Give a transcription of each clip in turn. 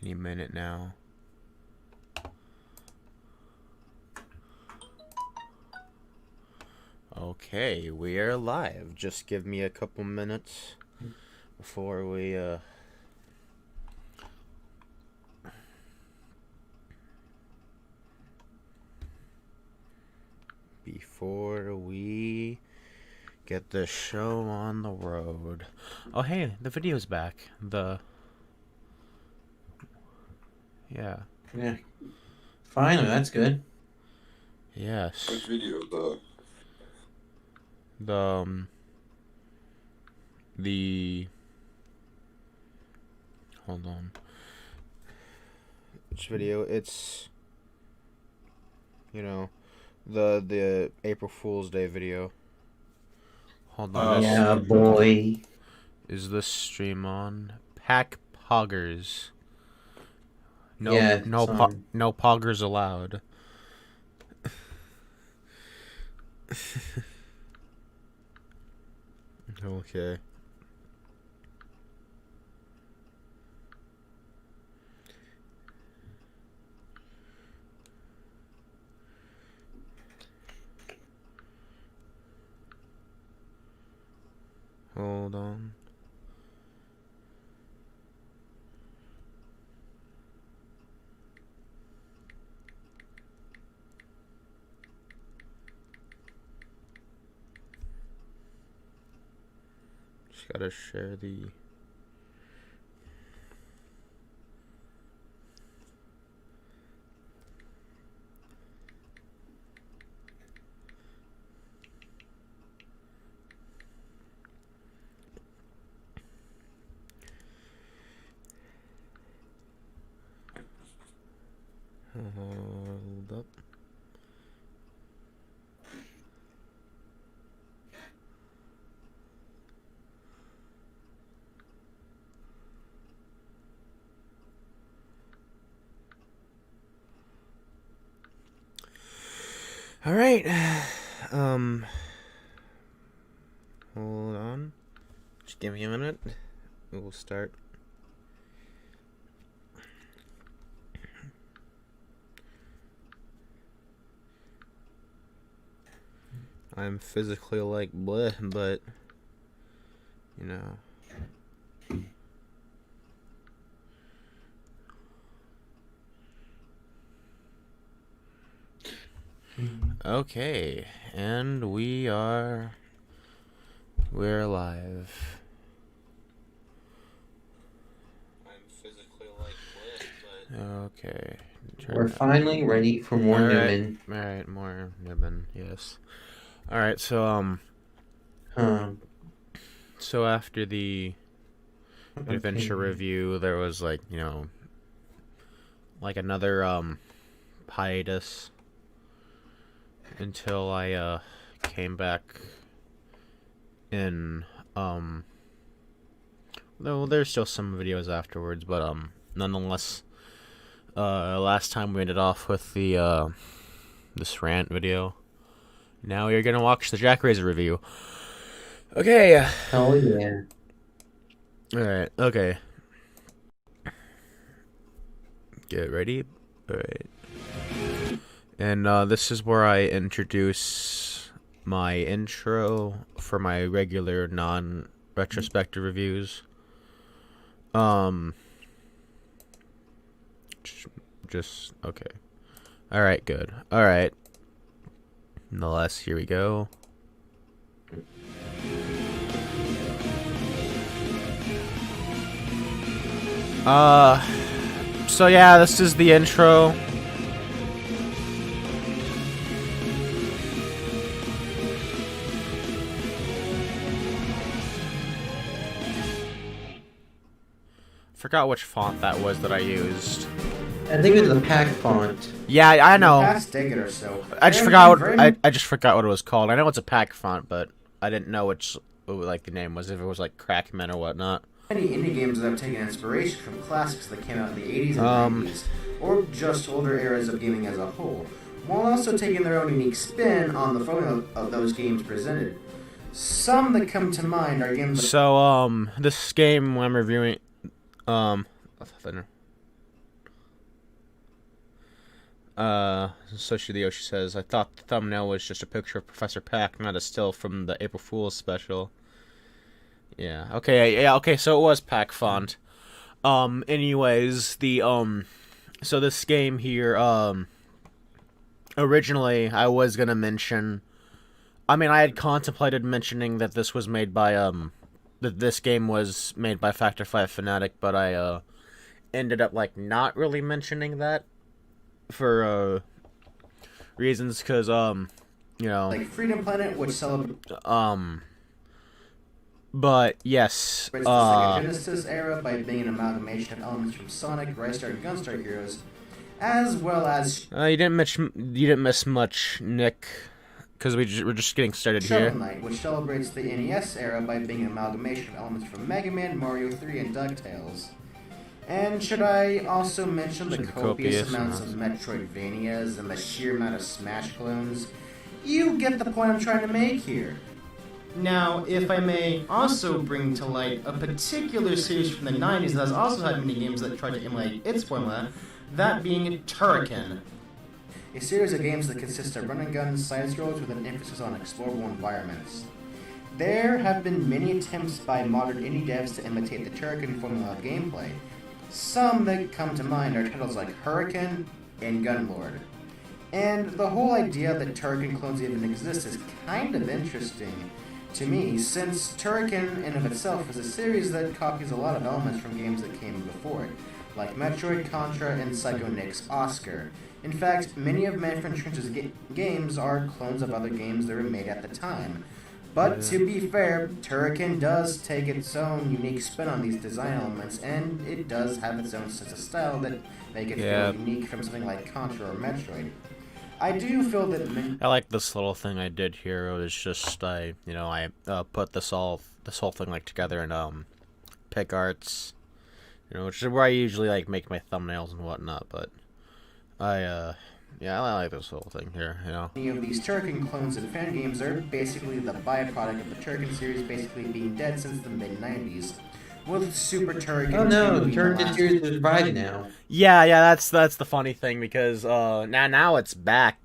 Any minute now. Okay, we are live. Just give me a couple minutes before we get the show on the road. Oh hey, the video's back. Yeah. Finally, that's good. Yes. Which video? Hold on. Which video? It's, the April Fool's Day video. Hold on. Yeah, boy. Is this stream on? Pac-poggers. No, Yeah, no poggers allowed. Okay. Hold on. Just gotta share the... Hold up. All right. Hold on. Just give me a minute. We'll start. I'm physically like bleh, but Okay, and we're live. I'm physically like bleh, but okay. We're finally ready for more Numen. Alright, more Numen, yes. Alright, so so after the adventure review, there was like another hiatus until I came back in though there's still some videos afterwards, but nonetheless, last time we ended off with the this rant video. Now you're gonna watch the Jack Razor review. Okay. Oh yeah. Alright, okay. Get ready. Alright. And this is where I introduce my intro for my regular non-retrospective reviews. Just okay. Alright, good. Alright. Nonetheless, here we go. So yeah, this is the intro. Forgot which font that was that I used. I think it was the Pac font. Yeah, I know. The past decade or so. I just forgot what it was called. I know it's a Pac font, but I didn't know which the name was, if it was like Crackman or whatnot. Many indie games that have taken inspiration from classics that came out in the 80s and 90s, or just older eras of gaming as a whole, while also taking their own unique spin on the fun of those games presented. Some that come to mind are games. So this game I'm reviewing, Sushi the Yoshi says, I thought the thumbnail was just a picture of Professor Pac, not a still from the April Fool's special. Yeah, okay, so it was Pac font. Anyways, so this game here, originally I was gonna mention, I mean, I had contemplated mentioning that this was made by, that this game was made by Factor 5 Fanatic, but I, ended up, like, not really mentioning that for, reasons, because, you know... Like Freedom Planet, which celebrates but, yes, the Sega Genesis era by being an amalgamation of elements from Sonic, Ristar, and Gunstar heroes, as well as... you didn't miss much, Nick, because we're just getting started Shovel here. Knight, which celebrates the NES era by being an amalgamation of elements from Mega Man, Mario 3, and DuckTales. And should I also mention the copious amounts of Metroidvanias and the sheer amount of Smash clones? You get the point I'm trying to make here. Now, if I may also bring to light a particular series from the 90s that has also had many games that tried to emulate its formula, that being Turrican. A series of games that consist of run-and-gun side-scrollers with an emphasis on explorable environments. There have been many attempts by modern indie devs to imitate the Turrican formula of gameplay. Some that come to mind are titles like Hurricane and Gunlord. And the whole idea that Turrican clones even exist is kind of interesting to me, since Turrican in of itself is a series that copies a lot of elements from games that came before it, like Metroid, Contra, and Psycho Nick's Oscar. In fact, many of Manfred Trench's games are clones of other games that were made at the time. But to be fair, Turrican does take its own unique spin on these design elements, and it does have its own sense of style that make it feel unique from something like Contra or Metroid. I do feel that... I like this little thing I did here. It was just, I put this whole thing, like, together in, PicArts, which is where I usually, like, make my thumbnails and whatnot, but I like this whole thing here, Many of these Turrican clones and fan games are basically the byproduct of the Turrican series basically being dead since the mid-90s. With Super Turrican... Oh no, the Turrican series is revived now. Yeah, that's the funny thing, because now it's back,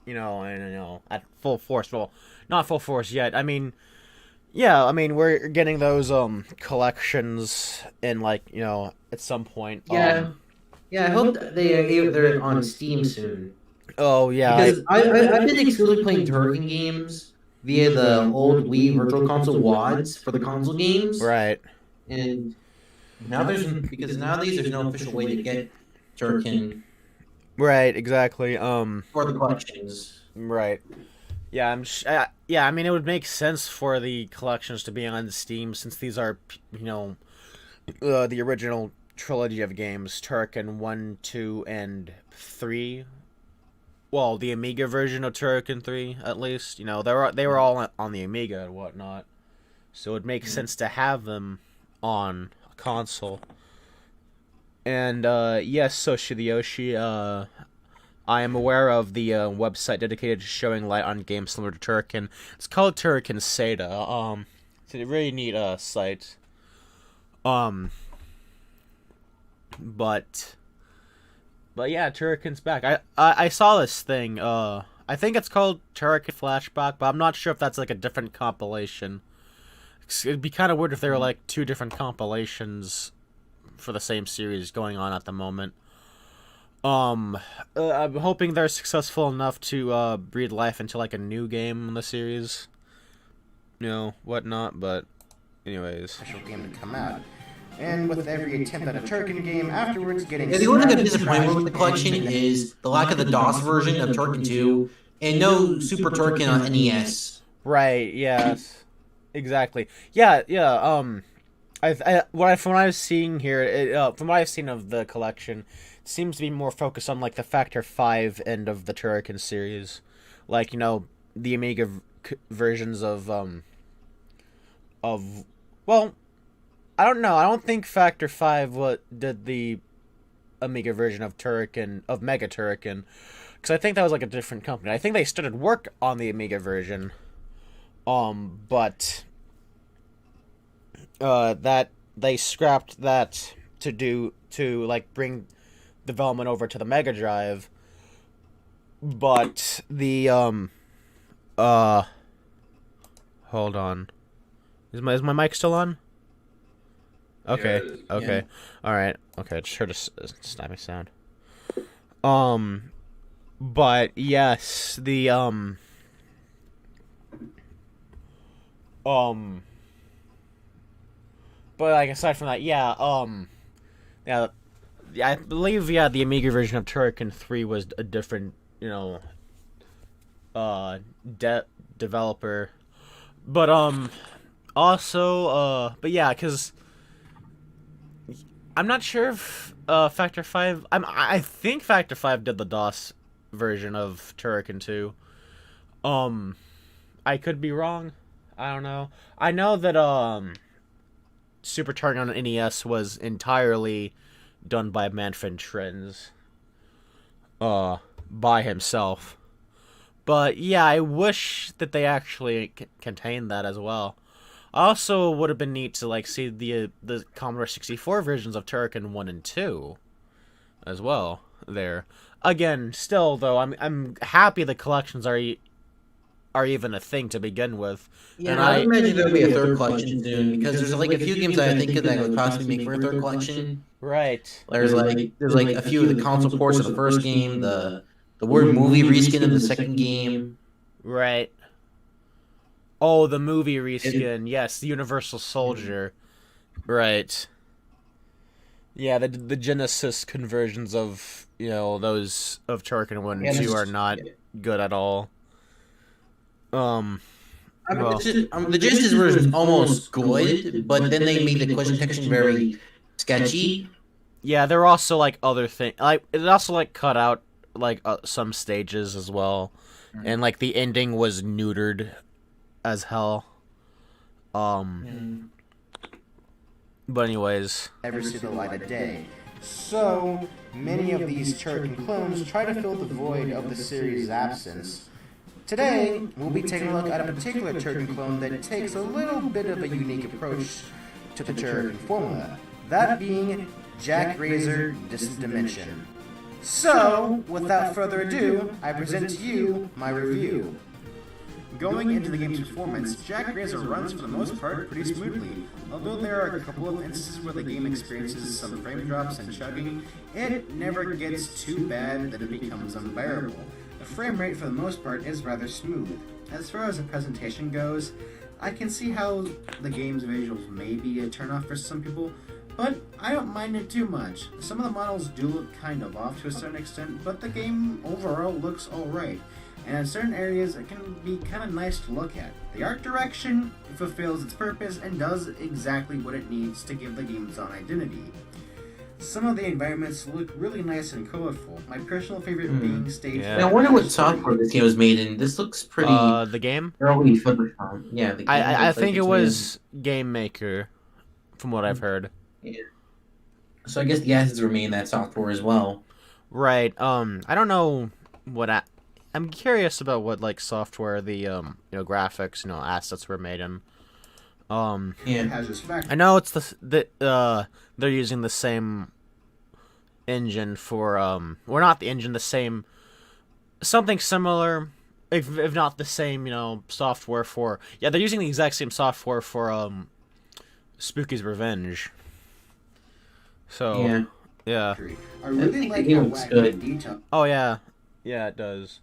at full force. Well, not full force yet. I mean, we're getting those collections in, like, at some point. Yeah. I hope they're on Steam soon. Oh yeah, because I've been exclusively playing Turrican games via the old Wii Virtual Console WADs for the console games. Right. And now there's no official way to get Turrican. Right, exactly. For the collections. Right. Yeah, I mean, it would make sense for the collections to be on Steam since these are, the original trilogy of games, Turrican 1, 2, and 3. Well, the Amiga version of Turrican 3, at least. They were all on the Amiga and whatnot. So it makes sense to have them on a console. And, yes, Soshi the Yoshi, I am aware of the website dedicated to showing light on games similar to Turrican. It's called Turrican Seda. It's a really neat site. But yeah, Turrican's back. I saw this thing. I think it's called Turrican Flashback, but I'm not sure if that's like a different compilation. It'd be kind of weird if there were like two different compilations for the same series going on at the moment. I'm hoping they're successful enough to breathe life into like a new game in the series, whatnot. But anyways, special game to come out. And with every attempt at a Turrican game afterwards getting... Yeah, the only thing I'm disappointed with the collection is the lack of the DOS version of Turrican 2 and no Super Turrican on NES. Right, yes. Exactly. Yeah, from what I was seeing here, from what I've seen of the collection, it seems to be more focused on, like, the Factor 5 end of the Turrican series. Like, the Amiga versions of, well... I don't know. I don't think Factor 5 did the Amiga version of Mega Turrican, because I think that was like a different company. I think they started work on the Amiga version, but that they scrapped that to like bring development over to the Mega Drive, but the hold on. Is my mic still on? Okay. Yeah, it is. Okay. Yeah. All right. Okay. I just heard a snappy sound. But yes, the but like aside from that, yeah, yeah, I believe the Amiga version of Turrican 3 was a different, uh, developer, but also but yeah, because I'm not sure if Factor 5. I think Factor 5 did the DOS version of Turrican 2. I could be wrong. I don't know. I know that Super Turrican on NES was entirely done by Manfred Trends by himself. But yeah, I wish that they actually contained that as well. Also, would have been neat to like see the Commodore 64 versions of Turrican 1 and 2 as well there. Again, still though, I'm happy the collections are even a thing to begin with. Yeah, And I imagine there'll be a third collection soon because there's like a few games that I think that would possibly make for a third collection. Right. There's like a few of the console ports of the first game, the word movie reskin of the second game. Right. Oh, the movie reskin. Yes, the Universal Soldier. Right. Yeah, the Genesis conversions of, those of Turrican 1 and 2 are not good at all. The Genesis version is almost good, but then they made the question section very sketchy. Yeah, there are also like other things. Like it also like cut out like some stages as well, and like the ending was neutered as hell. But anyways, Ever see the light of day. So many of these Turrican clones try to fill the void of the series' absence. Today, we'll be taking a look at a particular Turrican clone that takes a little bit of a unique approach to the Turrican formula, that being Jack Razor Distant Dimension. So, without further ado, I present to you my review. Going into the game's performance, Jack Razor runs for the most part pretty smoothly. Although there are a couple of instances where the game experiences some frame drops and chugging, it never gets too bad that it becomes unbearable. The frame rate for the most part is rather smooth. As far as the presentation goes, I can see how the game's visuals may be a turnoff for some people, but I don't mind it too much. Some of the models do look kind of off to a certain extent, but the game overall looks alright. And in certain areas, it can be kind of nice to look at. The art direction fulfills its purpose and does exactly what it needs to give the game its own identity. Some of the environments look really nice and colorful. My personal favorite being stage. Yeah. Now, I wonder what software this game was made in. This looks pretty the game. early Flipperphone. Yeah, the game I looks like think it it's was Game Maker, from what I've heard. made- Yeah. So I guess the assets were made in that software as well. Right. I don't know what I'm curious about what like software the graphics assets were made in. Yeah. Has its factor. I know it's they're using the same engine for or not the engine, the same something similar, if not the same software for they're using the exact same software for Spooky's Revenge. So yeah. I really like the how game looks wacky good. detail Oh yeah, it does.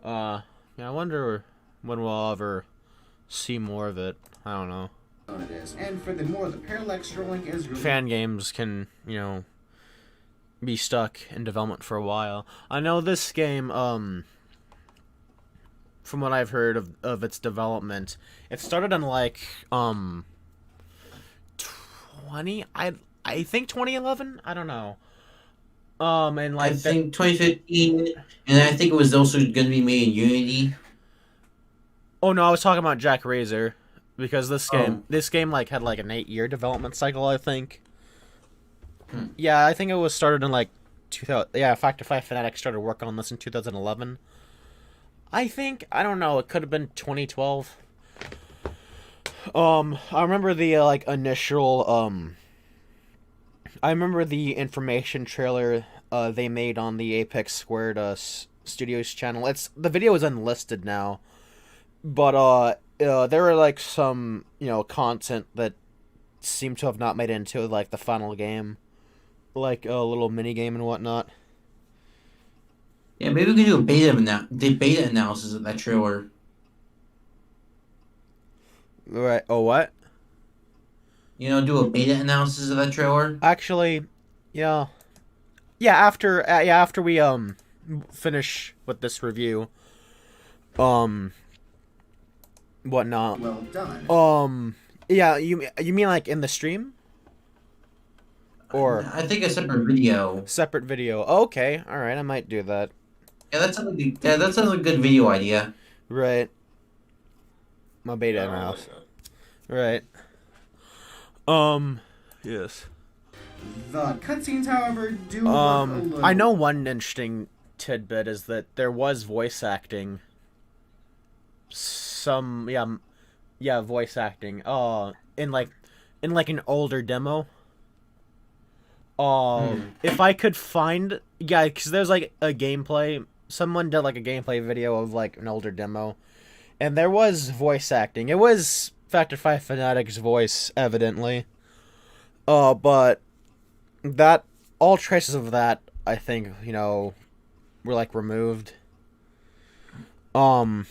I wonder when we'll ever see more of it. I don't know. it is. And furthermore, the parallax scrolling is really Fan games can, be stuck in development for a while. I know this game, from what I've heard of its development, it started in like I think 2011. I don't know. And like I think 2015, and I think it was also going to be made in Unity. oh no, I was talking about Jack Razor. Because this game like had like an 8-year development cycle, I think. Yeah, I think it was started in like 2000. Yeah, Factor 5 Fanatic started working on this in 2011. I think, I don't know, it could have been 2012. I remember the like initial I remember the information trailer they made on the Apex Squared Studios channel. The video is unlisted now, but there were like some content that seemed to have not made it into like the final game, like a little mini game and whatnot. Yeah, maybe we can do a beta analysis of that trailer. Right. Oh, what? Do a beta analysis of that trailer. Actually, yeah. After we finish with this review, whatnot. Well done. Yeah, you mean like in the stream? Or I think a separate video. Separate video. Okay, all right, I might do that. Yeah, that sounds like a good video idea. Right. My beta mouse. Right. Yes. The cutscenes, however, do work a little. I know one interesting tidbit is that there was voice acting. Voice acting. In an older demo. If I could find, because there's like a gameplay. Someone did like a gameplay video of like an older demo, and there was voice acting. It was Factor 5 Fanatic's voice, evidently. But that all traces of that, I think, were like removed. But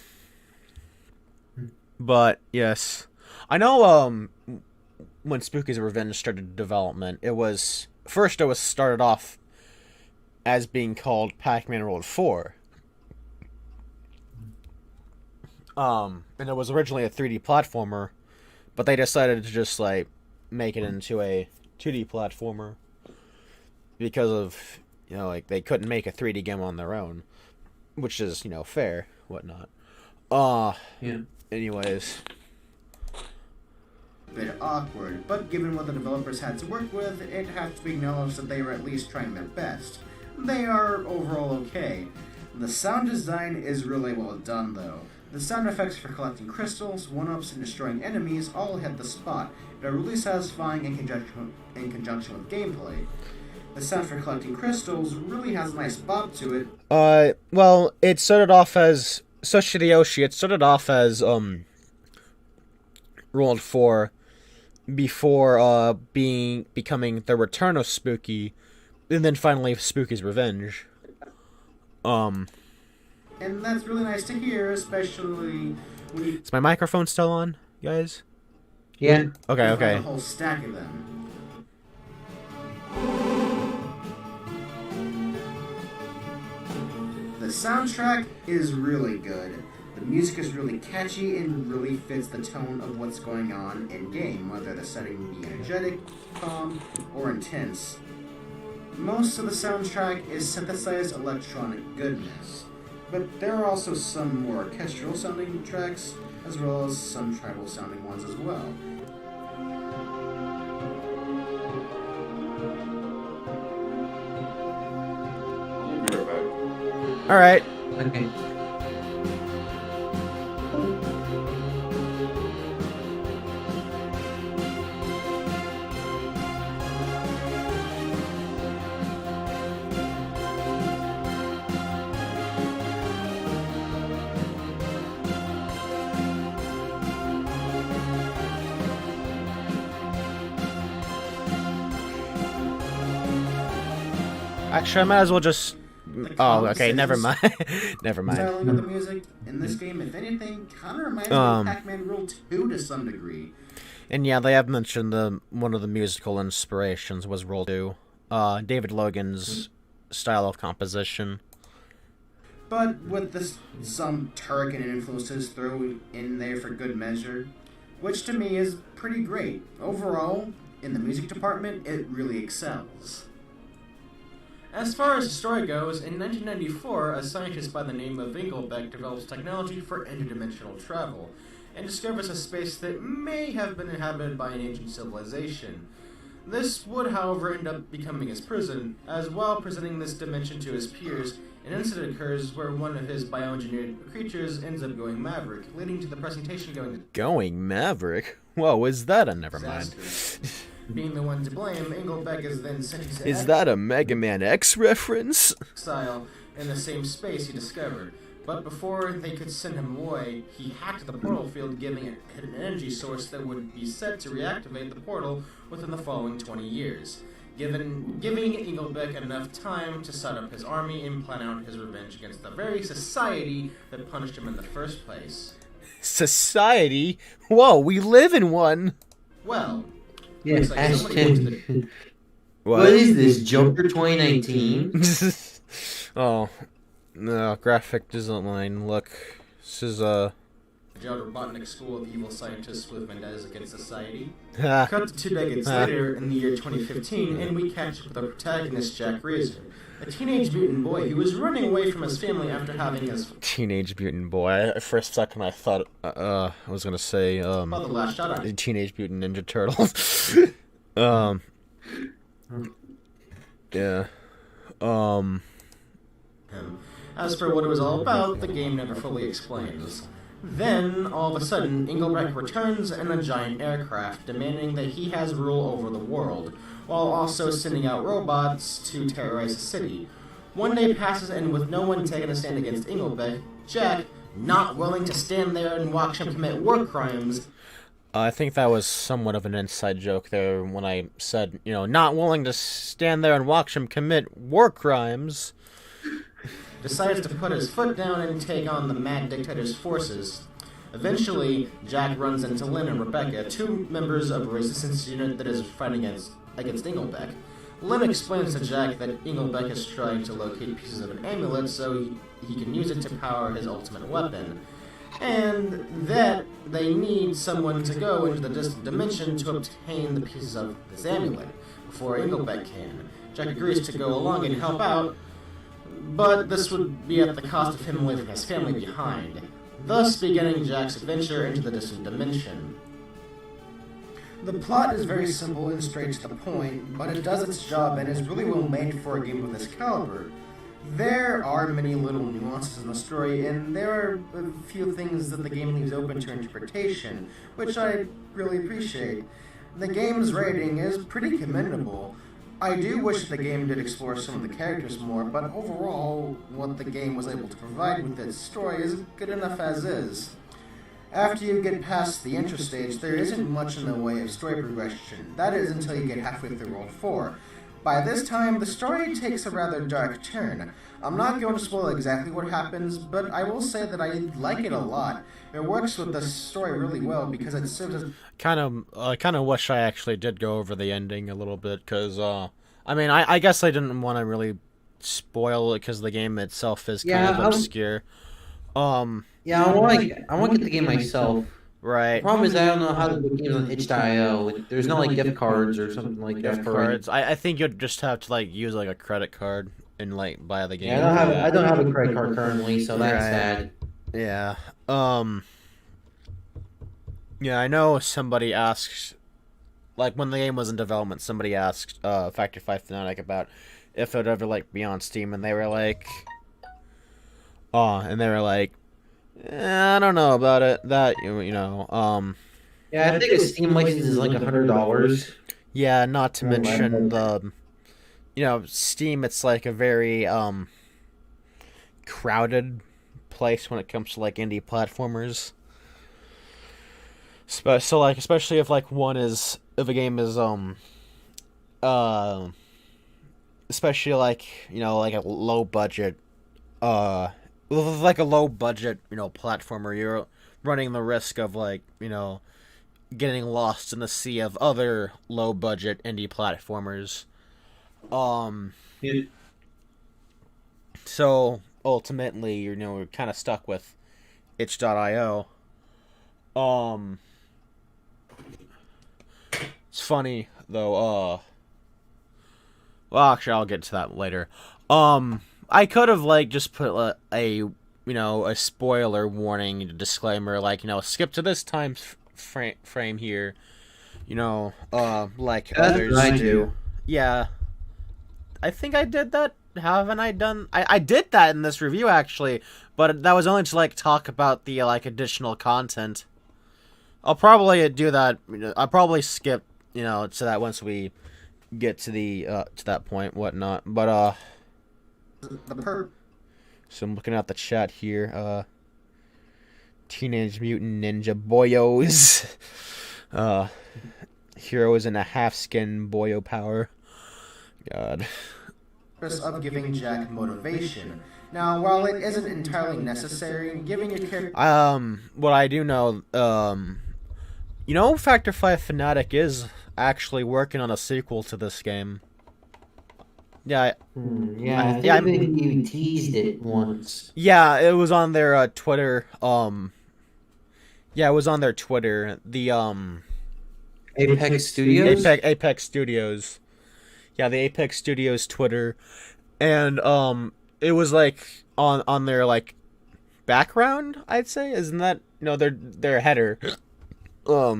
yes, I know. When Spooky's Revenge started development, it was started off as being called Pac-Man World 4. And it was originally a 3D platformer, but they decided to just like make it into a 2D platformer because of like they couldn't make a 3D game on their own, which is fair, whatnot. Yeah. Anyways. Bit awkward, but given what the developers had to work with, it has to be acknowledged that they were at least trying their best. They are overall okay. The sound design is really well done, though. The sound effects for collecting crystals, one-ups, and destroying enemies all hit the spot. They're really satisfying in conjunction with gameplay. The sound for collecting crystals really has a nice bop to it. Well, it started off as Shideyoshi. It started off as World 4 before becoming the Return of Spooky, and then finally Spooky's Revenge. And that's really nice to hear, especially when you... Is my microphone still on, guys? Yeah. Okay. A whole stack of them. The soundtrack is really good. The music is really catchy and really fits the tone of what's going on in-game, whether the setting be energetic, calm, or intense. Most of the soundtrack is synthesized electronic goodness, but there are also some more orchestral sounding tracks, as well as some tribal sounding ones as well. Alright. Okay. Actually, I might as well just... Oh, okay, never mind. Never mind. Styling of the music in this game, if anything, kind of reminds me of Pac-Man World 2 to some degree. And yeah, they have mentioned one of the musical inspirations was World 2. David Logan's style of composition. But with some Turrican influences thrown in there for good measure, which to me is pretty great. Overall, in the music department, it really excels. As far as the story goes, in 1994, a scientist by the name of Engelbeck develops technology for interdimensional travel, and discovers a space that may have been inhabited by an ancient civilization. This would, however, end up becoming his prison, as while presenting this dimension to his peers, an incident occurs where one of his bioengineered creatures ends up going maverick, leading to the presentation Going maverick? Whoa, is that a never mind? Being the one to blame, Engelbeck is then sent to Is that a Mega Man X reference? exile, in the same space he discovered. But before they could send him away, he hacked the portal field, giving it an energy source that would be set to reactivate the portal within the following 20 years, giving Engelbeck enough time to set up his army and plan out his revenge against the very society that punished him in the first place. Society? Whoa, we live in one! Well, Yes, looks like somebody went to the- what is this, Joker 2019? Oh, no, graphic design. Look, this is Jailed Robotnik School of Evil Scientists with vendettas against society. Ha. Cut to 2 decades later, in the year 2015, and we catch up with our protagonist, Jack Razor, a teenage mutant boy who was running away from his family after having his Teenage Mutant Boy. For a second, I thought I was gonna say father last shot on him. Teenage Mutant Ninja Turtles. Yeah. As for what it was all about, the game never fully explains. Then, all of a sudden, Engelbrecht returns in a giant aircraft, demanding that he has rule over the world, while also sending out robots to terrorize the city. One day passes, and with no one taking a stand against Engelbrecht, Jack, not willing to stand there and watch him commit war crimes, I think that was somewhat of an inside joke there when I said, not willing to stand there and watch him commit war crimes. decides to put his foot down and take on the Mad Dictator's forces. Eventually, Jack runs into Lynn and Rebecca, 2 members of a resistance unit that is fighting against Engelbeck. Lynn explains to Jack that Engelbeck is trying to locate pieces of an amulet so he can use it to power his ultimate weapon, and that they need someone to go into the distant dimension to obtain the pieces of this amulet before Engelbeck can. Jack agrees to go along and help out, but this would be at the cost of him leaving his family behind, thus beginning Jack's adventure into the distant dimension. The plot is very simple and straight to the point, but it does its job and is really well made for a game of this caliber. There are many little nuances in the story, and there are a few things that the game leaves open to interpretation, which I really appreciate. The game's rating is pretty commendable. I do wish the game did explore some of the characters more, but overall, what the game was able to provide with its story is good enough as is. After you get past the intro stage, there isn't much in the way of story progression. That is until you get halfway through World 4. By this time, the story takes a rather dark turn. I'm not going to spoil exactly what happens, but I will say that I like it a lot. It works with the story really well because it serves as... I kind of wish I actually did go over the ending a little bit, because, I guess I didn't want to really spoil it, because the game itself is kind of obscure. Yeah, I want to get the game myself. Right. The problem is I don't know how to get games on itch.io. There's no gift cards or something like that. Gift cards. I think you'd just have to use a credit card and buy the game. Yeah, I don't have a credit card currently, so that's sad. Yeah. Yeah, I know somebody asked, when the game was in development, somebody asked Factor 5 Fanatic about if it would ever be on Steam, and they were like, I don't know about it. That Yeah, I think a Steam license is $100. Yeah, not to mention the Steam. It's a very crowded place when it comes to indie platformers. So especially if if a game is especially a low budget a low budget platformer, you're running the risk of getting lost in the sea of other low budget indie platformers. Yeah. So ultimately you're kind of stuck with itch.io. It's funny though, well, actually I'll get to that later. I could have just put a spoiler warning disclaimer, skip to this time frame here, others do. Yeah, I think I did that. Haven't I done? I did that in this review actually, but that was only to talk about the additional content. I'll probably do that. I'll probably skip to that once we get to the to that point, whatnot. But So I'm looking at the chat here. Teenage Mutant Ninja Boyos. Heroes in a half-skin boyo power. God. Purpose of giving Jack motivation. Now, while it isn't entirely necessary, giving your character... What I do know, you know, Factor 5 Fanatic is actually working on a sequel to this game. Yeah, I think you teased it once. Yeah, it was on their Twitter. Yeah, it was on their Twitter. The Apex Studios. Apex Studios. Yeah, the Apex Studios Twitter, and it was like on their like background. I'd say, isn't that their header? Yeah.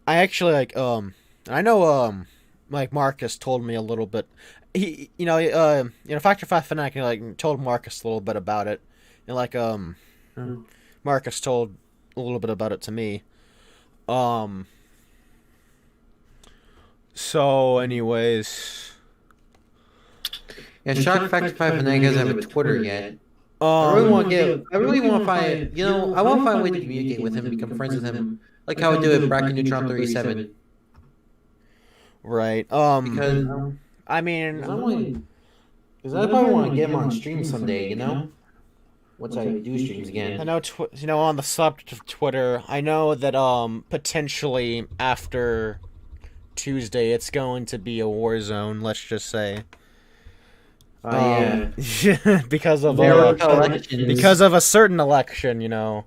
I actually like I know like Marcus told me a little bit. He Factor 5 Fanatic like told Marcus a little bit about it, and like Marcus told a little bit about it to me. So anyways, Yeah, Shock Factor 5 Fanatic doesn't have a Twitter yet. I really want to find, I want to find a way to communicate with him, become friends with him, like how I do with Bracken Neutron 37. Right. Because I mean, because I probably want to get him on stream someday, once I do streams again. I know, on the subject of Twitter, I know that potentially after Tuesday, it's going to be a war zone. Let's just say. Yeah. because of elections. a certain election, I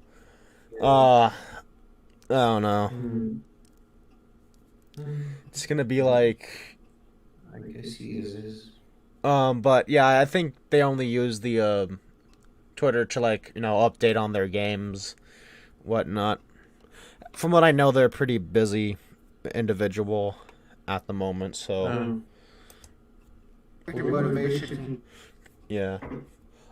don't know. It's gonna be like. I guess he uses. But yeah, I think they only use the Twitter to update on their games, whatnot. From what I know, they're a pretty busy individual at the moment, so. Motivation. Yeah,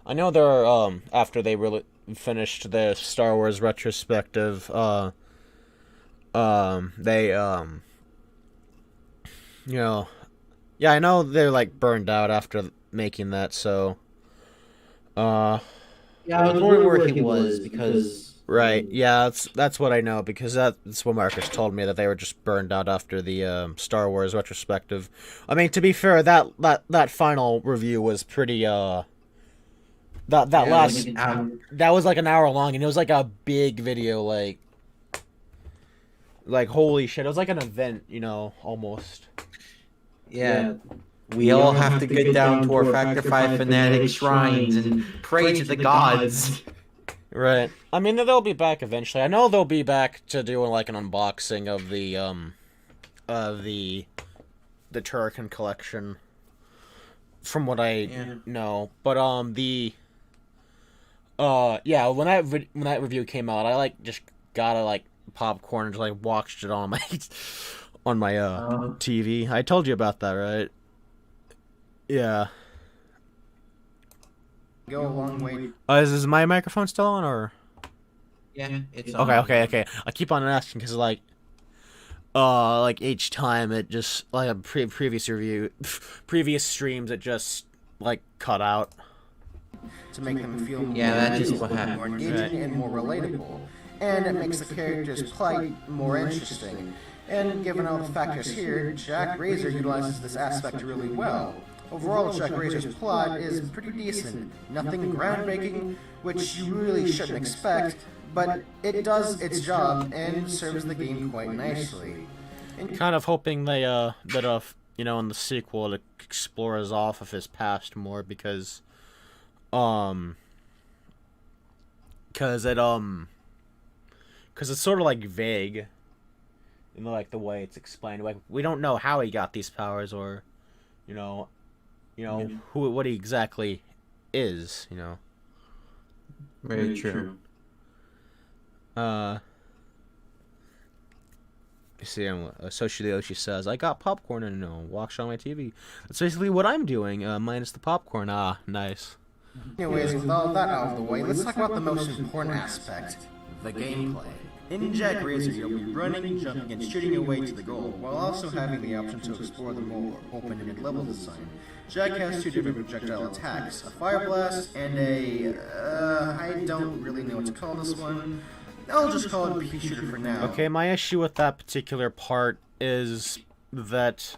I know they're after they really finished their Star Wars retrospective, they yeah, I know they're like burned out after making that, so Yeah, I was wondering where he was because. Right, yeah, that's what I know, because that's what Marcus told me, that they were just burned out after the Star Wars retrospective. I mean, to be fair, that final review was pretty that was like an hour long, and it was like a big video, like holy shit, it was like an event, almost. Yeah. We all have to get down to our Factor 5 Fanatic shrines and pray to the gods. Right. I mean, they'll be back eventually. I know they'll be back to doing like an unboxing of the Turrican collection, from what I know. But yeah, when that review came out, I just got popcorn and just watched it on my TV. I told you about that, right? Yeah. Go a long way. Is my microphone still on, or? Yeah, it's on. Okay. I keep on asking because each time it just a previous streams it just cut out. To make them feel that's just what more happened. engaging and more relatable, and it makes the character's plight more interesting. And given all the factors here, Jack Razor utilizes this aspect really well. Overall, Jack Razor's plot is pretty decent. Nothing groundbreaking, which you really shouldn't expect, but it does its job and serves the game quite nicely. Kind of hoping they that in the sequel it explores off of his past more, because it's sort of vague in the way it's explained. We don't know how he got these powers, or what he exactly is, Very true. You see, Socialioshi says, I got popcorn and watched on my TV. That's basically what I'm doing, minus the popcorn. Ah, nice. Anyways, with all that out of the way, let's talk about the most important aspect, the gameplay. In Jack Razor, you'll be running, jumping, and shooting your way to the goal, while also having the option to explore the more open-ended level design. Jack has two different projectile attacks, a Fire Blast and I don't really know what to call this one. I'll just call it a pea shooter for now. Okay, my issue with that particular part is that,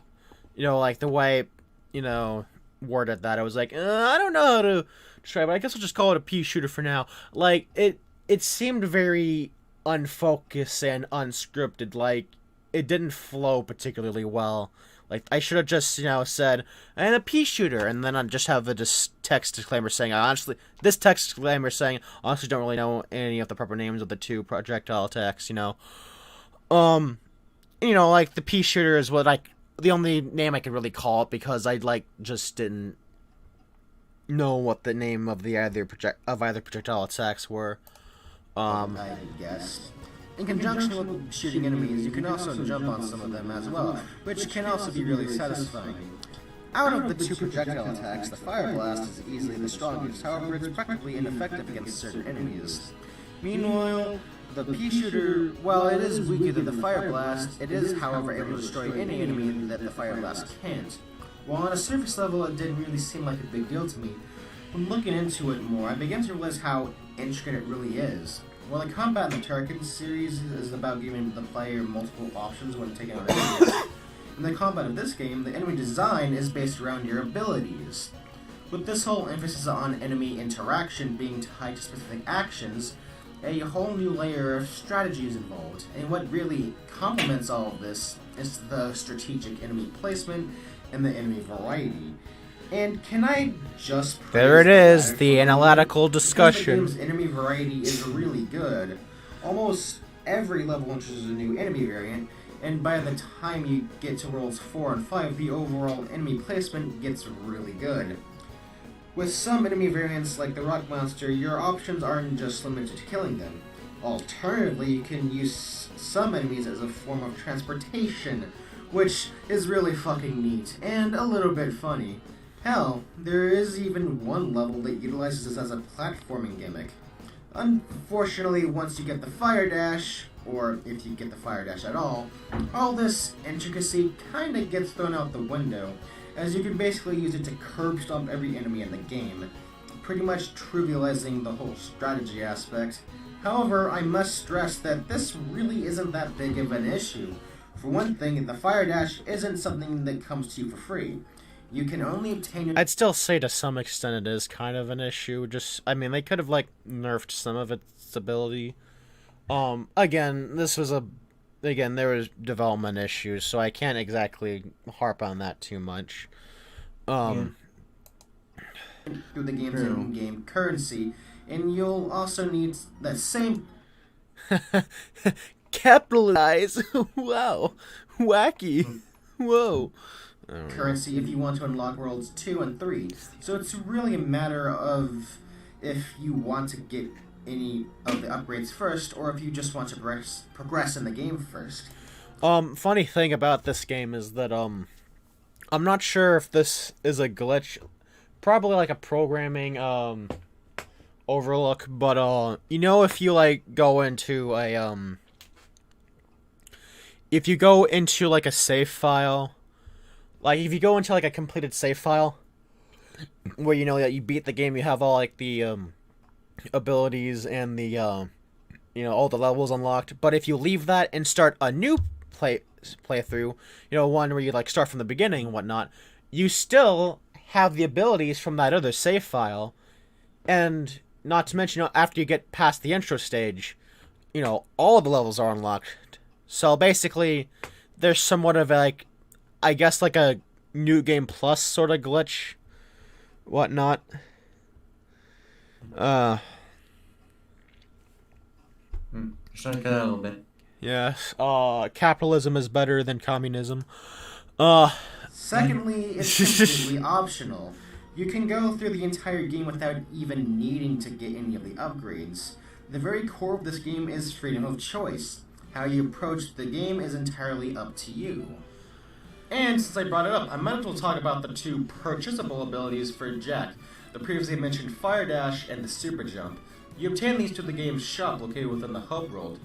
you know, like the way, you know, worded that, I was like, I don't know how to describe it. I guess I'll just call it a pea shooter for now. Like, it seemed very unfocused and unscripted. Like, it didn't flow particularly well. Like, I should have just, you know, said, and a pea shooter, and then I'd just have the text disclaimer saying, honestly, this text disclaimer saying, honestly don't really know any of the proper names of the two projectile attacks, you know. You know, like, the pea shooter is what the only name I could really call it, because I, like, just didn't know what the name of the either projectile attacks were. I guess. In conjunction with shooting enemies, you can also jump on some of them as well, which can also be really satisfying. Out of the two projectile attacks, the Fire Blast is easily the strongest, however it's practically ineffective against certain enemies. Meanwhile, the pea shooter, while it is weaker than the Fire Blast, it is however able to destroy any enemy that the Fire Blast can't. While on a surface level it didn't really seem like a big deal to me, when looking into it more, I began to realize how intricate it really is. While the combat in the Turrican series is about giving the player multiple options when taking on enemies, in the combat of this game, the enemy design is based around your abilities. With this whole emphasis on enemy interaction being tied to specific actions, a whole new layer of strategy is involved, and what really complements all of this is the strategic enemy placement and the enemy variety. And can I just there it is, the analytical discussion. The game's enemy variety is really good. Almost every level introduces a new enemy variant, and by the time you get to worlds 4 and 5, the overall enemy placement gets really good. With some enemy variants like the Rock Monster, your options aren't just limited to killing them. Alternatively, you can use some enemies as a form of transportation, which is really fucking neat, and a little bit funny. Hell, there is even one level that utilizes this as a platforming gimmick. Unfortunately, once you get the Fire Dash, or if you get the Fire Dash at all this intricacy kinda gets thrown out the window, as you can basically use it to curb stomp every enemy in the game, pretty much trivializing the whole strategy aspect. However, I must stress that this really isn't that big of an issue. For one thing, the Fire Dash isn't something that comes to you for free. You can only obtain it. I'd still say to some extent it is kind of an issue. I mean, they could have, like, nerfed some of its ability. Again, there was development issues, so I can't exactly harp on that too much. Through the game's in-game currency, and you'll also need that same capitalize. Wow, wacky. Whoa. Currency if you want to unlock worlds 2 and 3. So it's really a matter of if you want to get any of the upgrades first, or if you just want to progress in the game first. Funny thing about this game is that I'm not sure if this is a glitch, probably like a programming overlook, but you know, if you like go into a if you go into like a save file, like if you go into like a completed save file where you know that you beat the game, you have all like the abilities and the you know, all the levels unlocked, but if you leave that and start a new playthrough, you know, one where you like start from the beginning and whatnot, you still have the abilities from that other save file. And not to mention, you know, after you get past the intro stage, you know, all of the levels are unlocked. So basically there's somewhat of like, I guess, like a new game plus sort of glitch, whatnot. Just cut out a little bit. Yes. Capitalism is better than communism. Secondly, it's completely optional. You can go through the entire game without even needing to get any of the upgrades. The very core of this game is freedom of choice. How you approach the game is entirely up to you. And since I brought it up, I might as well talk about the two purchasable abilities for Jack, the previously mentioned Fire Dash and the Super Jump. You obtain these through the game's shop located within the hub world.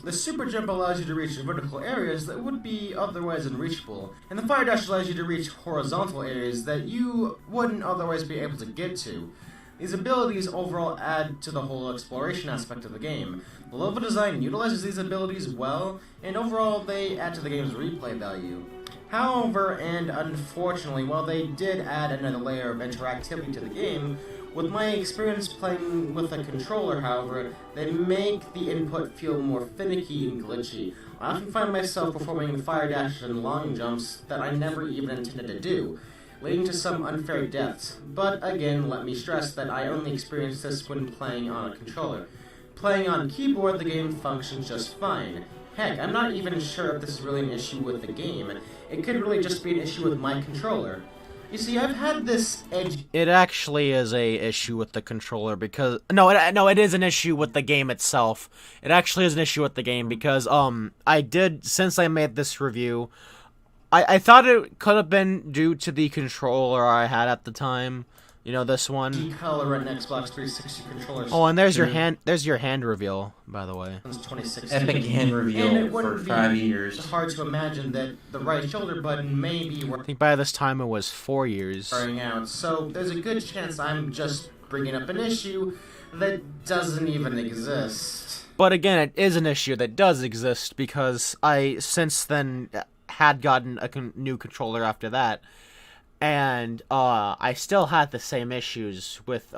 The super jump allows you to reach vertical areas that would be otherwise unreachable, and the fire dash allows you to reach horizontal areas that you wouldn't otherwise be able to get to. These abilities overall add to the whole exploration aspect of the game. The level design utilizes these abilities well, and overall they add to the game's replay value. However, and unfortunately, while they did add another layer of interactivity to the game, with my experience playing with a controller, however, they make the input feel more finicky and glitchy. I often find myself performing fire dashes and long jumps that I never even intended to do, leading to some unfair deaths. But again, let me stress that I only experienced this when playing on a controller. Playing on keyboard, the game functions just fine. Heck, I'm not even sure if this is really an issue with the game. It could really just be an issue with my controller. You see, I've had this edge. It actually is a issue with the controller because no, it is an issue with the game itself. It actually is an issue with the game because I did, since I made this review, I thought it could have been due to the controller I had at the time. You know, this one. Color and Xbox 360 controllers. Oh, and there's your hand reveal, by the way. Epic hand reveal for 5 years. It's hard to imagine that the right shoulder button may be I think by this time it was 4 years. wearing out. So there's a good chance I'm just bringing up an issue that doesn't even exist. But again, it is an issue that does exist because I since then had gotten a new controller after that. And I still had the same issues with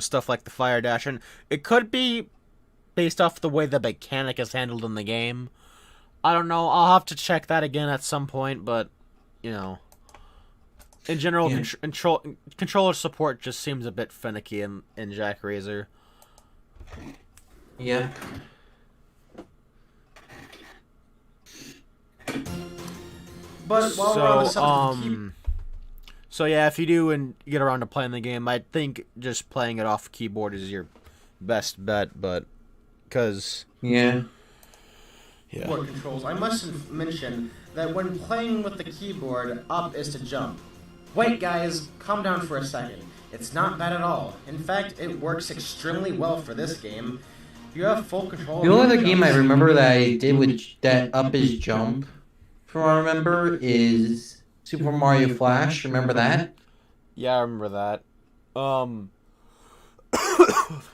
stuff like the fire dash, and it could be based off the way the mechanic is handled in the game. I don't know. I'll have to check that again at some point, but in general, controller support just seems a bit finicky in Jack Razor. Yeah. But while we're on the subject so yeah, if you do and get around to playing the game, I think just playing it off keyboard is your best bet. But because keyboard controls, I must mention that when playing with the keyboard, up is to jump. Wait, guys, calm down for a second. It's not bad at all. In fact, it works extremely well for this game. You have full control. The only other game I remember that I did with that up is jump, from what I remember, is Super Mario Flash. Remember that? Yeah, I remember that.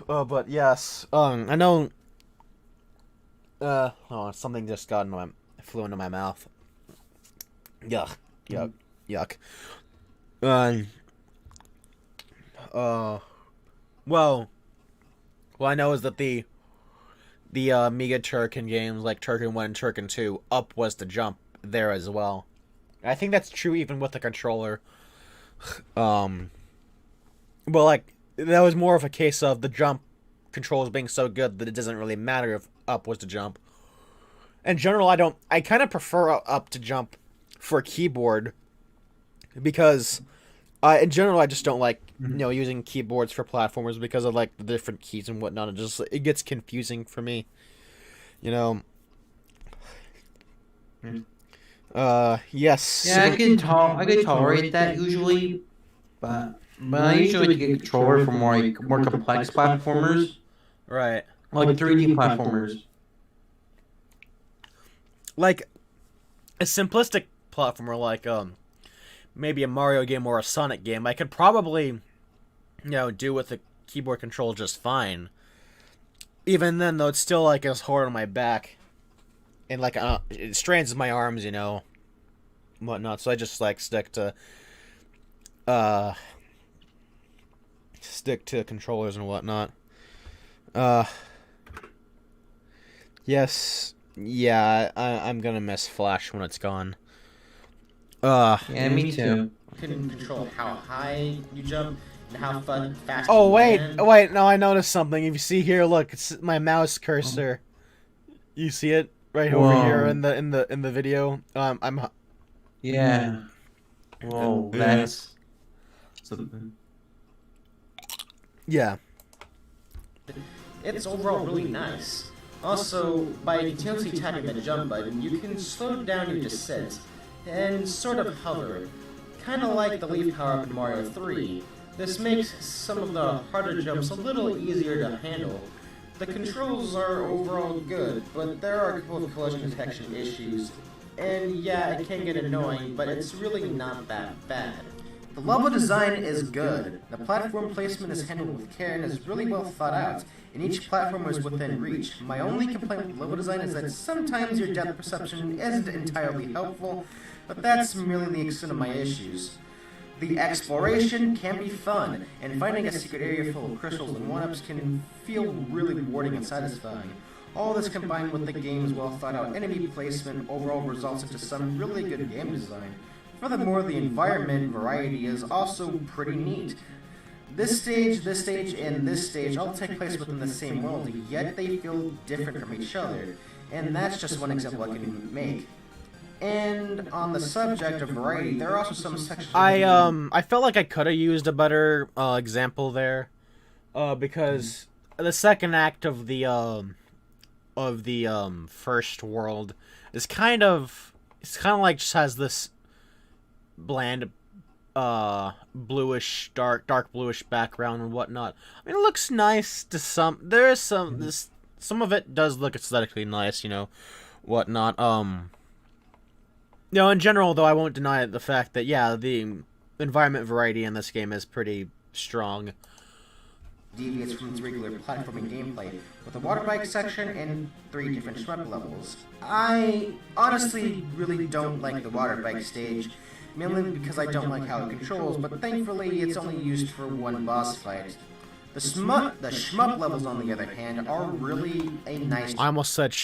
But yes, I know. Something just flew into my mouth. Yuck. Well, I know is that the Amiga Turrican games like Turrican 1 and Turrican 2, up was the jump there as well. I think that's true even with the controller. But like that was more of a case of the jump controls being so good that it doesn't really matter if up was to jump. In general, I kind of prefer up to jump for a keyboard because in general I just don't like using keyboards for platformers because of like the different keys and whatnot. It gets confusing for me. Yes. Yeah, I can tolerate that usually, but I usually get a controller for more complex platformers. Right. Like 3D platformers. Like a simplistic platformer like maybe a Mario game or a Sonic game, I could probably do with a keyboard control just fine. Even then though, it's still like it's hard on my back. And like it strains my arms, whatnot. So I just like stick to controllers and whatnot. Yes, yeah, I'm gonna miss Flash when it's gone. Yeah, me too. You can control how high you jump and how fast. Oh you wait, land. no, I noticed something. If you see here, look, it's my mouse cursor. You see it? Right over here in the video. Yeah. Whoa, that's something. Yeah. It's overall really nice. Also, by continuously tapping the jump button, you can slow down your descent and sort of hover, kind of like the leaf power-up in Mario 3. This makes some of the harder jumps a little easier to handle. The controls are overall good, but there are a couple of collision detection issues. And yeah, it can get annoying, but it's really not that bad. The level design is good. The platform placement is handled with care and is really well thought out, and each platform is within reach. My only complaint with level design is that sometimes your depth perception isn't entirely helpful, but that's merely the extent of my issues. The exploration can be fun, and finding a secret area full of crystals and one-ups can feel really rewarding and satisfying. All this combined with the game's well-thought-out enemy placement overall results into some really good game design. Furthermore, the environment variety is also pretty neat. This stage, and this stage all take place within the same world, yet they feel different from each other. And that's just one example I can make. And on the subject of variety, there are also some sections... I felt like I could have used a better example there, because the second act of the first world is kind of like just has this bland bluish dark bluish background and whatnot. I mean, it looks nice to some. There is some of it does look aesthetically nice, whatnot. In general, though, I won't deny the fact that the environment variety in this game is pretty strong. Deviates from its regular platforming gameplay, with a water bike section and 3 different shmup levels. I honestly really don't like the water bike stage, mainly because I don't like how it controls, but thankfully it's only used for one boss fight. The shmup levels, on the other hand, are really a nice... I almost said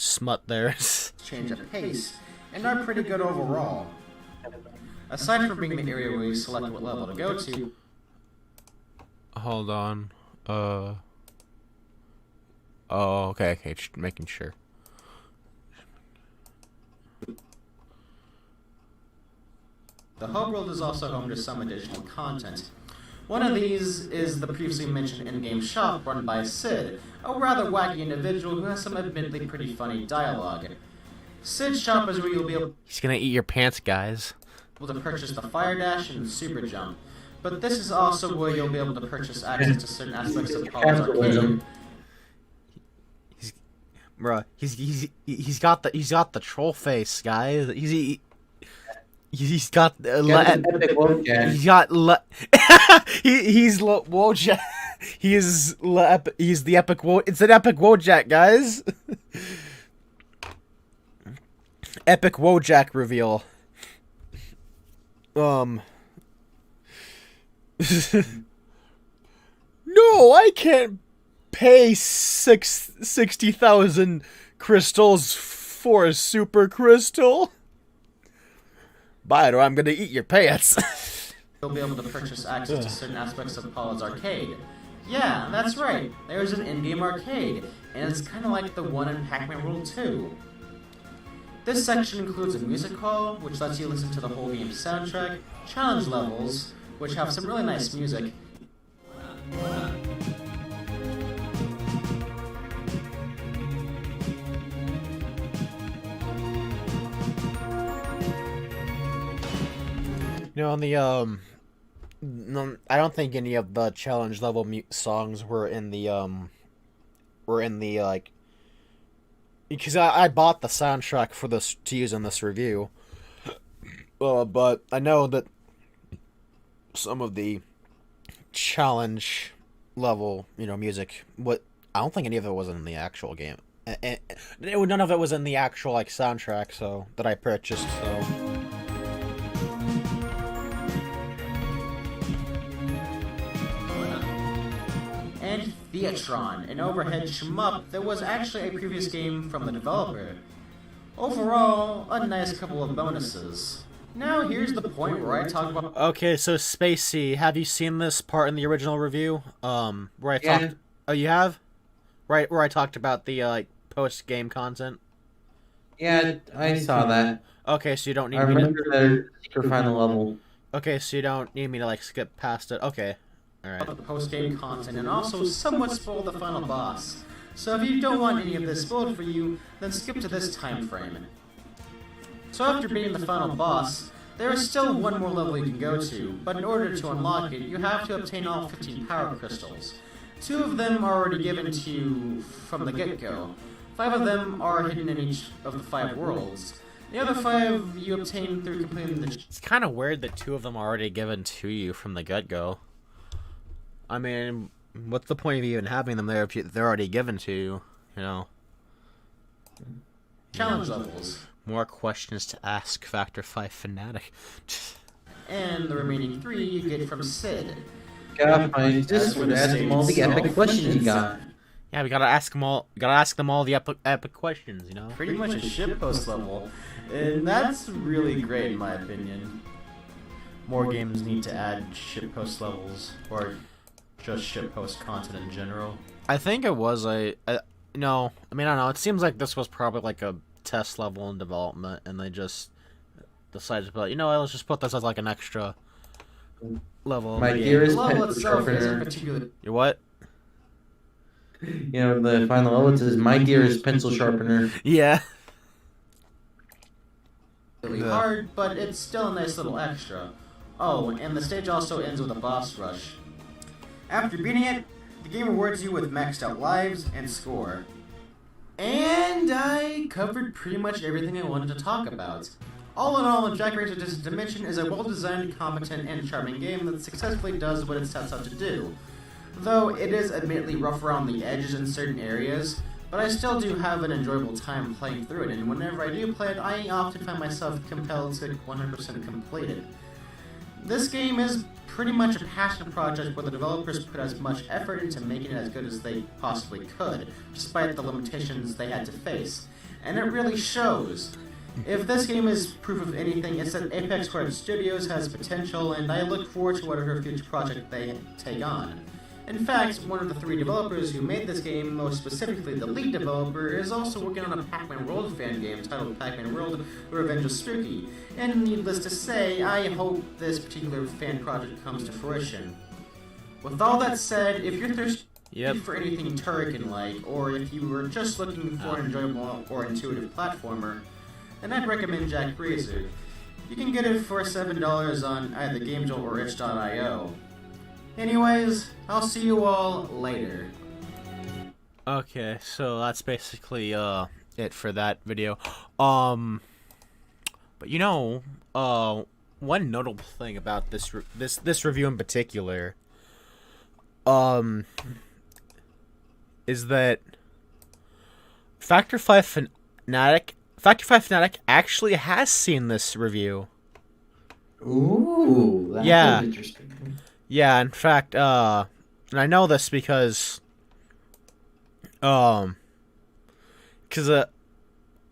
smut there. ...change of pace, and are pretty good overall. Aside from being the area where you select what level to go to... Hold on. Oh, okay, just making sure. The hub world is also home to some additional content. One of these is the previously mentioned in-game shop run by Sid, a rather wacky individual who has some admittedly pretty funny dialogue. Sid's shop is where you'll be able... He's gonna eat your pants, guys. ...to purchase the Fire Dash and the Super Jump. But this is also where you'll be able to purchase access to certain aspects of Paul's arcade. He's got the troll face, guys. He's got he's Wojak. He's the epic it's an epic Wojak, guys. Epic Wojak reveal. No, I can't pay 60,000 crystals for a super crystal. Buy it or I'm gonna eat your pants. You'll be able to purchase access to certain aspects of Paula's arcade. Yeah, that's right. There's an in-game arcade, and it's kind of like the one in Pac-Man World 2. This section includes a music hall, which lets you listen to the whole game's soundtrack, challenge levels, which have some really nice music. On the no, I don't think any of the challenge level songs were in the like, because I bought the soundtrack for this to use in this review. But I know that some of the challenge level, music, I don't think any of it was in the actual game. None of it was in the actual soundtrack, so that I purchased. So. And Theatron, an overhead shmup that was actually a previous game from the developer. Overall, a nice couple of bonuses. Now here's the point where I talk about... Okay, so Spacey, have you seen this part in the original review? Where I talked... Oh, you have? Right, where I talked about the, post-game content? Yeah, I saw that. Okay, so you don't need I me remember the secret final level. Okay, so you don't need me to, skip past it. Okay. Alright. The post-game content and also somewhat spoil the final boss. So if you don't want any of this spoiled for you, then skip to this time frame. So after beating the final boss, there is still one more level you can go to, but in order to unlock it, you have to obtain all 15 power crystals. 2 of them are already given to you from the get-go. 5 of them are hidden in each of the 5 worlds. The other 5 you obtain through completing the... It's kind of weird that 2 of them are already given to you from the get-go. I mean, what's the point of even having them there if they're already given to you, you know? challenge levels. More questions to ask, Factor 5 Fanatic. And the remaining 3 you get from Sid. Gotta find this one. Ask them all the epic questions you got. Yeah, we gotta ask them all. Gotta ask them all the epic questions, you know. Pretty much a shitpost level, and that's really great in my opinion. More games need to add shitpost levels, or just shitpost content in general. I think it was no. I mean, I don't know. It seems like this was probably like a test level in development, and they just decided to put, you know what, let's just put this as like an extra level. My dearest level pencil itself isn't sharpener. particularly Your what? You know, the final level says, my dearest pencil sharpener. Yeah. hard, but it's still a nice little extra. Oh, and the stage also ends with a boss rush. After beating it, the game rewards you with maxed out lives and score. And I covered pretty much everything I wanted to talk about. All in all, Jack Racer Distant Dimension is a well-designed, competent, and charming game that successfully does what it sets out to do. Though it is admittedly rough around the edges in certain areas, but I still do have an enjoyable time playing through it, and whenever I do play it, I often find myself compelled to 100% complete it. This game is pretty much a passion project where the developers put as much effort into making it as good as they possibly could, despite the limitations they had to face, and it really shows. If this game is proof of anything, it's that Apex Squared Studios has potential, and I look forward to whatever future project they take on. In fact, one of the 3 developers who made this game, most specifically the lead developer, is also working on a Pac-Man World fan game titled Pac-Man World: The Revenge of Spooky, and needless to say, I hope this particular fan project comes to fruition. With all that said, if you're thirsty for anything Turrican-like, or if you were just looking for an enjoyable or intuitive platformer, then I'd recommend Jack Racer. You can get it for $7 on either GameJolt or itch.io. Anyways, I'll see you all later. Okay, so that's basically it for that video. But you know, one notable thing about this review in particular, is that Factor 5 Fanatic actually has seen this review. Ooh, that's Yeah. interesting. Yeah, in fact, and I know this because,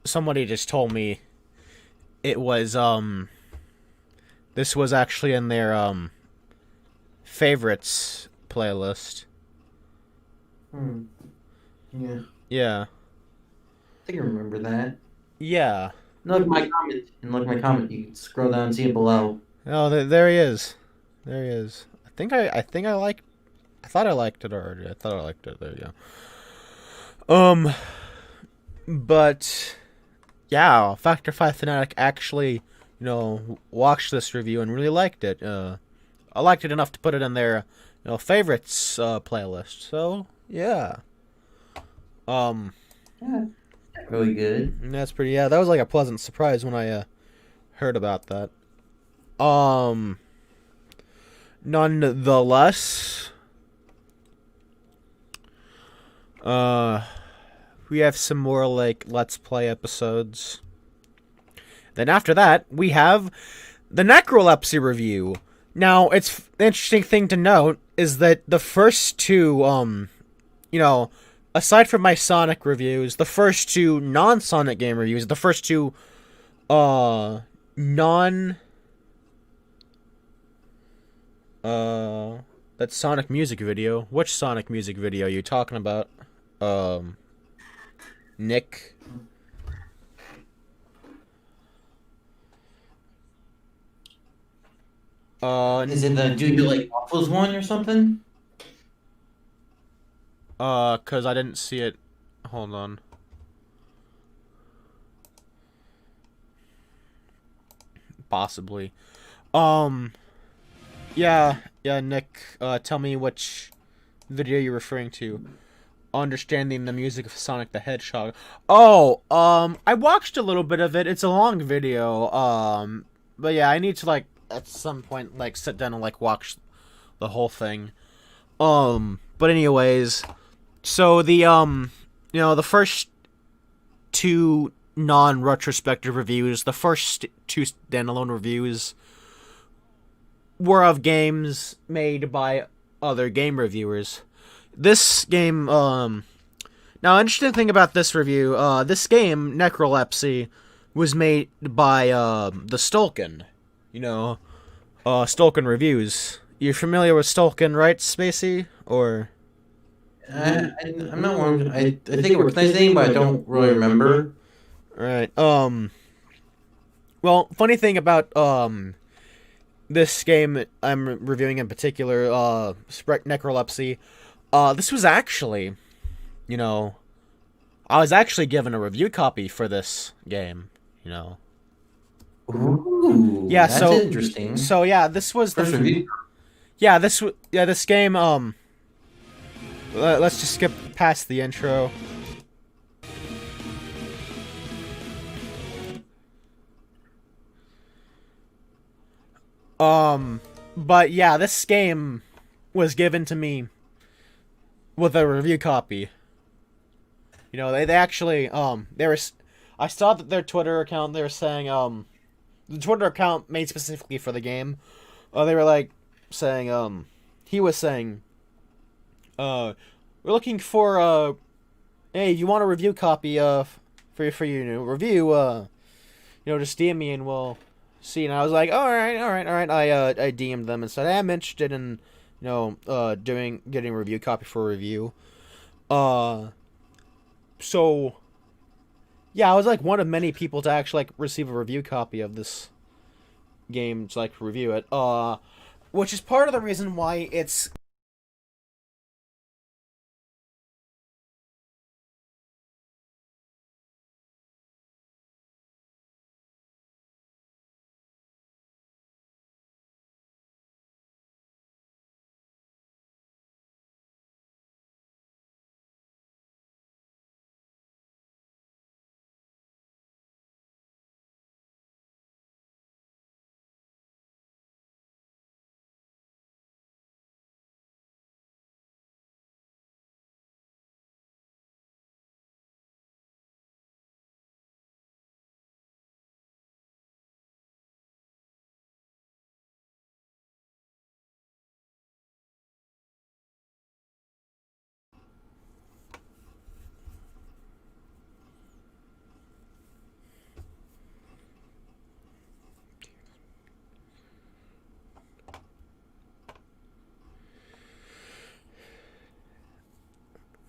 somebody just told me it was, this was actually in their, favorites playlist. Yeah. Yeah. I think I remember that. Yeah. Look my comment. And look my comment. You can scroll down and see it below. Oh, there he is. There he is. I thought I liked it already. I thought I liked it. There you go. But yeah, Factor 5 Fanatic actually, you know, watched this review and really liked it. I liked it enough to put it in their, you know, favorites playlist. So yeah. Yeah. Really good. And that's pretty. Yeah, that was like a pleasant surprise when I heard about that. Nonetheless, we have some more like Let's Play episodes. Then after that, we have the Necrolepsy review. Now, it's the interesting thing to note is that the first 2, you know, aside from my Sonic reviews, the first 2 non-Sonic game reviews, the first 2, that Sonic music video. Which Sonic music video are you talking about? Nick? Is it the Do You Like Waffles one or something? Cause I didn't see it. Hold on. Possibly. Yeah, Nick, tell me which video you're referring to. Understanding the music of Sonic the Hedgehog. Oh, I watched a little bit of it. It's a long video. But yeah, I need to like at some point like sit down and like watch the whole thing. But anyways, so the the first two non-retrospective reviews, the first two standalone reviews were of games made by other game reviewers. This game, now interesting thing about this review, this game, Necrolepsy, was made by, the Stolken. Stolken Reviews. You're familiar with Stolken, right, Spacey? Or... I'm not wrong. I think it was his name, but I don't really remember. Right. Well, funny thing about this game I'm reviewing in particular, Necrolepsy, this was actually, I was actually given a review copy for this game, Ooh, Yeah, that's so interesting. So yeah, this was First the review. this game let's just skip past the intro. But yeah, this game was given to me with a review copy. They actually I saw that their Twitter account, they were saying the Twitter account made specifically for the game. They were like saying he was saying we're looking for hey, you want a review copy for you to review, just DM me and we'll see. And I was like, all right. I DM'd them and said, hey, I'm interested in getting a review copy for a review. So yeah, I was like one of many people to actually like receive a review copy of this game to like review it. Which is part of the reason why it's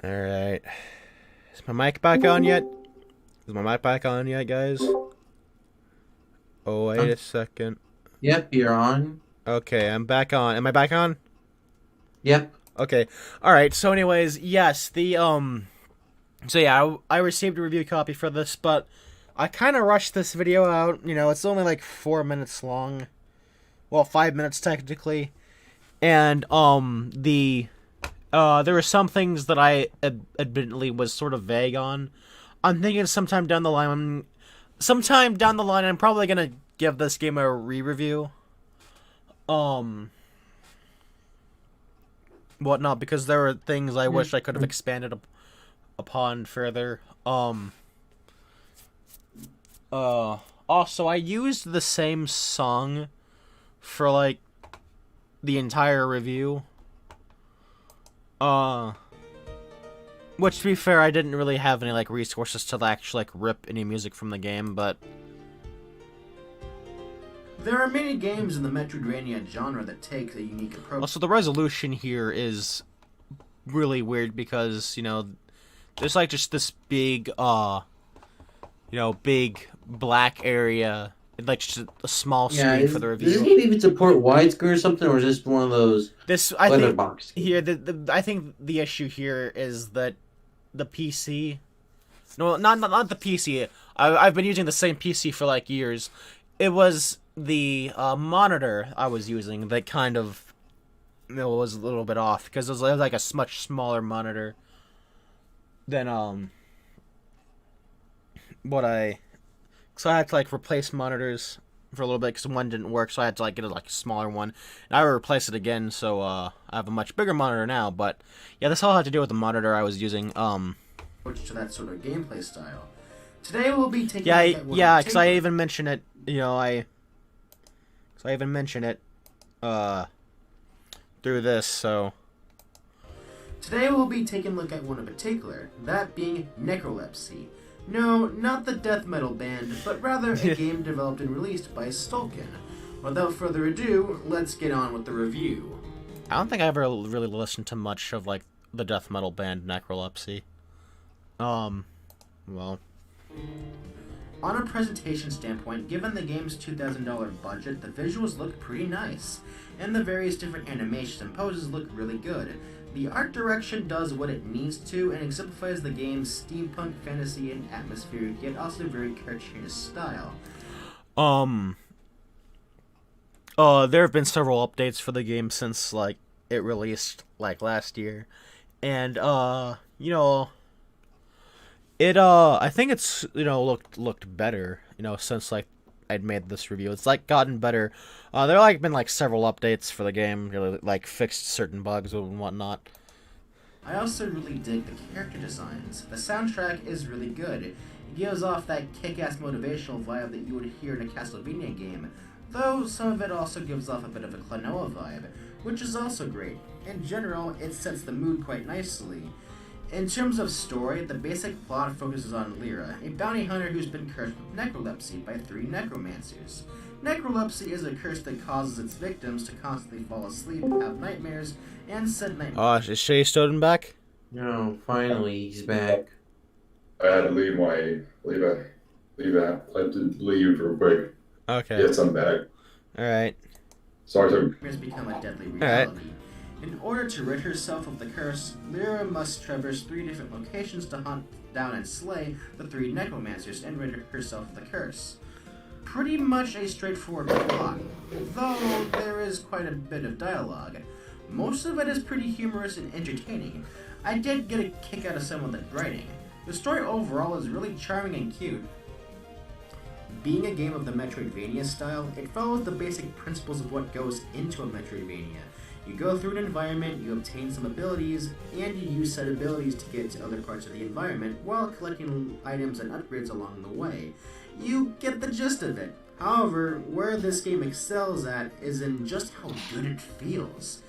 Alright. Is my mic back on yet? Is my mic back on yet, guys? Oh, wait a second. Yep, you're on. Okay, I'm back on. Am I back on? Yep. Okay. Alright, so anyways, yes, so yeah, I received a review copy for this, but I kind of rushed this video out. It's only like 4 minutes long. Well, 5 minutes technically. And, there were some things that I admittedly was sort of vague on. I'm thinking sometime down the line, I'm probably gonna give this game a re-review. Whatnot, because there were things I wish I could have expanded upon further. Also, I used the same song for, like, the entire review. Which, to be fair, I didn't really have any, like, resources to actually, like, rip any music from the game, but... There are many games in the Metroidvania genre that take a unique approach. Also, the resolution here is really weird because, there's, like, just this big, big black area, like, just a small screen for the review. Does this game even support widescreen or something, or is this one of those letterbox? Here, I think the issue here is that the PC... No, not the PC. I've been using the same PC for, like, years. It was the monitor I was using that kind of it was a little bit off because it was like a much smaller monitor than so I had to like replace monitors for a little bit because one didn't work, so I had to like get a smaller one, and I would replace it again. So I have a much bigger monitor now. But yeah, this all had to do with the monitor I was using. To that sort of gameplay style. Today we'll be taking because I even mention it. I even mention it through this. So today we'll be taking a look at one in particular, that being Necrolepsy. No, not the death metal band, but rather a game developed and released by Stulkin. Without further ado, let's get on with the review. I don't think I ever really listened to much of like the death metal band Necrolepsy. Well, on a presentation standpoint, given the game's $2,000 budget, the visuals look pretty nice, and the various different animations and poses look really good. The art direction does what it needs to and exemplifies the game's steampunk, fantasy, and atmospheric, yet also very cartoonish style. There have been several updates for the game since like it released like last year, and it I think it's looked better since like I'd made this review. It's like gotten better. There like been like several updates for the game, really like fixed certain bugs and whatnot. I also really dig the character designs. The soundtrack is really good. It gives off that kick-ass motivational vibe that you would hear in a Castlevania game, though some of it also gives off a bit of a Klonoa vibe, which is also great. In general, it sets the mood quite nicely. In terms of story, the basic plot focuses on Lyra, a bounty hunter who's been cursed with necrolepsy by 3 necromancers. Necrolepsy is a curse that causes its victims to constantly fall asleep, have nightmares, and send nightmares. Is Shay Stoden back? No, finally he's back. I had to leave real quick. Okay. Yes, I'm back. Alright. Sorry, sir. Nightmares become a deadly reality. In order to rid herself of the curse, Lyra must traverse 3 different locations to hunt down and slay the 3 necromancers and rid herself of the curse. Pretty much a straightforward plot, though there is quite a bit of dialogue. Most of it is pretty humorous and entertaining. I did get a kick out of some of the writing. The story overall is really charming and cute. Being a game of the Metroidvania style, it follows the basic principles of what goes into a Metroidvania. You go through an environment, you obtain some abilities, and you use said abilities to get to other parts of the environment while collecting items and upgrades along the way. You get the gist of it. However, where this game excels at is in just how good it feels,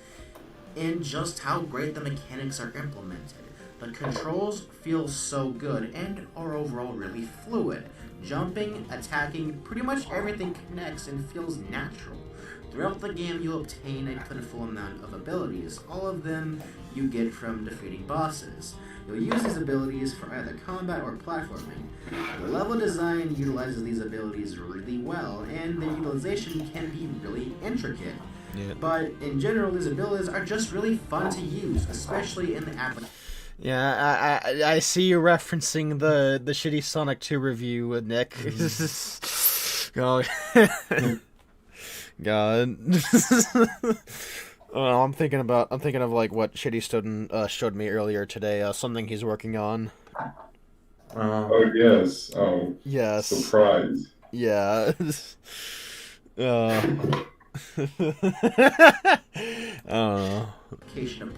and just how great the mechanics are implemented. The controls feel so good and are overall really fluid. Jumping, attacking, pretty much everything connects and feels natural. Throughout the game, you'll obtain a plentiful amount of abilities. All of them you get from defeating bosses. You'll use these abilities for either combat or platforming. The level design utilizes these abilities really well, and their utilization can be really intricate. Yeah. But in general, these abilities are just really fun to use, especially in the application. Yeah, I see you referencing the shitty Sonic 2 review with Nick. God. God. I'm thinking of like what Shitty Stoden showed me earlier today. Something he's working on. Oh yes. Yes. Surprise. Yeah. Of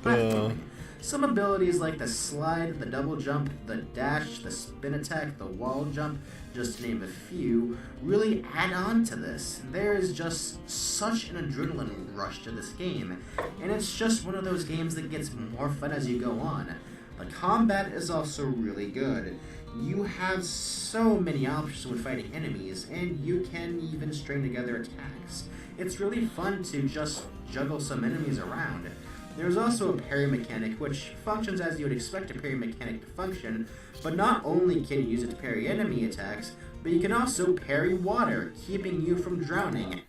platforming. Some abilities like the slide, the double jump, the dash, the spin attack, the wall jump, just to name a few, really add on to this. There is just such an adrenaline rush to this game, and it's just one of those games that gets more fun as you go on. The combat is also really good. You have so many options when fighting enemies, and you can even string together attacks. It's really fun to just juggle some enemies around. There's also a parry mechanic, which functions as you would expect a parry mechanic to function, but not only can you use it to parry enemy attacks, but you can also parry water, keeping you from drowning.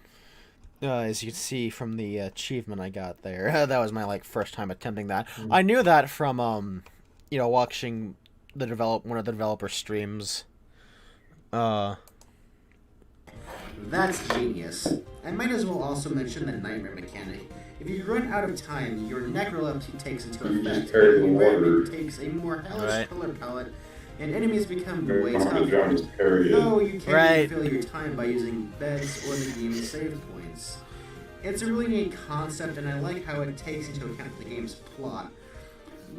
As you can see from the achievement I got there, that was my first time attempting that. I knew that from watching one of the developer streams. That's genius. I might as well also mention the nightmare mechanic. If you run out of time, your necrolepsy takes into You effect. just carry the You water. takes a more hellish Right. color palette, and enemies become Your way Mama tougher. John just carry it. Though you can Right. refill your time by using beds or the game's save points. It's a really neat concept, and I like how it takes into account the game's plot.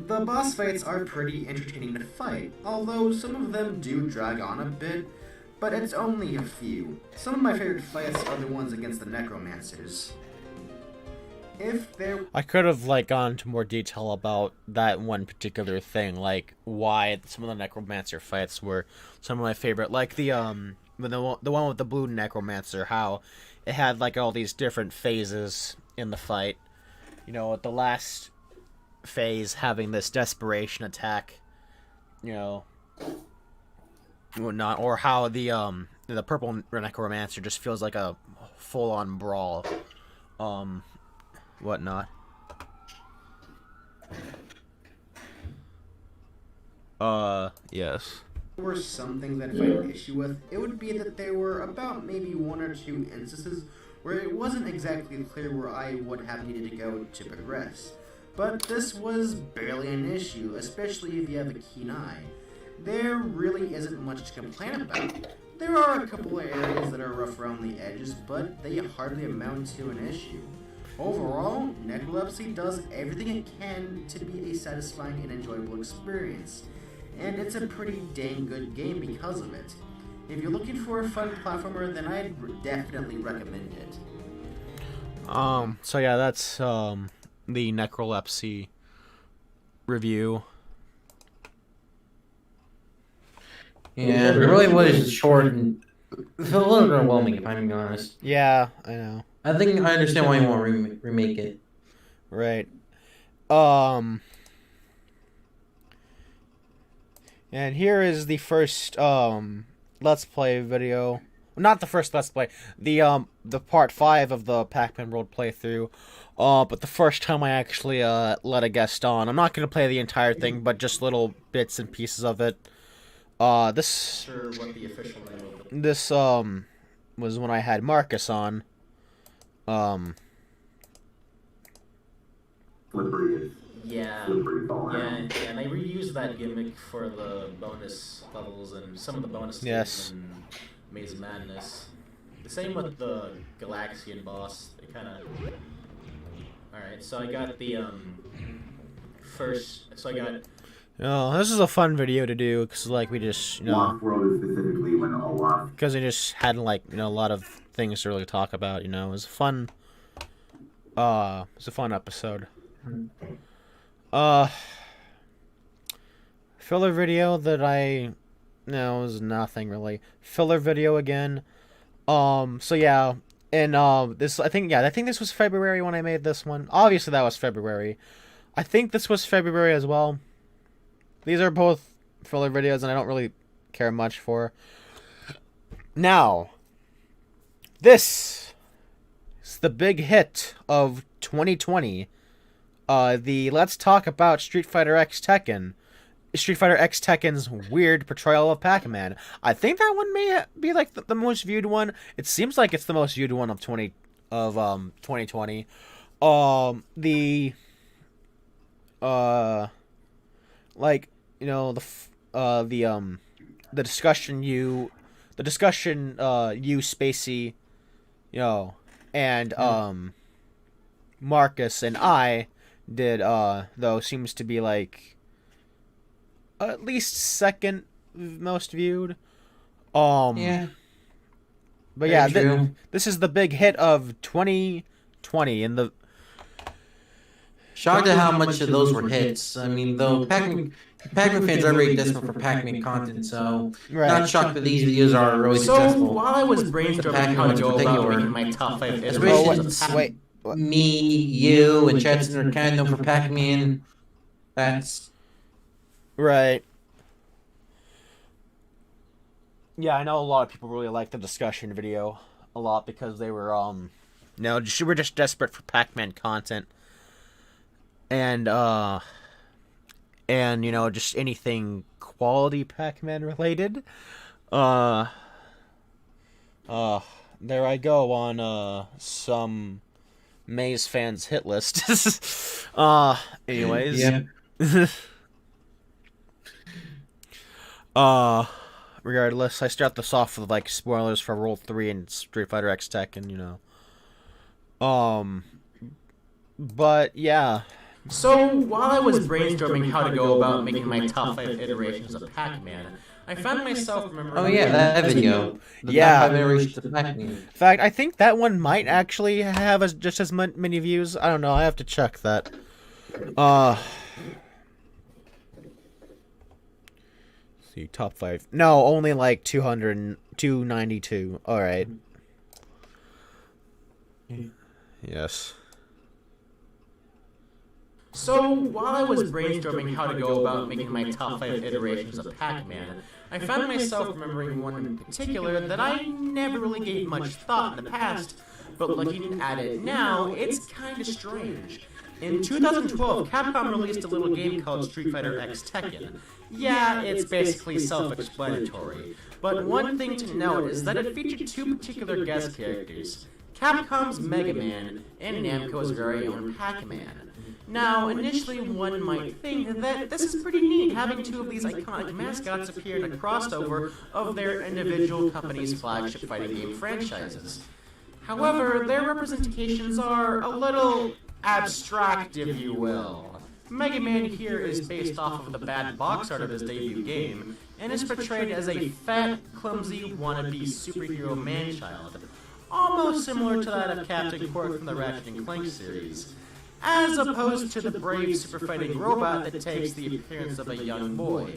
The boss fights are pretty entertaining to fight, although some of them do drag on a bit, but it's only a few. Some of my favorite fights are the ones against the necromancers. If there I could have like gone into more detail about that one particular thing, like why some of the necromancer fights were some of my favorite, like the one with the blue necromancer, how it had like all these different phases in the fight. You know, at the last phase having this desperation attack, you know, whatnot, or how the purple necromancer just feels like a full on brawl, whatnot. Yes. there were some things that I find an issue with, it would be that there were about maybe one or two instances where it wasn't exactly clear where I would have needed to go to progress. But this was barely an issue, especially if you have a keen eye. There really isn't much to complain about. There are a couple of areas that are rough around the edges, but they hardly amount to an issue. Overall, Necrolepsy does everything it can to be a satisfying and enjoyable experience, and it's a pretty dang good game because of it. If you're looking for a fun platformer, then I'd definitely recommend it. So yeah, that's the Necrolepsy review. Yeah, it really was short and it felt a little overwhelming, if I'm being honest. Yeah, I know. I think I understand why you want to remake it. Right. And here is the first Let's Play video. Not the first Let's Play. The part 5 of the Pac-Man World playthrough. But the first time I actually let a guest on. I'm not gonna play the entire thing, but just little bits and pieces of it. This Sure, what the official name of it. this was when I had Marcus on. Slippery. Yeah, Slippery fall yeah, around. and they reused that gimmick for the bonus levels and some of the bonus stages Yes. in Maze of Madness. The same with the Galaxian boss. They kind of. All right, so I got the first. So I got. Oh, this is a fun video to do because like we just Lost World is specifically when Olaf because we just had like a lot of things to really talk about. It was fun. It's a fun episode. Filler video that I was nothing really. Filler video again. So yeah, and this I think this was February when I made this one. Obviously that was February. I think this was February as well. These are both filler videos and I don't really care much for. Now, this is the big hit of 2020. The Let's Talk About Street Fighter X Tekken's weird portrayal of Pac-Man. I think that one may be like the most viewed one. It seems like it's the most viewed one of 2020. The discussion you Spacey, and Marcus and I did though seems to be like at least second most viewed. Yeah. But yeah, Very true. this is the big hit of 2020 in the Shocked at how much of those were hits. I mean, though Pac-Man fans are very desperate for Pac-Man content, so not shocked that these videos are really So successful. while I was brainstorming how to go about making my top 5 iterations of wait. Me, you, and Chadson are kind of known for Pac-Man. That's Right. Yeah, I know a lot of people really like the discussion video a lot because they were we're just desperate for Pac-Man content. And just anything quality Pac-Man related. There I go on some Maze fans hit list. Anyways. Yeah. Regardless, I start this off with like spoilers for Roll 3 and Street Fighter X Tekken, you know. But yeah. So, while I was brainstorming how to go about making my top 5 iterations of Pac-Man, I found myself remembering... Oh yeah, that video. The Yeah. top 5 iterations of Pac-Man. In fact, I think that one might actually have just as many views. I don't know. I have to check that. See, top 5. No, only like 292. All right. Yes. So, while I was brainstorming how to go about making my top 5 iterations of Pac-Man, I found myself remembering one in particular that I never really gave much thought in the past, but looking at it now, it's kinda strange. In 2012, Capcom released a little game called Street Fighter X Tekken. Yeah, it's basically self-explanatory, but one thing to note is that it featured 2 particular guest characters, Capcom's Mega Man and Namco's very own Pac-Man. Now, initially one might think that this is pretty neat, having 2 of these iconic mascots appear in a crossover of their individual companies' flagship fighting game franchises. However, their representations are a little abstract, if you will. Mega Man here is based off of the bad box art of his debut game, and is portrayed as a fat, clumsy, wannabe superhero man-child, almost similar to that of Captain Quark from the Ratchet & Clank series, as opposed to the brave super fighting robot that takes the appearance of a young boy.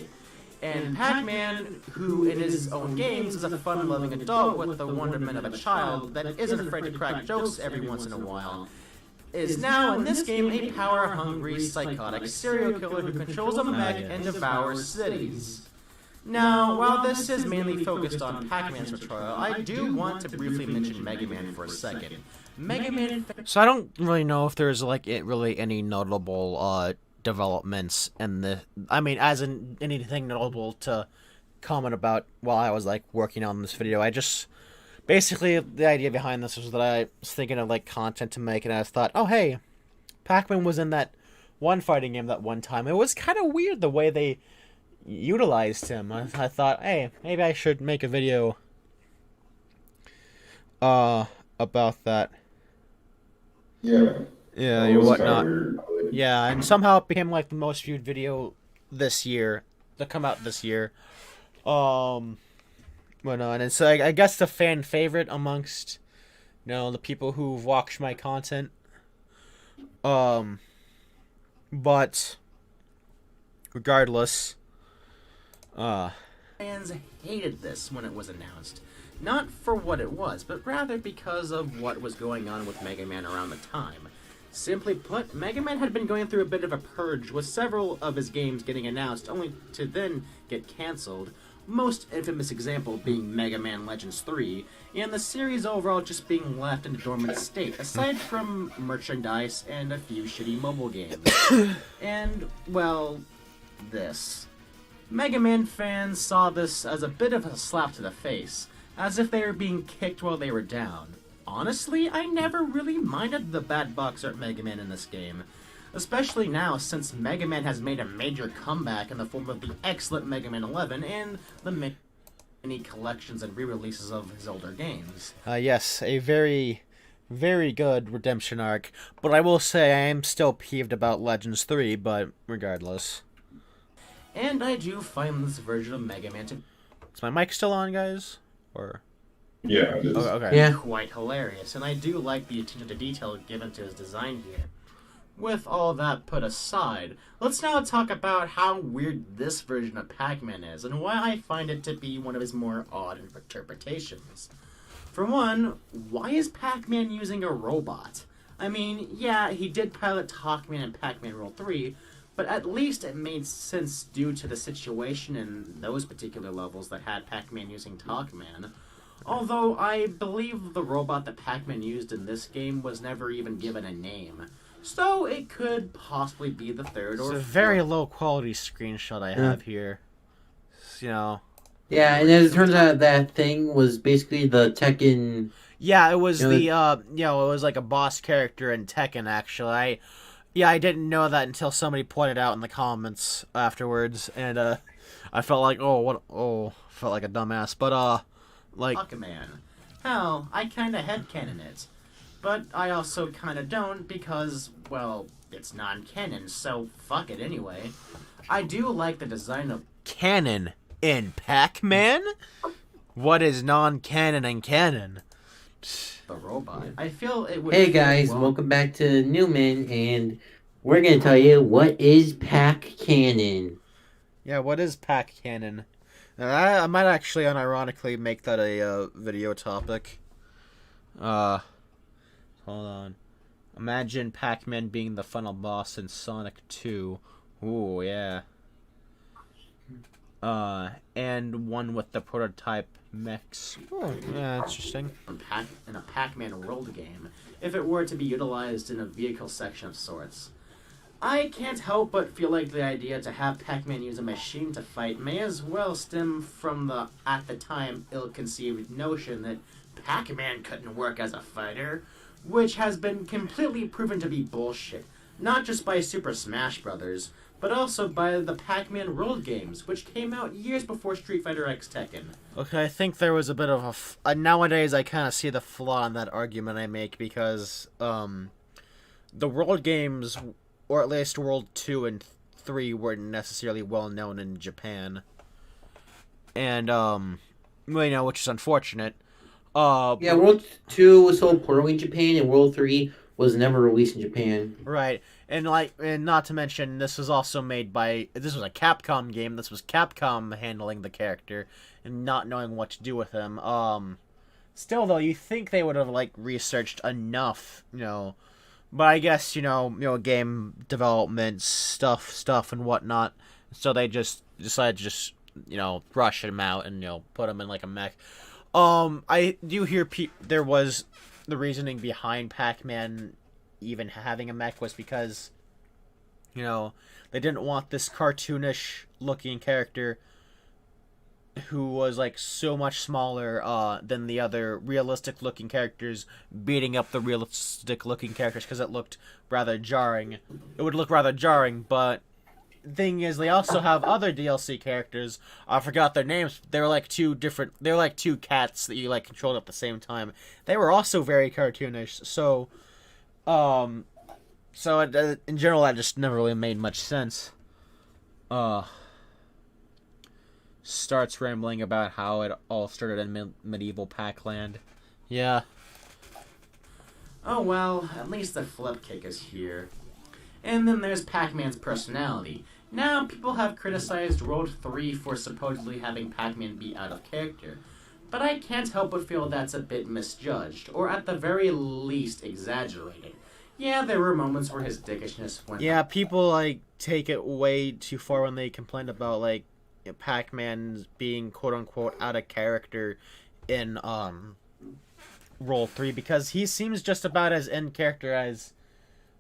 And Pac-Man, who in his own games is a fun-loving adult with the wonderment of a child that isn't afraid to crack jokes every once in a while, is now in this game a power-hungry, psychotic serial killer who controls a mech and devours cities. Now, while this is mainly focused on Pac-Man's portrayal, I do want to briefly mention Mega Man for a second. Mega Man... So I don't really know if there's like really any notable developments in the... I mean, as in anything notable to comment about while I was like working on this video. I just... Basically, the idea behind this was that I was thinking of like content to make, and I thought, oh hey, Pac-Man was in that one fighting game that one time. It was kind of weird the way they utilized him. I thought, hey, maybe I should make a video about that. Yeah. Yeah, That and was whatnot. kinda weird. Yeah, and somehow it became like the most viewed video this year, to come out this year. And it's like, I guess the fan favorite amongst, you know, the people who've watched my content. But regardless, Fans hated this when it was announced. Not for what it was, but rather because of what was going on with Mega Man around the time. Simply put, Mega Man had been going through a bit of a purge, with several of his games getting announced only to then get cancelled. Most infamous example being Mega Man Legends 3, and the series overall just being left in a dormant state, aside from merchandise and a few shitty mobile games. And, well, this. Mega Man fans saw this as a bit of a slap to the face, as if they were being kicked while they were down. Honestly, I never really minded the bad box art Mega Man in this game. Especially now, since Mega Man has made a major comeback in the form of the excellent Mega Man 11 and the many collections and re-releases of his older games. yes, a very, very good redemption arc. But I will say I am still peeved about Legends 3, but regardless. And I do find this version of Mega Man to Is my mic still on, guys? Or... Yeah, it is. Oh, okay. Yeah. quite hilarious, and I do like the attention to detail given to his design here. With all that put aside, let's now talk about how weird this version of Pac-Man is, and why I find it to be one of his more odd interpretations. For one, why is Pac-Man using a robot? I mean, yeah, he did pilot Talkman in Pac-Man Roll 3, but at least it made sense due to the situation in those particular levels that had Pac-Man using Talkman. Although, I believe the robot that Pac-Man used in this game was never even given a name. So, it could possibly be the third or It's a fourth. very low quality screenshot I have here. You know. Yeah, and then it turns out that thing was basically the Tekken Yeah, it was You know, it was like a boss character in Tekken, actually. I didn't know that until somebody pointed out in the comments afterwards, and, I felt like, felt like a dumbass, but, like... Pac-man. Hell, I kinda headcanon it. But I also kinda don't because, well, it's non-canon, so fuck it anyway. I do like the design of Canon in Pac-Man? What is non-canon and canon? the robot. I feel it would Hey fit guys, well- welcome back to Newman, and we're gonna tell you what is Pac Cannon. Yeah, what is Pac-canon? I might actually unironically make that a video topic. Hold on. Imagine Pac-Man being the final boss in Sonic 2. Ooh, yeah. And one with the prototype mechs. Oh, yeah, interesting. in a Pac-Man world game if it were to be utilized in a vehicle section of sorts. I can't help but feel like the idea to have Pac-Man use a machine to fight may as well stem from the, at the time, ill-conceived notion that Pac-Man couldn't work as a fighter, which has been completely proven to be bullshit, not just by Super Smash Bros., but also by the Pac-Man World games, which came out years before Street Fighter X Tekken. Okay, I think there was a bit of a... nowadays, I kind of see the flaw in that argument I make, because, the World games, or at least World 2 and 3, weren't necessarily well-known in Japan. And, which is unfortunate. Yeah, World 2 was sold poorly in Japan, and World 3 was never released in Japan. Right, and not to mention, this was also made by... This was a Capcom game. This was Capcom handling the character and not knowing what to do with him. Still, though, you think they would have, researched enough, But I guess, game development, stuff and whatnot. So they just decided to rush him out and, put him in, a mech. I do hear there was... The reasoning behind Pac-Man even having a mech was because, they didn't want this cartoonish-looking character who was, so much smaller than the other realistic-looking characters beating up the realistic-looking characters because it looked rather jarring. It would look rather jarring, but... Thing is, they also have other DLC characters. I forgot their names. They were two cats that you controlled at the same time. They were also very cartoonish. So, in general, that just never really made much sense. Starts rambling about how it all started in medieval Pac-land. Yeah. Oh well, at least the flip kick is here. And then there's Pac-Man's personality. Now, people have criticized World 3 for supposedly having Pac-Man be out of character, but I can't help but feel that's a bit misjudged, or at the very least exaggerated. Yeah, there were moments where his dickishness went... Yeah, people, take it way too far when they complain about, Pac-Man being quote-unquote out of character in, World 3, because he seems just about as in character as...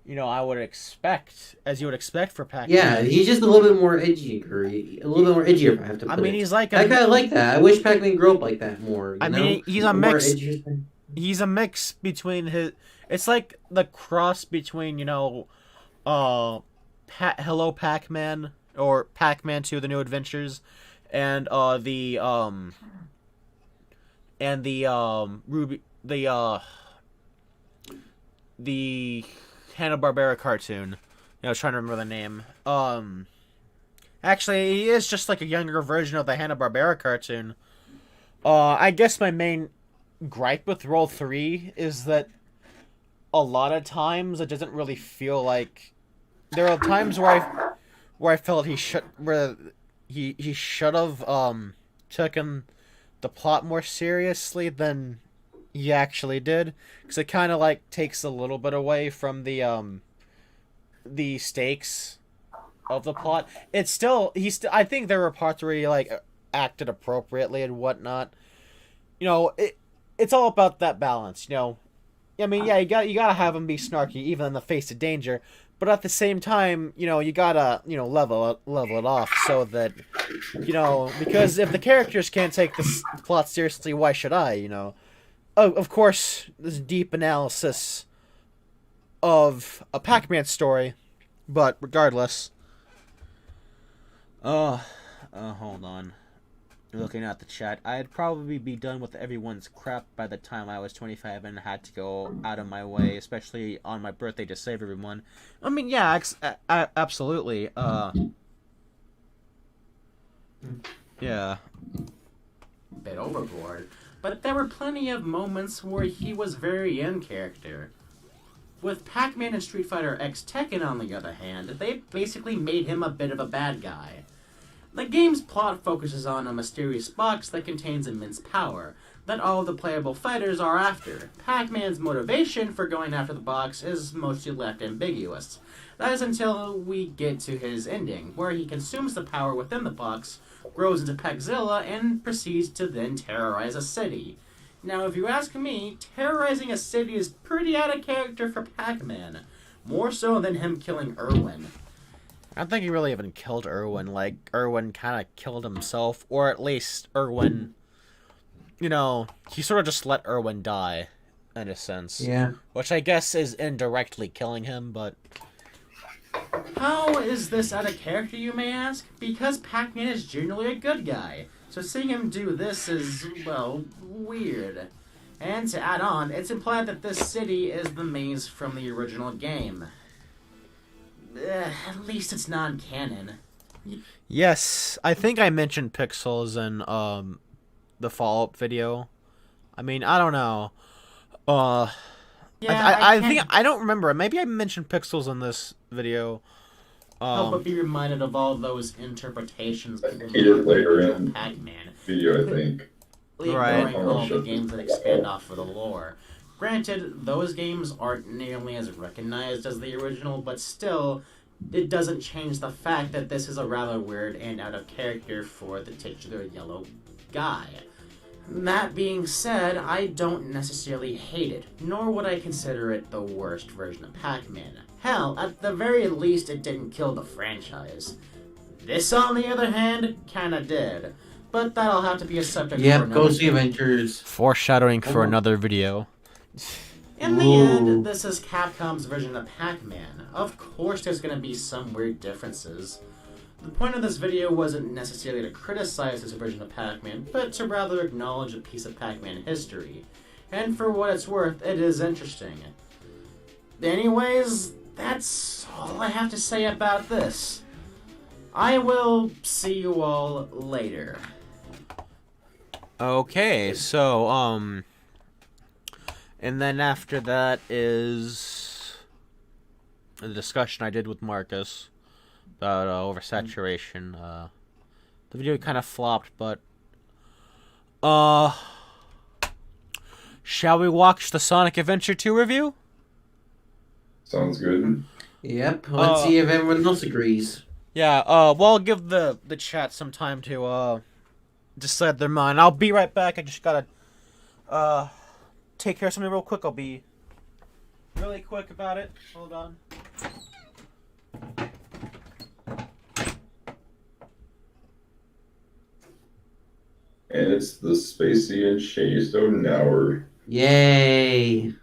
I would expect, as you would expect for Pac-Man. Yeah, he's just a little bit more edgy, a little bit more edgier, if I have to put it. He's I kind of like that. I wish Pac-Man grew up like that more. He's a mix. He's a mix between his... It's like the cross between, Hello Pac-Man, or Pac-Man 2, The New Adventures, and, the Hanna-Barbera cartoon. I was trying to remember the name. Actually, he is just a younger version of the Hanna-Barbera cartoon. I guess my main gripe with Roll 3 is that a lot of times it doesn't really feel like... There are times where I felt he should have taken the plot more seriously than he actually did, because it kind of takes a little bit away from the stakes of the plot. It's still I think there were parts where he acted appropriately and whatnot. It's all about that balance. You gotta have him be snarky even in the face of danger, but at the same time, you gotta level it off so that because if the characters can't take the plot seriously, why should I? of course, this deep analysis of a Pac-Man story, but regardless. Hold on. Looking at the chat, I'd probably be done with everyone's crap by the time I was 25 and had to go out of my way, especially on my birthday, to save everyone. I mean, yeah, absolutely. Yeah. Bit overboard, but there were plenty of moments where he was very in character. With Pac-Man and Street Fighter X Tekken, on the other hand, they basically made him a bit of a bad guy. The game's plot focuses on a mysterious box that contains immense power that all of the playable fighters are after. Pac-Man's motivation for going after the box is mostly left ambiguous. That is until we get to his ending, where he consumes the power within the box, grows into Paczilla, and proceeds to then terrorize a city. Now, if you ask me, terrorizing a city is pretty out of character for Pac-Man. More so than him killing Irwin. I don't think he really even killed Irwin. Like, Irwin kind of killed himself, or at least Irwin, you know, he sort of just let Irwin die, in a sense. Yeah. Which I guess is indirectly killing him, but... How is this out of character, you may ask? Because Pac-Man is generally a good guy, so seeing him do this is, well, weird. And to add on, it's implied that this city is the maze from the original game. At least it's non-canon. Yes, I think I mentioned pixels in the follow-up video. I mean, I don't know. Yeah, I think I don't remember. Maybe I mentioned pixels in this video. But be reminded of all those interpretations people He did later of in Pac-Man. video, I think. Right. Ignoring all the games that expand off of the lore. Granted, those games aren't nearly as recognized as the original, but still, it doesn't change the fact that this is a rather weird and out of character for the titular yellow guy. That being said, I don't necessarily hate it, nor would I consider it the worst version of Pac-Man. Hell, at the very least, it didn't kill the franchise. This, on the other hand, kinda did. But that'll have to be a subject for Yep, another go see video. Avengers. Foreshadowing for Oh. another video. In the Ooh. end, this is Capcom's version of Pac-Man. Of course there's going to be some weird differences. The point of this video wasn't necessarily to criticize this version of Pac-Man, but to rather acknowledge a piece of Pac-Man history. And for what it's worth, it is interesting. Anyways, that's all I have to say about this. I will see you all later. Okay, so, and then after that is the discussion I did with Marcus about oversaturation. The video kind of flopped, but, shall we watch the Sonic Adventure 2 review? Sounds good. Yep, let's see if everyone else agrees. Yeah, well, I'll give the chat some time to, decide their mind. I'll be right back. I just gotta, take care of something real quick. I'll be really quick about it. Hold on. And it's the Spacey and Chase Hour. Yay!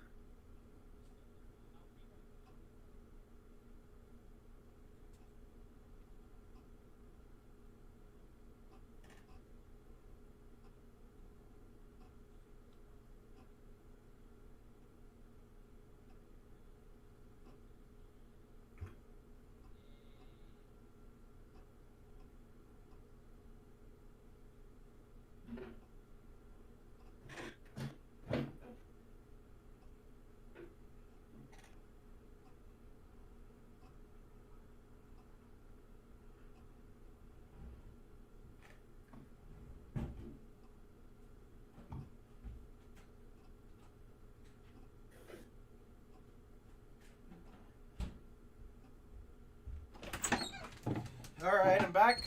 Alright, I'm back.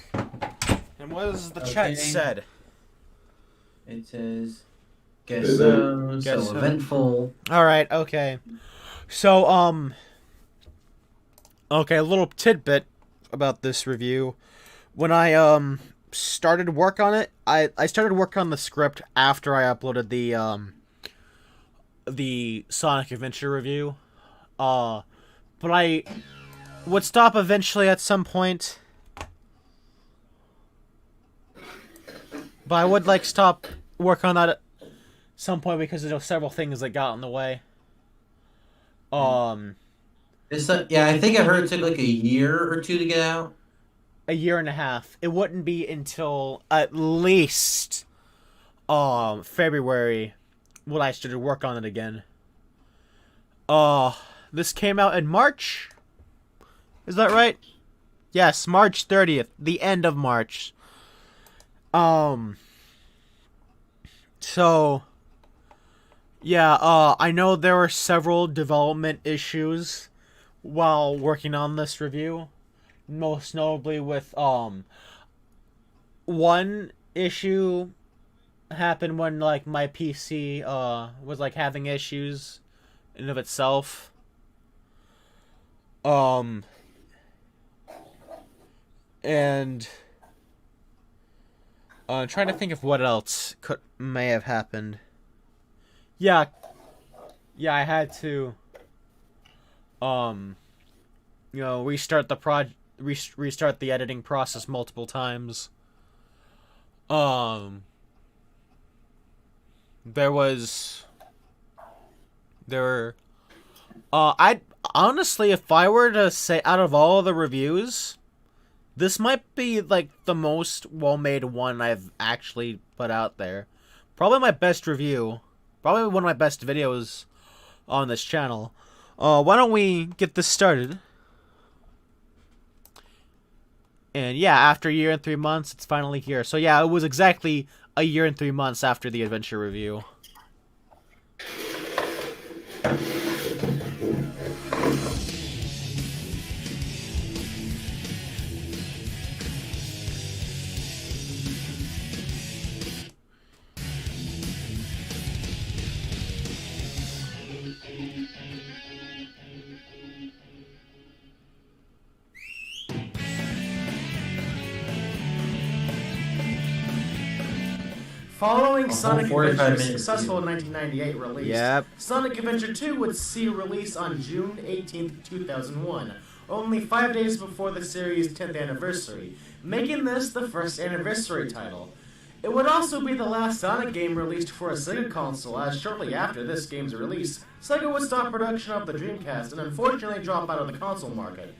And what has the chat Okay. said? It says, Guess guess so, Guess so so. eventful. Alright, okay. So, okay, a little tidbit about this review. When I, started work on it, I started work on the script after I uploaded the Sonic Adventure review. But I would stop eventually at some point. But I would like stop work on that at some point because there were several things that got in the way. Yeah, I think I heard it took like a year or two to get out. A year and a half. It wouldn't be until at least February when I started work on it again. This came out in March. Is that right? Yes, March 30th, the end of March. So yeah, I know there were several development issues while working on this review. Most notably with one issue happened when like my PC was like having issues in of itself. And I'm trying to think of what else may have happened. Yeah, I had to restart the restart the editing process multiple times. I honestly, if I were to say out of all of the reviews, this might be like the most well-made one I've actually put out there. Probably my best review. Probably one of my best videos on this channel. Why don't we get this started? And yeah, after a year and 3 months, it's finally here. So yeah, it was exactly a year and 3 months after the adventure review. Following Sonic 45 Adventure's minutes. successful 1998 release, Yep. Sonic Adventure 2 would see release on June 18th, 2001, only 5 days before the series' 10th anniversary, making this the first anniversary title. It would also be the last Sonic game released for a Sega console, as shortly after this game's release, Sega would stop production of the Dreamcast and unfortunately drop out of the console market.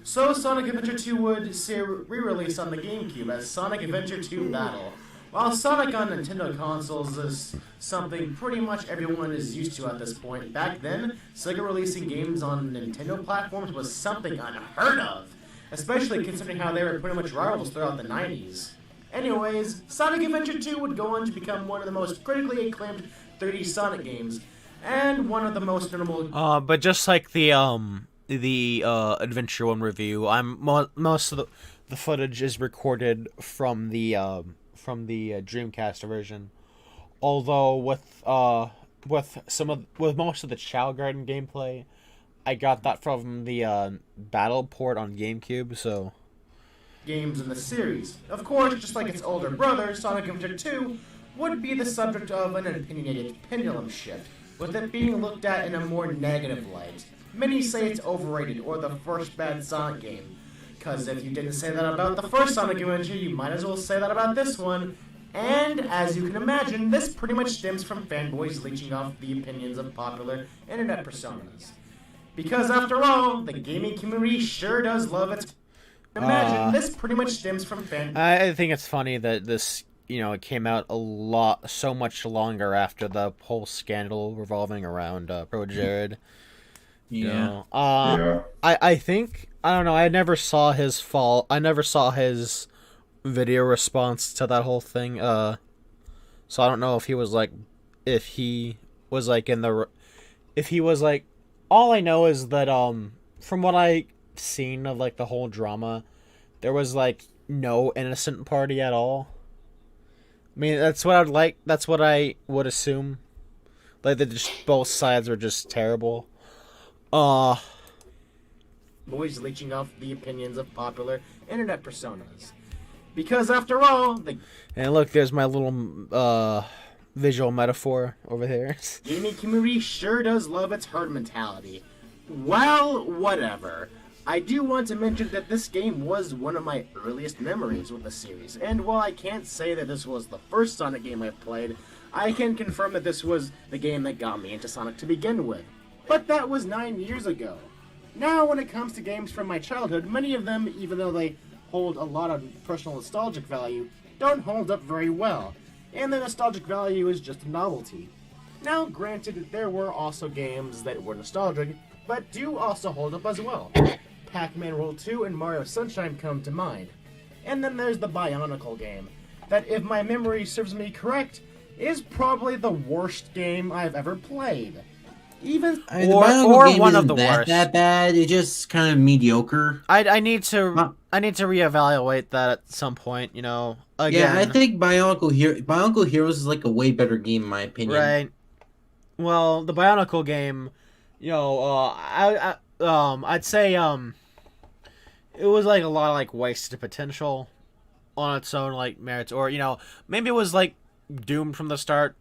So Sonic Adventure 2 would see a re-release on the GameCube as Sonic Adventure 2 Battle. While Sonic on Nintendo consoles is something pretty much everyone is used to at this point, back then, Sega releasing games on Nintendo platforms was something unheard of, especially considering how they were pretty much rivals throughout the 90s. Anyways, Sonic Adventure 2 would go on to become one of the most critically acclaimed 3D Sonic games, and one of the most notable... But just like the Adventure 1 review, most of the footage is recorded from the Dreamcast version. Although with most of the Chow Garden gameplay, I got that from the Battle port on GameCube, so games in the series. Of course, just like its older brother, Sonic Adventure 2 would be the subject of an opinionated pendulum shift, with it being looked at in a more negative light. Many say it's overrated or the first bad Sonic game. Because if you didn't say that about the first Sonic Adventure, you might as well say that about this one. And, as you can imagine, this pretty much stems from fanboys leeching off the opinions of popular internet personas. Because, after all, the gaming community sure does love its... Imagine, this pretty much stems from fanboys... I think it's funny that this, it came out so much longer after the whole scandal revolving around Pro Jared. Yeah. I think... I don't know, I never saw his fall. I never saw his video response to that whole thing. So I don't know if he was like all I know is that from what I seen of like the whole drama, there was like no innocent party at all. I mean, that's what I would assume. Like that just both sides were just terrible. Boys leeching off the opinions of popular internet personas. Because after all, And look, there's my little visual metaphor over there. Gaming community sure does love its herd mentality. Well, whatever. I do want to mention that this game was one of my earliest memories with the series, and while I can't say that this was the first Sonic game I've played, I can confirm that this was the game that got me into Sonic to begin with. But that was 9 years ago. Now, when it comes to games from my childhood, many of them, even though they hold a lot of personal nostalgic value, don't hold up very well, and the nostalgic value is just a novelty. Now, granted, there were also games that were nostalgic, but do also hold up as well. Pac-Man World 2 and Mario Sunshine come to mind. And then there's the Bionicle game, that if my memory serves me correct, is probably the worst game I've ever played. Even I mean, the Or- Bionicle or game one of isn't the that, worst. that bad. It's just kind of mediocre. I need to Huh. reevaluate that at some point. You know, again. Yeah, I think Bionicle Heroes is like a way better game in my opinion. Right. Well, the Bionicle game, you know, I'd say it was like a lot of like wasted potential on its own like merits, or you know, maybe it was like doomed from the start.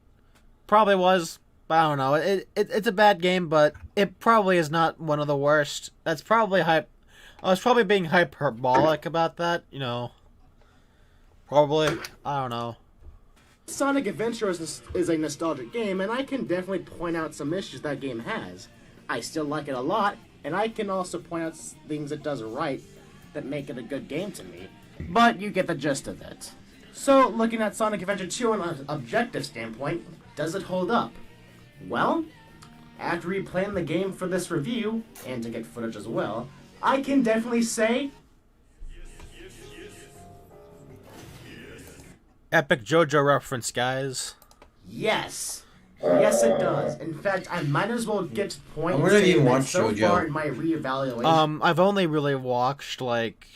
Probably was, but I don't know. It's a bad game, but it probably is not one of the worst. That's probably hype. I was probably being hyperbolic about that, you know. Probably, I don't know. Sonic Adventure is a nostalgic game, and I can definitely point out some issues that game has. I still like it a lot, and I can also point out things it does right that make it a good game to me. But you get the gist of it. So, looking at Sonic Adventure 2 on an objective standpoint, does it hold up? Well, after replaying the game for this review, and to get footage as well, I can definitely say Epic JoJo reference, guys. yes. Yes, it does. In fact, I might as well get to the point I wonder if you saying that watched so JoJo. far in my reevaluation. I've only really watched like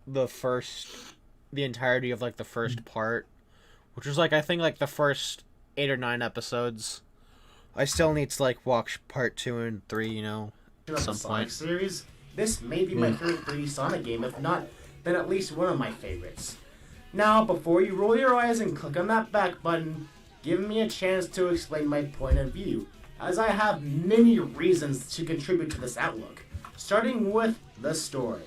the entirety of like the first part, which was like I think like the first 8 or 9 episodes. I still need to like watch part 2 and 3, you know, at of the some Sonic point. series, this may be my favorite 3D Sonic game, if not, then at least one of my favorites. Now, before you roll your eyes and click on that back button, give me a chance to explain my point of view, as I have many reasons to contribute to this outlook, starting with the story.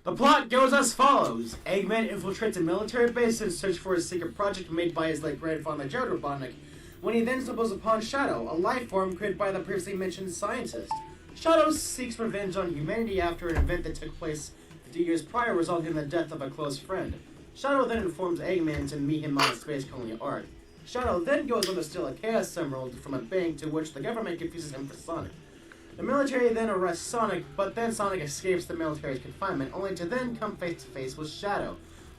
The plot goes as follows. Eggman infiltrates a military base in search for a secret project made by his late grandfather Jared Robotnik, when he then stumbles upon Shadow, a life form created by the previously mentioned scientist. Shadow seeks revenge on humanity after an event that took place 50 years prior, resulting in the death of a close friend. Shadow then informs Eggman to meet him on a space colony Ark. Shadow then goes on to steal a Chaos Emerald from a bank, to which the government confuses him for Sonic. The military then arrests Sonic, but then Sonic escapes the military's confinement, only to then come face to face with Shadow.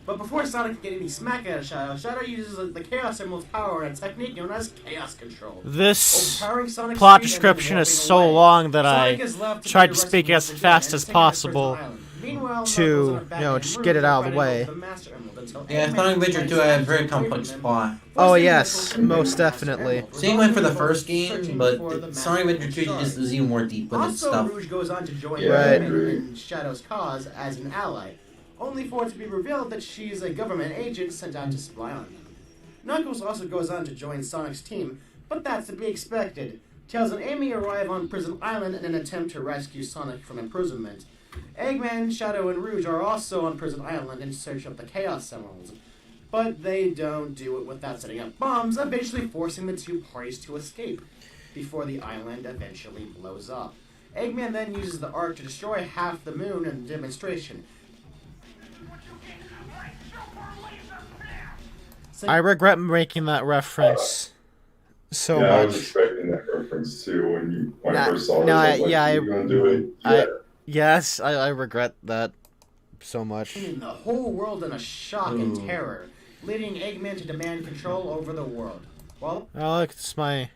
But before Sonic can get any smack out of Shadow, Shadow uses the Chaos Emerald's power and a technique known as Chaos Control. This Overpowering Sonic's plot speed and description then is walking so away. long that Sonic I is left to tried be to arrested speak once as again fast and as taken to possible Prison Island. Meanwhile, to, Knuckles and you know, Batman just and get it Rouge out of fight the way. over the Master Emerald until Yeah, Eggman Sonic Adventure finds 2 had a access very away from complex them, plot. Oh, forcing yes, Knuckles to most use the Master definitely. Emerald, Same went for the resulting in first both game, searching but for the Sonic Master Adventure 2 Emerald just stars. is even more deep with its Also, stuff. Rouge goes on to join Yeah, I Eggman agree. in Shadow's cause as an ally, only for it to be revealed that she's a government agent sent out to spy on them. Knuckles also goes on to join Sonic's team, but that's to be expected. Tails and Amy arrive on Prison Island in an attempt to rescue Sonic from imprisonment. Eggman, Shadow, and Rouge are also on Prison Island in search of the Chaos Emeralds, but they don't do it without setting up bombs, eventually forcing the two parties to escape, before the island eventually blows up. Eggman then uses the Ark to destroy half the moon in a demonstration. I regret making that reference so Yeah, I was much. expecting that reference too when Nah, I first saw it. no, I was like, yeah, you gonna do it? I- Yeah. Yes, I regret that so much. The whole world in a shock and terror, leading Eggman to demand control over the world. Well, Oh, look, it's my...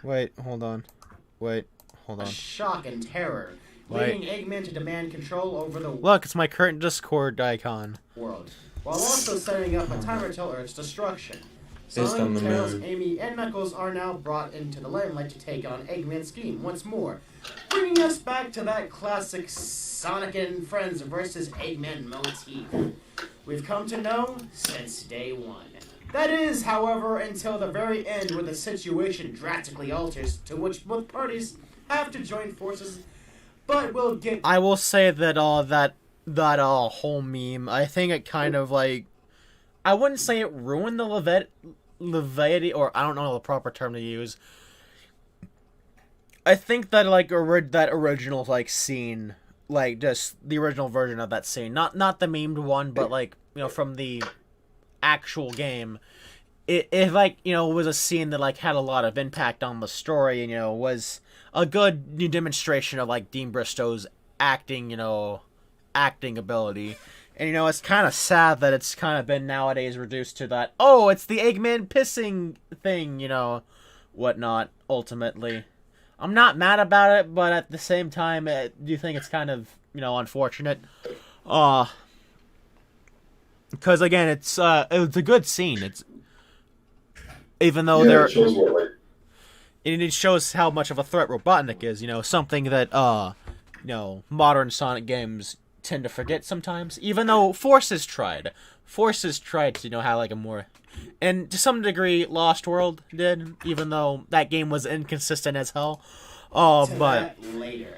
Wait, hold on. Wait, hold a on. shock and terror, Wait. leading Eggman to demand control over the Look, it's my current Discord icon. world, while also setting up a timer till Earth's destruction. Based on Sonic, the Tails, moon. Amy, and Knuckles are now brought into the limelight to take on Eggman's scheme once more, bringing us back to that classic Sonic and Friends versus Eggman motif we've come to know since day one. That is, however, until the very end where the situation drastically alters, to which both parties have to join forces, but we'll get... I will say that that whole meme, I think it kind of like, I wouldn't say it ruined the levity, or I don't know the proper term to use. I think that like that original like scene, like just the original version of that scene, not the memed one, but like, you know, from the actual game, it like, you know, was a scene that like had a lot of impact on the story, and, you know, was a good new demonstration of like Dean Bristow's acting ability. And, you know, it's kind of sad that it's kind of been nowadays reduced to that, oh, it's the Eggman pissing thing, you know, whatnot, ultimately. I'm not mad about it, but at the same time, do you think it's kind of, you know, unfortunate? Because, again, it's a good scene. It's, even though it shows what, like... it shows how much of a threat Robotnik is, you know, something that, you know, modern Sonic games tend to forget sometimes, even though Forces tried to, you know, have like a more, and to some degree Lost World did, even though that game was inconsistent as hell. But that later.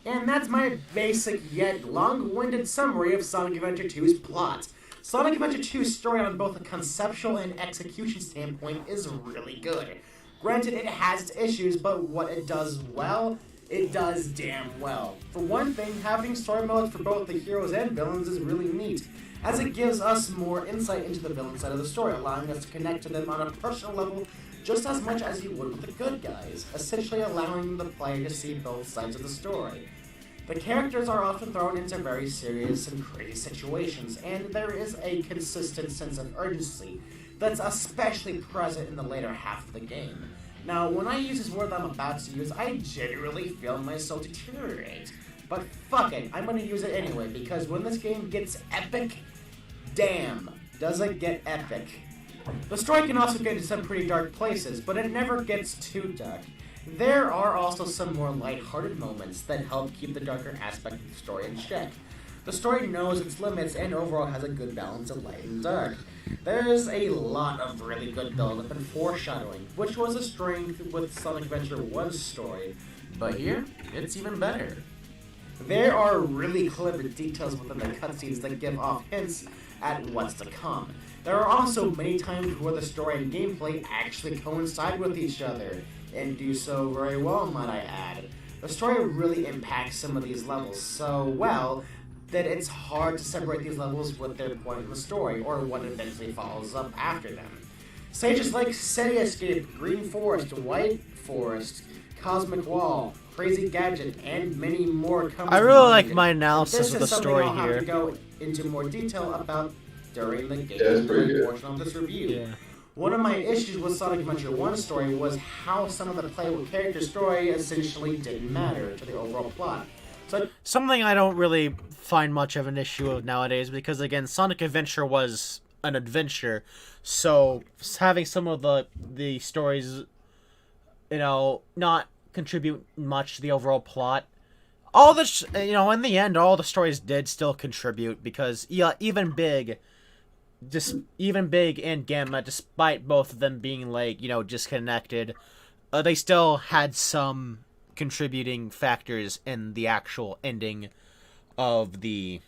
And that's my basic yet long-winded summary of Sonic Adventure 2's plot. Sonic Adventure 2's story on both a conceptual and execution standpoint is really good. Granted, it has its issues, but what it does well, it does damn well. For one thing, having story modes for both the heroes and villains is really neat, as it gives us more insight into the villain side of the story, allowing us to connect to them on a personal level just as much as you would with the good guys, essentially allowing the player to see both sides of the story. The characters are often thrown into very serious and crazy situations, and there is a consistent sense of urgency that's especially present in the later half of the game. Now, when I use this word that I'm about to use, I generally feel my soul deteriorate. But fuck it, I'm gonna use it anyway, because when this game gets epic, damn, does it get epic. The story can also get into some pretty dark places, but it never gets too dark. There are also some more lighthearted moments that help keep the darker aspect of the story in check. The story knows its limits and overall has a good balance of light and dark. There is a lot of really good build-up and foreshadowing, which was a strength with Sonic Adventure 1's story, but here, it's even better. There are really clever details within the cutscenes that give off hints at what's to come. There are also many times where the story and gameplay actually coincide with each other, and do so very well, might I add. The story really impacts some of these levels so well that it's hard to separate these levels with their point in the story, or what eventually follows up after them. Stages like City Escape, Green Forest, White Forest, Cosmic Wall, Crazy Gadget, and many more come I to really mind. like my analysis of the This is story something I'll here. have to go into more detail about during the it's pretty gameplay good. portion of this review. Yeah. One of my issues with Sonic Adventure 1's story was how some of the playable character story essentially didn't matter to the overall plot. So Something I don't really find much of an issue of nowadays, because again, Sonic Adventure was an adventure, so having some of the stories, you know, not contribute much to the overall plot. All the, you know, in the end, all the stories did still contribute, because yeah, even Big and Gamma, despite both of them being like, you know, disconnected, they still had some contributing factors in the actual ending of the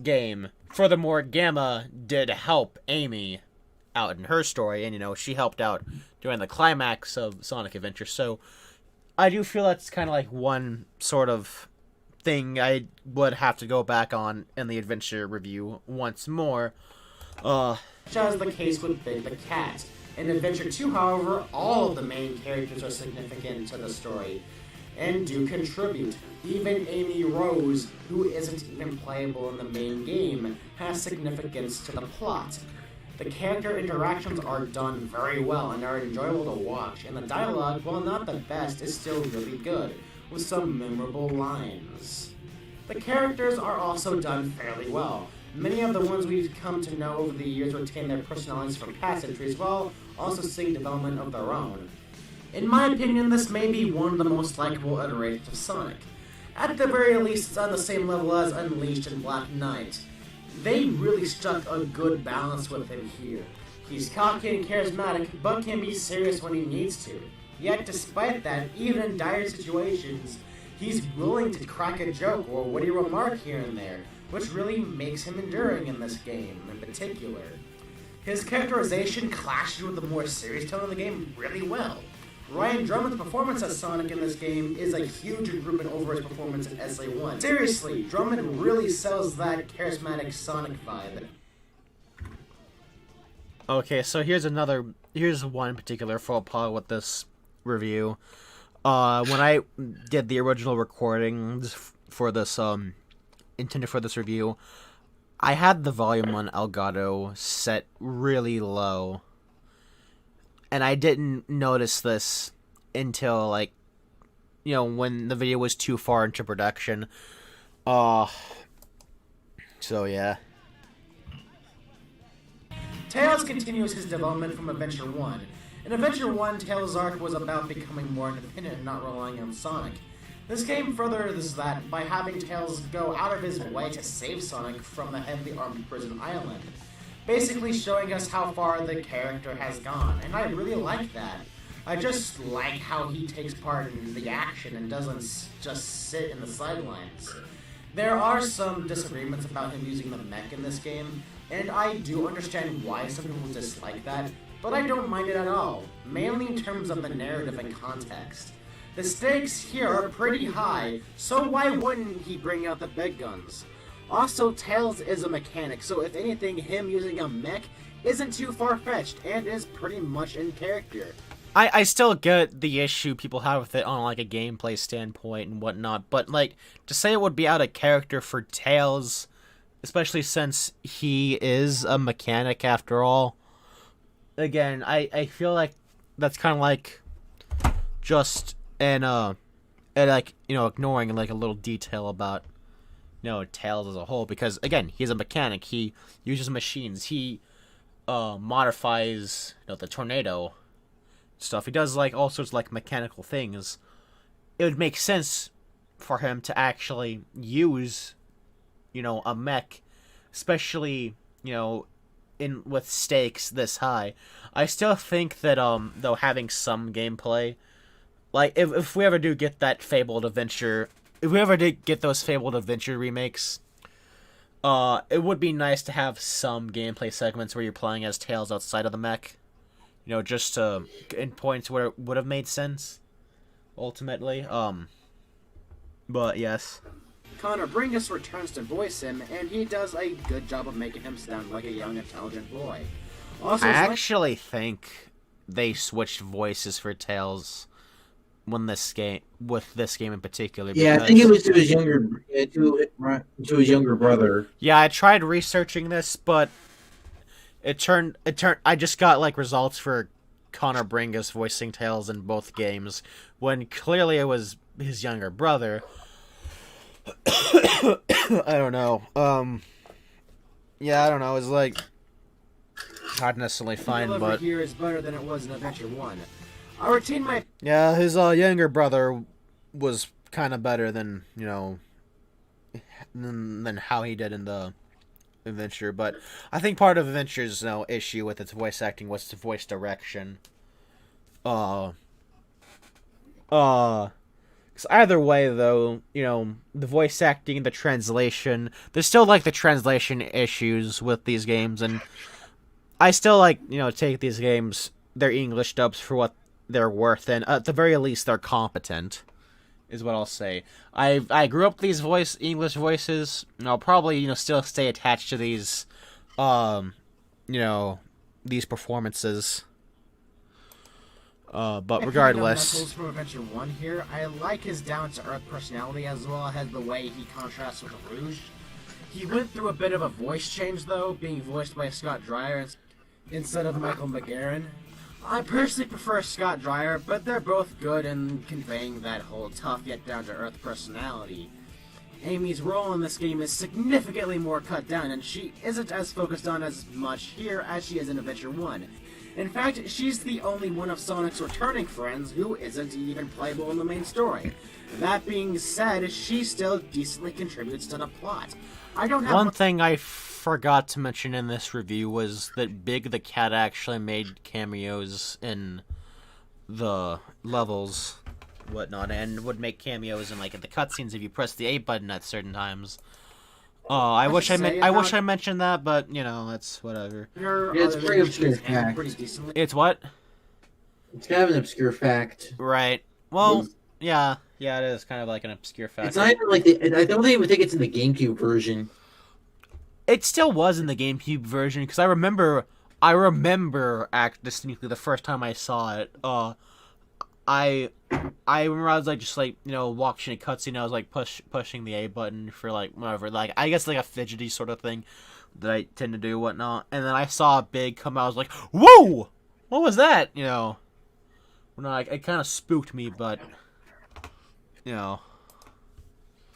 game. Furthermore, Gamma did help Amy out in her story, and, you know, she helped out during the climax of Sonic Adventure, so I do feel that's kind of like one sort of thing I would have to go back on in the adventure review once more. as the case with Big the Cat. In Adventure 2, however, all of the main characters are significant to the story and do contribute. Even Amy Rose, who isn't even playable in the main game, has significance to the plot. The character interactions are done very well and are enjoyable to watch, and the dialogue, while not the best, is still really good, with some memorable lines. The characters are also done fairly well. Many of the ones we've come to know over the years retain their personalities from past entries while also seeing development of their own. In my opinion, this may be one of the most likable iterations of Sonic. At the very least, it's on the same level as Unleashed and Black Knight. They really struck a good balance with him here. He's cocky and charismatic, but can be serious when he needs to. Yet despite that, even in dire situations, he's willing to crack a joke or witty remark here and there, which really makes him enduring in this game in particular. His characterization clashes with the more serious tone of the game really well. Ryan Drummond's performance as Sonic in this game is a huge improvement over his performance in SA1. Seriously, Drummond really sells that charismatic Sonic vibe. Okay, so here's one particular faux pas with this review. When I did the original recordings for this, intended for this review, I had the volume on Elgato set really low. And I didn't notice this until, like, you know, when the video was too far into production. So, yeah. Tails continues his development from Adventure 1. In Adventure 1, Tails' arc was about becoming more independent and not relying on Sonic. This game furthers that by having Tails go out of his way to save Sonic from the heavily armed prison island, basically showing us how far the character has gone, and I really like that. I just like how he takes part in the action and doesn't just sit in the sidelines. There are some disagreements about him using the mech in this game, and I do understand why some people dislike that, but I don't mind it at all, mainly in terms of the narrative and context. The stakes here are pretty high, so why wouldn't he bring out the big guns? Also, Tails is a mechanic, so if anything, him using a mech isn't too far-fetched and is pretty much in character. I still get the issue people have with it on, like, a gameplay standpoint and whatnot, but, like, to say it would be out of character for Tails, especially since he is a mechanic after all, again, I feel like that's kind of like just like, you know, ignoring, like, a little detail about, you know, Tails as a whole, because, again, he's a mechanic, he uses machines, he modifies, you know, the tornado stuff. He does, like, all sorts of, like, mechanical things. It would make sense for him to actually use, you know, a mech, especially, you know, with stakes this high. I still think that, though, having some gameplay, like, if we ever do get that Fabled Adventure, if we ever did get those Fabled Adventure remakes, it would be nice to have some gameplay segments where you're playing as Tails outside of the mech. You know, just in points where it would have made sense, ultimately. But yes. Connor Bringus returns to voice him, and he does a good job of making him sound like a young, intelligent boy. Also, I actually think they switched voices for Tails with this game in particular. Yeah, I think it was to his younger brother. Yeah, I tried researching this, but It turned. I just got, like, results for Connor Bringus voicing Tails in both games, when clearly it was his younger brother. I don't know. Yeah, I don't know. It's like not necessarily fine, but here is better than it was in Adventure 1. I retain my yeah, his younger brother was kind of better than, you know, than how he did in the Adventure, but I think part of Adventure's issue with its voice acting was its voice direction. Because either way, though, you know, the voice acting, the translation, there's still, like, the translation issues with these games, and I still, like, you know, take these games, their English dubs, for what they're worth, and at the very least, they're competent, is what I'll say. I grew up with these English voices, and I'll probably, you know, still stay attached to these, you know, these performances. But regardless, from Adventure 1 here, I like his down-to-earth personality as well as the way he contrasts with Rouge. He went through a bit of a voice change, though, being voiced by Scott Dreyer instead of Michael McGarren. I personally prefer Scott Dreyer, but they're both good in conveying that whole tough yet down-to-earth personality. Amy's role in this game is significantly more cut down, and she isn't as focused on as much here as she is in Adventure 1. In fact, she's the only one of Sonic's returning friends who isn't even playable in the main story. That being said, she still decently contributes to the plot. I don't have one thing I forgot to mention in this review was that Big the Cat actually made cameos in the levels, whatnot, and would make cameos in like in the cutscenes if you press the A button at certain times. Oh, I wish I mentioned that, but you know, that's whatever. It's pretty obscure fact. It's what? It's kind of an obscure fact. Right. Well, yeah, it is kind of like an obscure fact. It's not even like I don't even think it's in the GameCube version. It still was in the GameCube version because I remember distinctly the first time I saw it. I remember I was like just like, you know, watching a cutscene. I was like pushing the A button for like whatever, like I guess like a fidgety sort of thing that I tend to do, whatnot. And then I saw Big come out. I was like, whoa, what was that? You know, well, no, it kind of spooked me, but you know.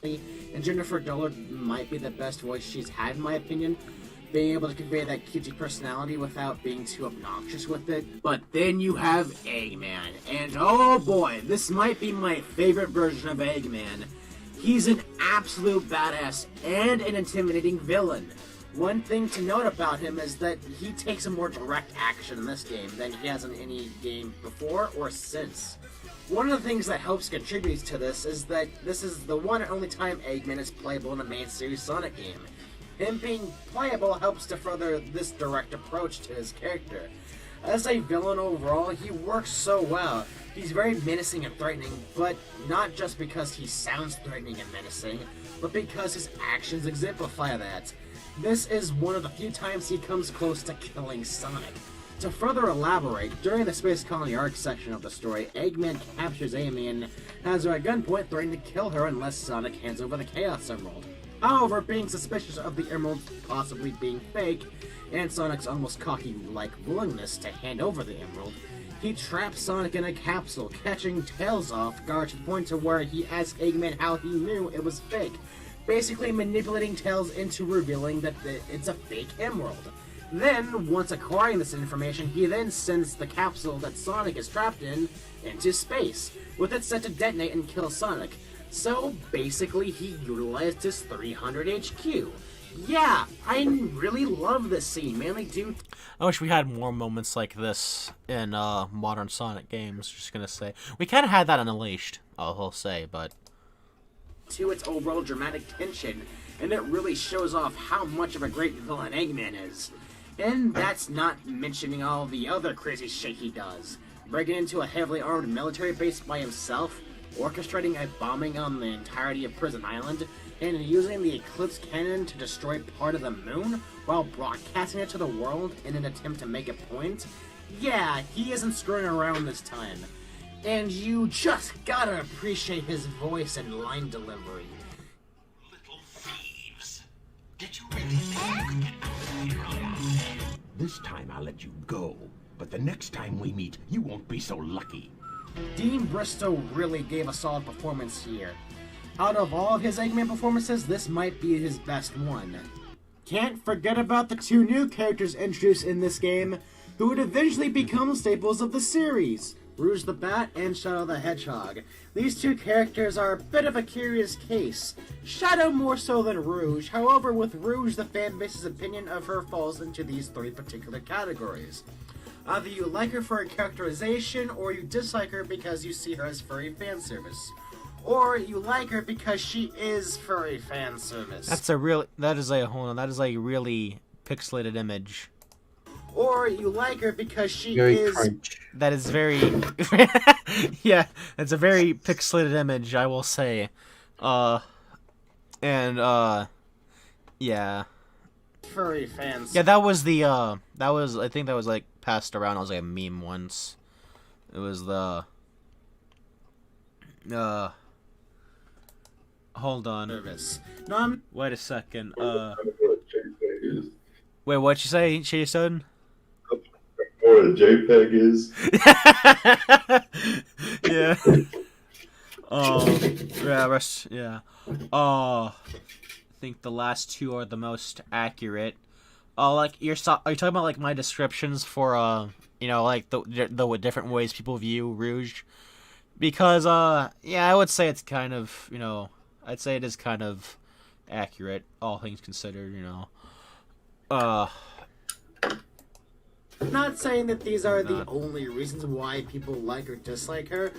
And Jennifer Dullard might be the best voice she's had, in my opinion. Being able to convey that cutesy personality without being too obnoxious with it. But then you have Eggman. And oh boy, this might be my favorite version of Eggman. He's an absolute badass and an intimidating villain. One thing to note about him is that he takes a more direct action in this game than he has in any game before or since. One of the things that helps contribute to this is that this is the one and only time Eggman is playable in a main series Sonic game. Him being playable helps to further this direct approach to his character. As a villain overall, he works so well. He's very menacing and threatening, but not just because he sounds threatening and menacing, but because his actions exemplify that. This is one of the few times he comes close to killing Sonic. To further elaborate, during the Space Colony arc section of the story, Eggman captures Amy and has her at gunpoint, threatening to kill her unless Sonic hands over the Chaos Emerald. However, being suspicious of the emerald possibly being fake, and Sonic's almost cocky-like willingness to hand over the emerald, he traps Sonic in a capsule, catching Tails off guard to the point to where he asks Eggman how he knew it was fake, basically manipulating Tails into revealing that it's a fake emerald. Then, once acquiring this information, he then sends the capsule that Sonic is trapped in into space, with it set to detonate and kill Sonic. So, basically, he utilized his 300 HQ. Yeah, I really love this scene, mainly due... I wish we had more moments like this in modern Sonic games, just gonna say. We kinda had that in Unleashed, I'll say, but... to its overall dramatic tension, and it really shows off how much of a great villain Eggman is. And that's not mentioning all the other crazy shit he does. Breaking into a heavily armed military base by himself, orchestrating a bombing on the entirety of Prison Island, and using the Eclipse Cannon to destroy part of the moon while broadcasting it to the world in an attempt to make a point. Yeah, he isn't screwing around this time. And you just gotta appreciate his voice and line delivery. Little thieves. Did you really think? This time I'll let you go, but the next time we meet, you won't be so lucky. Dean Bristow really gave a solid performance here. Out of all of his Eggman performances, this might be his best one. Can't forget about the two new characters introduced in this game, who would eventually become staples of the series. Rouge the Bat and Shadow the Hedgehog. These two characters are a bit of a curious case. Shadow more so than Rouge, however with Rouge the fanbase's opinion of her falls into these three particular categories. Either you like her for her characterization, or you dislike her because you see her as furry fanservice. Or you like her because she is furry fanservice. That is a really pixelated image. Or you like her because she Very is... crunch. That is very... yeah, it's a very pixelated image, I will say. Yeah. furry fans. Yeah, that was I think that was, like, passed around as, like, a meme once. It was the... Hold on. Service. No, I'm... Wait a second. I don't know what a JPEG is. Wait, what'd you say, Jason? What a JPEG is. Yeah. Yeah. I think the last two are the most accurate. Like are you talking about like my descriptions for like the different ways people view Rouge? Because I would say it's kind of I'd say it is kind of accurate, all things considered. Not saying that these are the only reasons why people like or dislike her.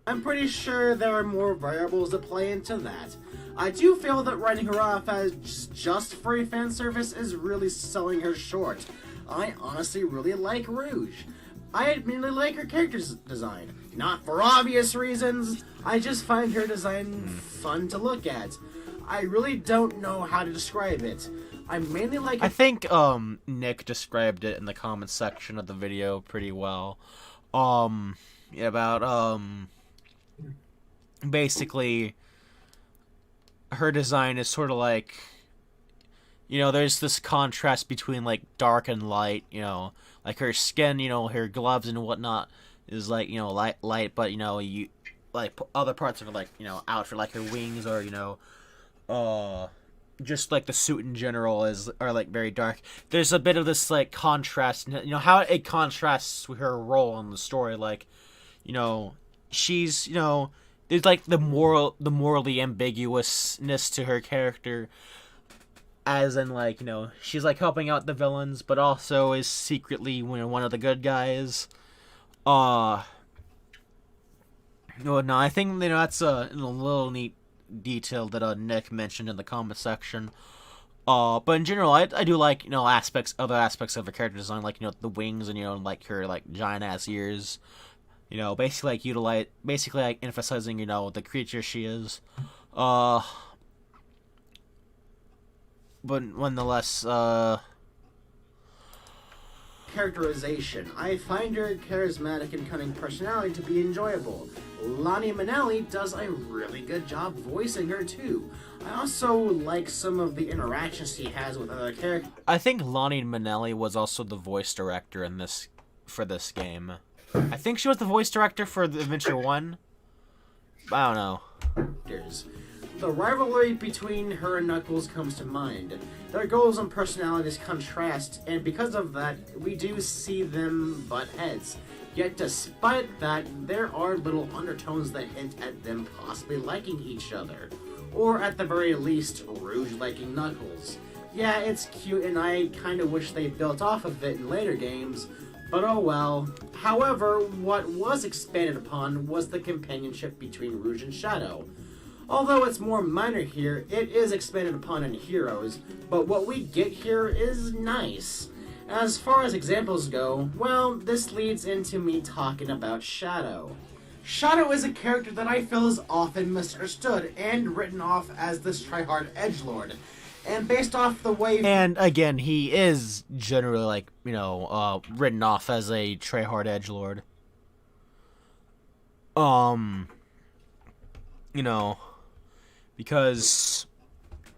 I'm pretty sure there are more variables that play into that. I do feel that writing her off as just free fan service is really selling her short. I honestly really like Rouge. I admittedly like her character design. Not for obvious reasons, I just find her design fun to look at. I really don't know how to describe it. I mainly like... I think Nick described it in the comments section of the video pretty well. About basically her design is sort of like, you know, there's this contrast between like dark and light, you know, like her skin, you know, her gloves and whatnot is like, you know, light, but you know, you like other parts of her, like, you know, outfit, like her wings, or you know, just like the suit in general are like very dark. There's a bit of this like contrast, you know, how it contrasts with her role in the story. Like, you know, she's, you know, there's like the morally ambiguousness to her character, as in like, you know, she's like helping out the villains, but also is secretly, you know, one of the good guys. No, I think, you know, that's a little neat detail that Nick mentioned in the comment section. But in general, I do like, you know, other aspects of her character design, like, you know, the wings and, you know, like her like giant ass ears. You know, basically like emphasizing, you know, the creature she is. But nonetheless, characterization. I find her charismatic and cunning personality to be enjoyable. Lonnie Manelli does a really good job voicing her too. I also like some of the interactions she has with other characters. I think Lonnie Manelli was also the voice director for this game. I think she was the voice director for the Adventure 1. I don't know. The rivalry between her and Knuckles comes to mind. Their goals and personalities contrast, and because of that, we do see them butt heads. Yet despite that, there are little undertones that hint at them possibly liking each other. Or at the very least, Rouge liking Knuckles. Yeah, it's cute, and I kinda wish they built off of it in later games, but oh well. However, what was expanded upon was the companionship between Rouge and Shadow. Although it's more minor here, it is expanded upon in Heroes, but what we get here is nice. As far as examples go, well, this leads into me talking about Shadow. Shadow is a character that I feel is often misunderstood and written off as this tryhard edgelord. And based off the way... And again, he is generally, like, you know, written off as a tryhard edgelord. You know, because,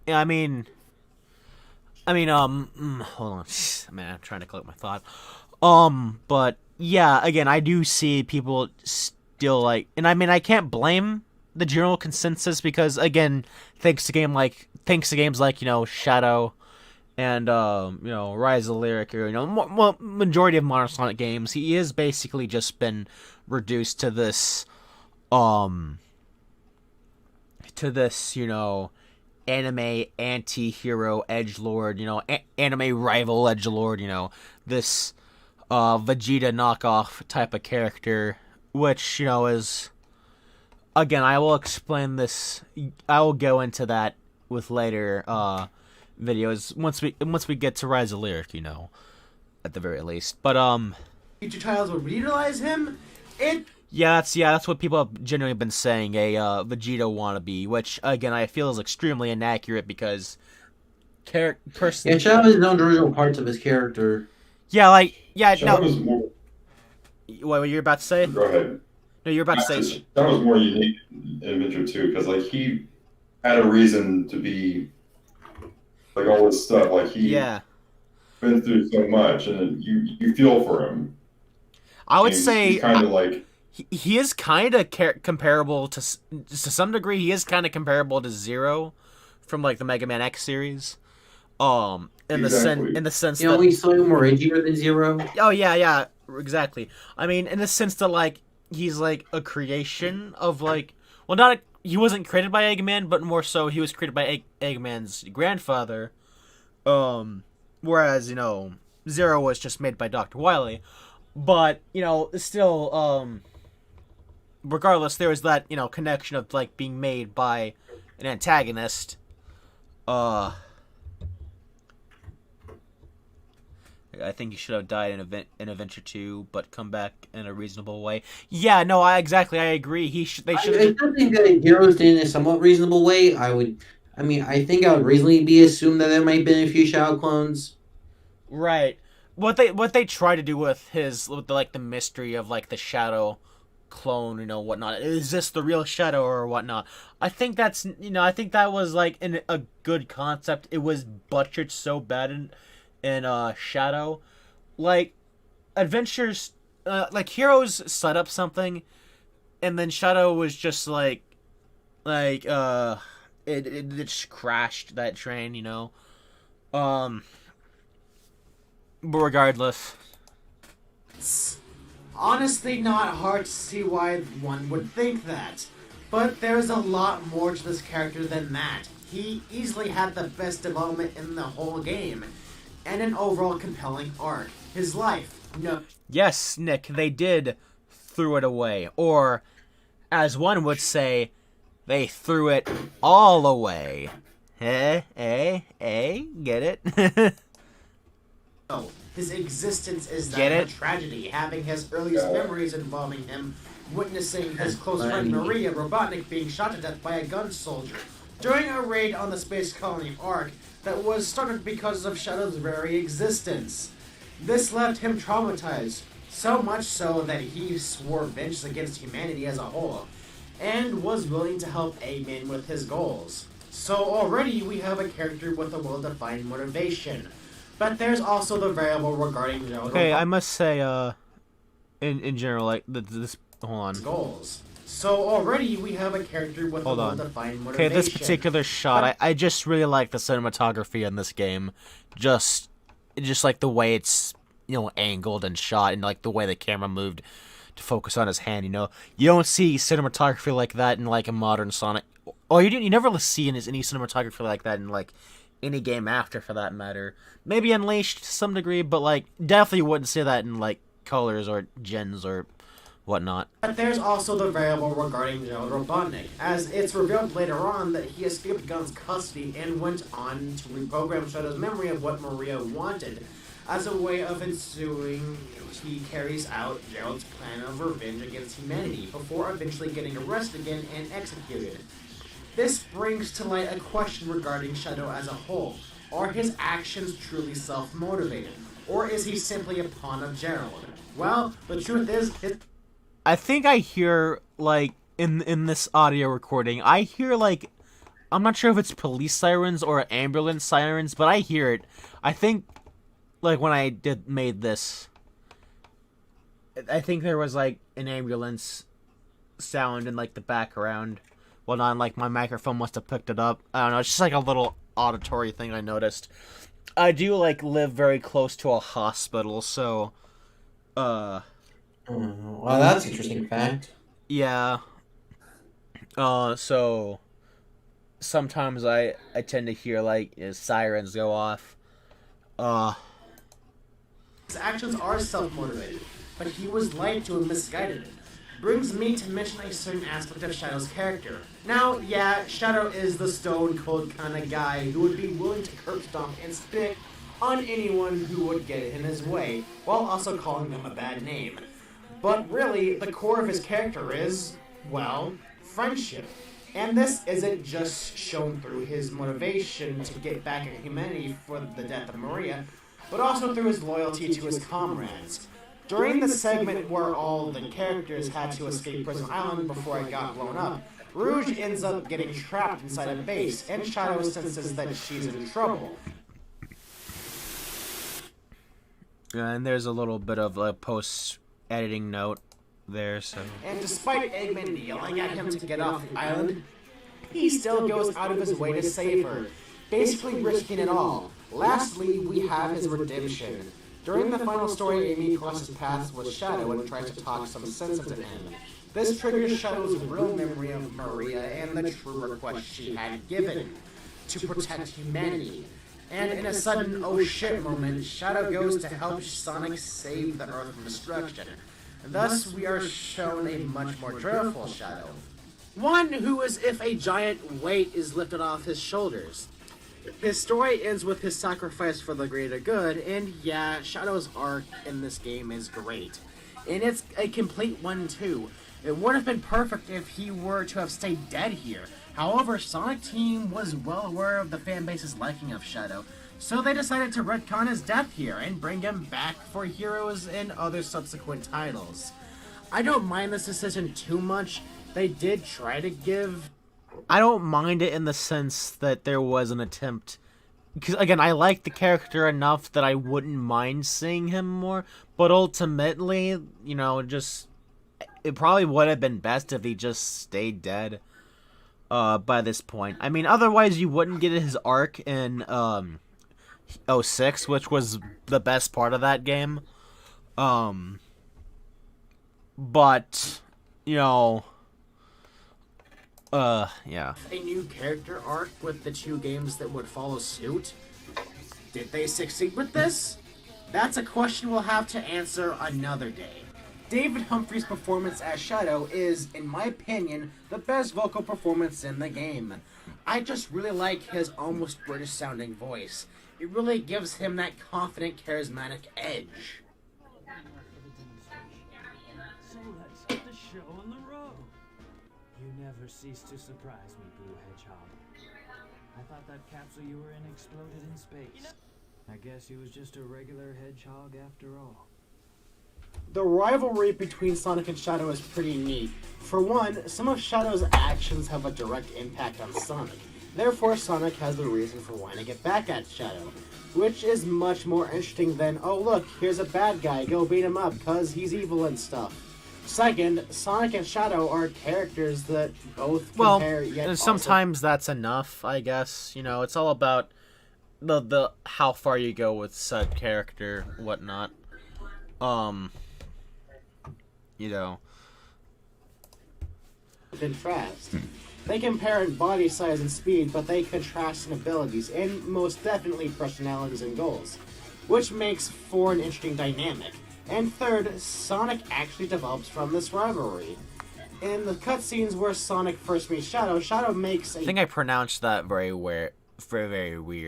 yeah, I mean, hold on, man, I'm trying to collect my thought. But yeah, again, I do see people still like, and I mean, I can't blame the general consensus because, again, thanks to games like, you know, Shadow and, you know, Rise of the Lyric, or, you know, majority of modern Sonic games, he is basically just been reduced to this, you know, anime anti-hero edgelord, you know, anime rival edgelord, you know, this Vegeta knockoff type of character, which, you know, is, again, I will explain this, I will go into that with later videos once we get to Rise of Lyric, you know, at the very least. But future titles would utilize him. That's what people have generally been saying, a Vegeta wannabe, which, again, I feel is extremely inaccurate because Shadow has no original parts of his character. Shadow was more... What were you about to say? Go ahead. No, you're about to say... That was more unique in Adventure 2, because, like, he had a reason to be, like, all this stuff. Like, been through so much, and you feel for him. I would say... He's kind of like... He is kind of comparable to some degree. He is kind of comparable to Zero from like the Mega Man X series. In the sense you know, he's slightly more edgier than Zero. Oh yeah, exactly. I mean, in the sense that like he's like a creation of like, well, he wasn't created by Eggman, but more so he was created by Eggman's grandfather. whereas, Zero was just made by Dr. Wily. But, still, regardless, there was that, connection of, like, being made by an antagonist. I think he should have died in Adventure 2, but come back in a reasonable way. Yeah, no, I agree. They should. I still think that Heroes did in a somewhat reasonable way. I think I would reasonably be assumed that there might have been a few Shadow clones. Right. What they try to do with the mystery of, like, the Shadow clone, whatnot. Is this the real Shadow or whatnot? I think that was, like, a good concept. It was butchered so bad in Shadow. Like, Adventures, like, Heroes set up something, and then Shadow was just, it just crashed that train, But regardless. It's honestly not hard to see why one would think that. But there's a lot more to this character than that. He easily had the best development in the whole game, and an overall compelling arc. His life, Yes, Nick, they did threw it away. Or, as one would say, they threw it all away. Get it? Oh, his existence is Get that of it? a tragedy, having his earliest memories involving him witnessing his close friend Maria Robotnik being shot to death by a gun soldier during a raid on the space colony Ark that was started because of Shadow's very existence. This left him traumatized, so much so that he swore vengeance against humanity as a whole, and was willing to help Eggman with his goals. So already we have a character with a well-defined motivation. But there's also the variable regarding Gerald. Okay, I must say, in general, like, this... Hold on. Goals. So already we have a character with a well-defined motivation. Okay, this particular shot, I just really like the cinematography in this game. Just like the way it's, angled and shot, and like the way the camera moved to focus on his hand, You don't see cinematography like that in, like, a modern Sonic. Oh, you never see any cinematography like that in, like, any game after, for that matter. Maybe Unleashed to some degree, but, like, definitely wouldn't say that in, like, Colors or Gens or whatnot. But there's also the variable regarding Gerald Robotnik, as it's revealed later on that he escaped Gun's custody and went on to reprogram Shadow's memory of what Maria wanted. As a way of ensuing, he carries out Gerald's plan of revenge against humanity before eventually getting arrested again and executed. This brings to light a question regarding Shadow as a whole. Are his actions truly self-motivated? Or is he simply a pawn of Gerald? Well, the truth is... I think I hear, like, in this audio recording, I hear, like... I'm not sure if it's police sirens or ambulance sirens, but I hear it. I think, like, when I made this... I think there was, like, an ambulance sound in, like, the background. Well, not like my microphone must have picked it up. I don't know. It's just like a little auditory thing I noticed. I do, like, live very close to a hospital, so, Well, that's an interesting fact. Yeah. So sometimes I tend to hear, like, sirens go off. His actions are self-motivated, but he was lied to and misguided. Brings me to mention a certain aspect of Shadow's character. Now, yeah, Shadow is the stone-cold kind of guy who would be willing to curb stomp and spit on anyone who would get in his way, while also calling them a bad name. But really, the core of his character is, well, friendship. And this isn't just shown through his motivation to get back at humanity for the death of Maria, but also through his loyalty to his comrades. During the segment where all the characters had to escape Prison Island before it got blown up, Rouge ends up getting trapped inside a base, and Shadow senses that she's in trouble. And there's a little bit of a post-editing note there, so... And despite Eggman yelling at him to get off the island, he still goes out of his way to save her, basically risking it all. Lastly, we have his redemption. During the final story, Amy crosses paths with Shadow and tries to talk some sense into him. This triggers Shadow's real memory of Maria and the true request she had given, to protect humanity. And in a sudden oh shit moment, Shadow goes to help Sonic save the Earth from destruction. Thus, we are shown a much more joyful Shadow. One who is if a giant weight is lifted off his shoulders. His story ends with his sacrifice for the greater good, and yeah, Shadow's arc in this game is great. And it's a complete one too. It would have been perfect if he were to have stayed dead here. However, Sonic Team was well aware of the fanbase's liking of Shadow, so they decided to retcon his death here and bring him back for Heroes and other subsequent titles. I don't mind this decision too much. They did try to give... I don't mind it in the sense that there was an attempt... Because, again, I like the character enough that I wouldn't mind seeing him more, but ultimately, you know, just... It probably would have been best if he just stayed dead by this point. I mean, otherwise you wouldn't get his arc in 06, which was the best part of that game. But, you know... yeah. A new character arc with the two games that would follow suit? Did they succeed with this? That's a question we'll have to answer another day. David Humphrey's performance as Shadow is, in my opinion, the best vocal performance in the game. I just really like his almost British sounding voice. It really gives him that confident, charismatic edge. So let's get the show on the road. You never cease to surprise me, Blue Hedgehog. I thought that capsule you were in exploded in space. I guess he was just a regular hedgehog after all. The rivalry between Sonic and Shadow is pretty neat. For one, some of Shadow's actions have a direct impact on Sonic. Therefore, Sonic has the reason for wanting to get back at Shadow, which is much more interesting than, oh look, here's a bad guy, go beat him up, cause he's evil and stuff. Second, Sonic and Shadow are characters that both compare yet sometimes that's enough, I guess. You know, it's all about the how far you go with said character, whatnot. You know. Contrast. They compare in body size and speed, but they contrast in abilities, and most definitely personalities and goals, which makes for an interesting dynamic. And third, Sonic actually develops from this rivalry. In the cutscenes where Sonic first meets Shadow, Shadow makes a... I think I pronounced that very weird.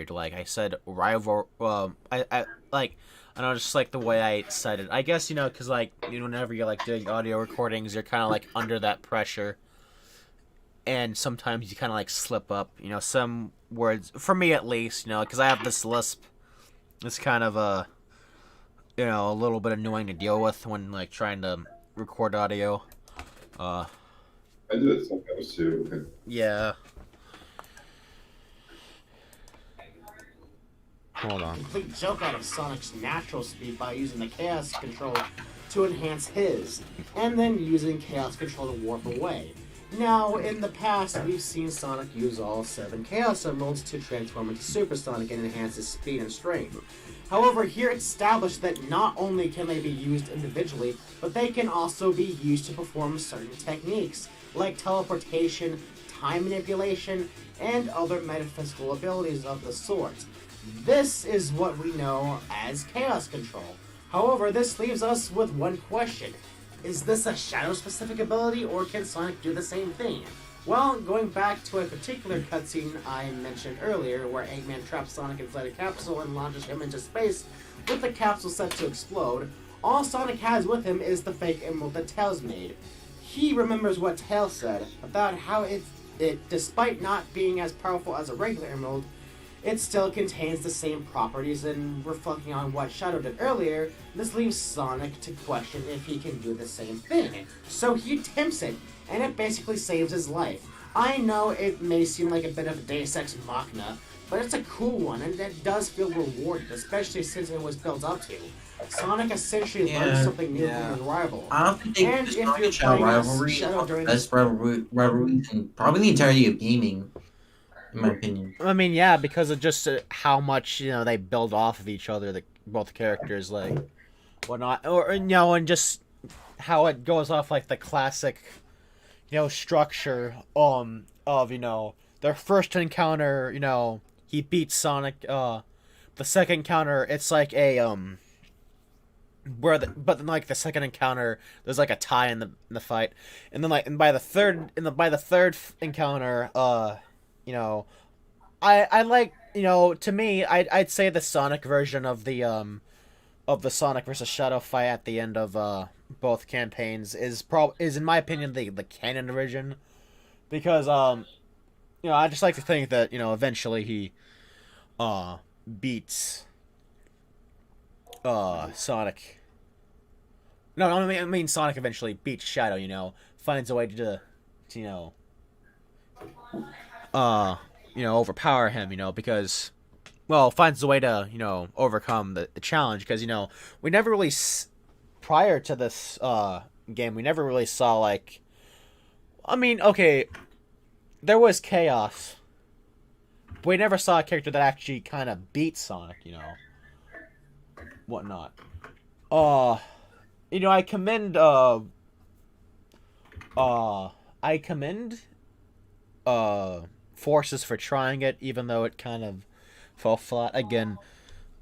Like I said, rival. I know, just like the way I said it. I guess, you know, because like whenever you're like doing audio recordings, you're kind of like under that pressure, and sometimes you kind of like slip up. You know, some words for me at least. You know, because I have this lisp. It's kind of a little bit annoying to deal with when like trying to record audio. I do it sometimes too. Yeah. Hold on. Complete joke out of Sonic's natural speed by using the Chaos Control to enhance his, and then using Chaos Control to warp away. Now, in the past, we've seen Sonic use all 7 Chaos Emeralds to transform into Super Sonic and enhance his speed and strength. However, here it's established that not only can they be used individually, but they can also be used to perform certain techniques, like teleportation, time manipulation, and other metaphysical abilities of the sort. This is what we know as Chaos Control. However, this leaves us with one question. Is this a Shadow-specific ability, or can Sonic do the same thing? Well, going back to a particular cutscene I mentioned earlier, where Eggman traps Sonic inside a capsule and launches him into space, with the capsule set to explode, all Sonic has with him is the fake emerald that Tails made. He remembers what Tails said about how it despite not being as powerful as a regular emerald, it still contains the same properties, and reflecting on what Shadow did earlier, this leaves Sonic to question if he can do the same thing. So he attempts it, and it basically saves his life. I know it may seem like a bit of a Deus Ex Machina, but it's a cool one, and it does feel rewarded, especially since it was built up to. Sonic essentially learned something new from his rival. I don't think the Sonic Shadow rivalry is the best rivalry in probably the entirety of gaming. In my opinion. I mean, yeah, because of just how much, they build off of each other, both characters, like, whatnot. Or, and just how it goes off, like, the classic, structure, of, their first encounter, he beats Sonic, the second encounter, it's like a but then like the second encounter, there's like a tie in the fight, and then by the third encounter, you know, I like, you know, to me, I'd say the Sonic version of the Sonic versus Shadow fight at the end of both campaigns is in my opinion the canon version, because you know, I just like to think that, you know, eventually he beats Sonic. No, I mean Sonic eventually beats Shadow, you know, finds a way to you know, overpower him, you know, because, well, finds a way to, you know, overcome the challenge, because, you know, we never really, prior to this game, we never really saw, like, I mean, okay, there was Chaos, but we never saw a character that actually kind of beat Sonic, you know, whatnot. You know, I commend Forces for trying it, even though it kind of fell flat. Again,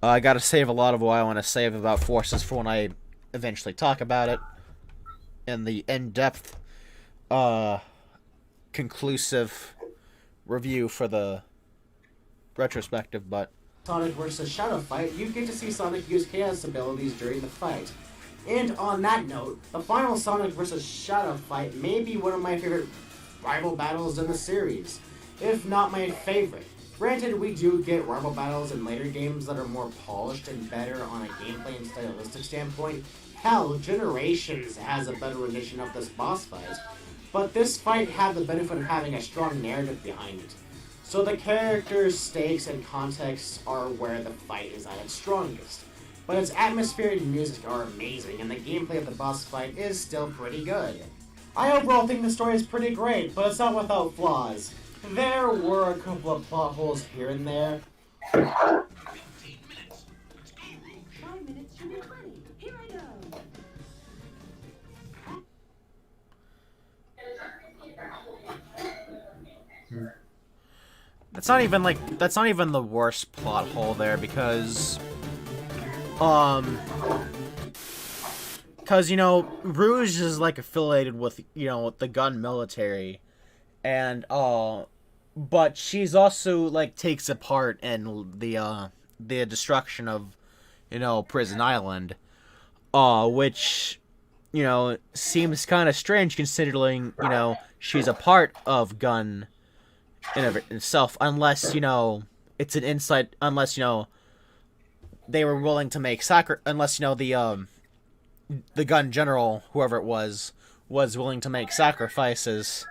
I gotta save a lot of what I want to save about Forces for when I eventually talk about it in the in-depth, conclusive review for the retrospective, but Sonic vs. Shadow fight, you get to see Sonic use Chaos abilities during the fight. And on that note, the final Sonic vs. Shadow fight may be one of my favorite rival battles in the series, if not my favorite. Granted, we do get rival battles in later games that are more polished and better on a gameplay and stylistic standpoint. Hell, Generations has a better rendition of this boss fight, but this fight had the benefit of having a strong narrative behind it. So the characters, stakes, and context are where the fight is at its strongest. But its atmosphere and music are amazing, and the gameplay of the boss fight is still pretty good. I overall think the story is pretty great, but it's not without flaws. There were a couple of plot holes here and there. 5 minutes should be plenty. Here I go. that's not even the worst plot hole there, because you know, Rouge is like affiliated with, you know, the gun military, and but she's also like takes a part in the destruction of, you know, Prison Island, which, you know, seems kind of strange considering, you know, she's a part of gun in of itself, unless, you know, it's an insight, unless, you know, they were willing to make unless, you know, the gun general, whoever it was willing to make sacrifices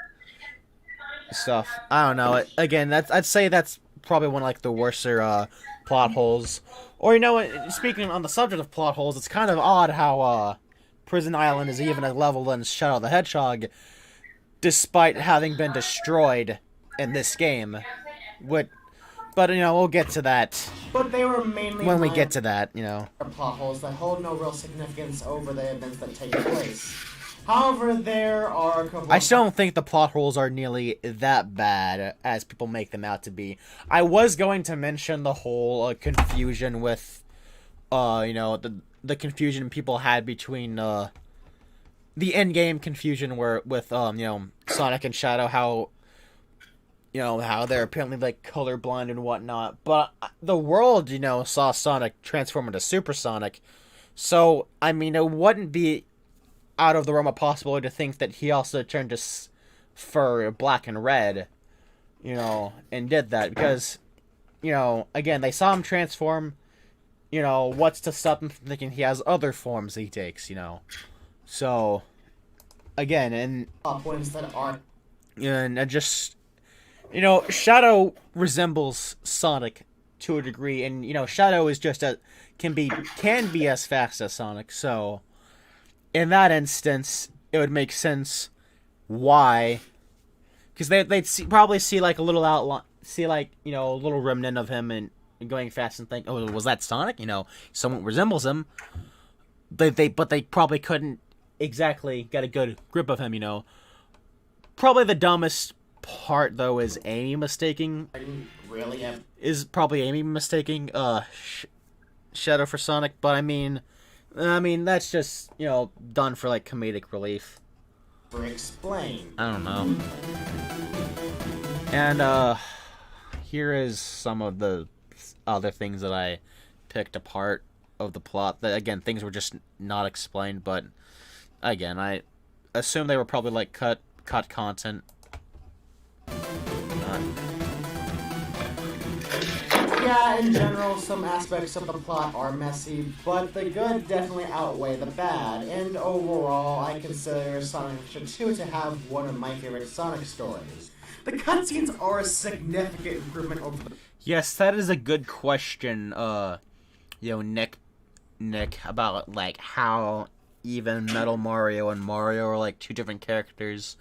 stuff. I don't know. Again, I'd say that's probably one of, like, the worser plot holes. Or, you know, speaking on the subject of plot holes, it's kind of odd how Prison Island is even a level than Shadow the Hedgehog, despite having been destroyed in this game. But, you know, we'll get to that. But they were mainly when we get to that, you know. Plot holes that hold no real significance over the events that take place. However, there are a couple. I still don't think the plot holes are nearly that bad as people make them out to be. I was going to mention the whole confusion with, you know, the confusion people had between the end game confusion with you know, Sonic and Shadow, how, you know, how they're apparently like colorblind and whatnot. But the world, you know, saw Sonic transform into Super Sonic, so I mean, it wouldn't be out of the realm of possibility to think that he also turned to for black and red, you know, and did that, because, you know, again, they saw him transform, you know, what's to stop him from thinking he has other forms he takes, you know. So, again, and points that are, and just, you know, Shadow resembles Sonic to a degree, and, you know, Shadow is just can be as fast as Sonic, so in that instance, it would make sense why, because they'd probably see like a little outline, see like, you know, a little remnant of him and going fast and think, oh, was that Sonic? You know, someone resembles him. But they probably couldn't exactly get a good grip of him. You know, probably the dumbest part though is Amy mistaking really have... is probably Amy mistaking Shadow for Sonic, but I mean that's just, you know, done for like comedic relief. Explain. I don't know. And here is some of the other things that I picked apart of the plot. That, again, things were just not explained, but again, I assume they were probably like cut content. Yeah, in general, some aspects of the plot are messy, but the good definitely outweigh the bad, and overall, I consider Sonic Adventure 2 to have one of my favorite Sonic stories. The cutscenes are a significant improvement over the... Yes, that is a good question, you know, Nick, about, like, how even Metal Mario and Mario are, like, two different characters.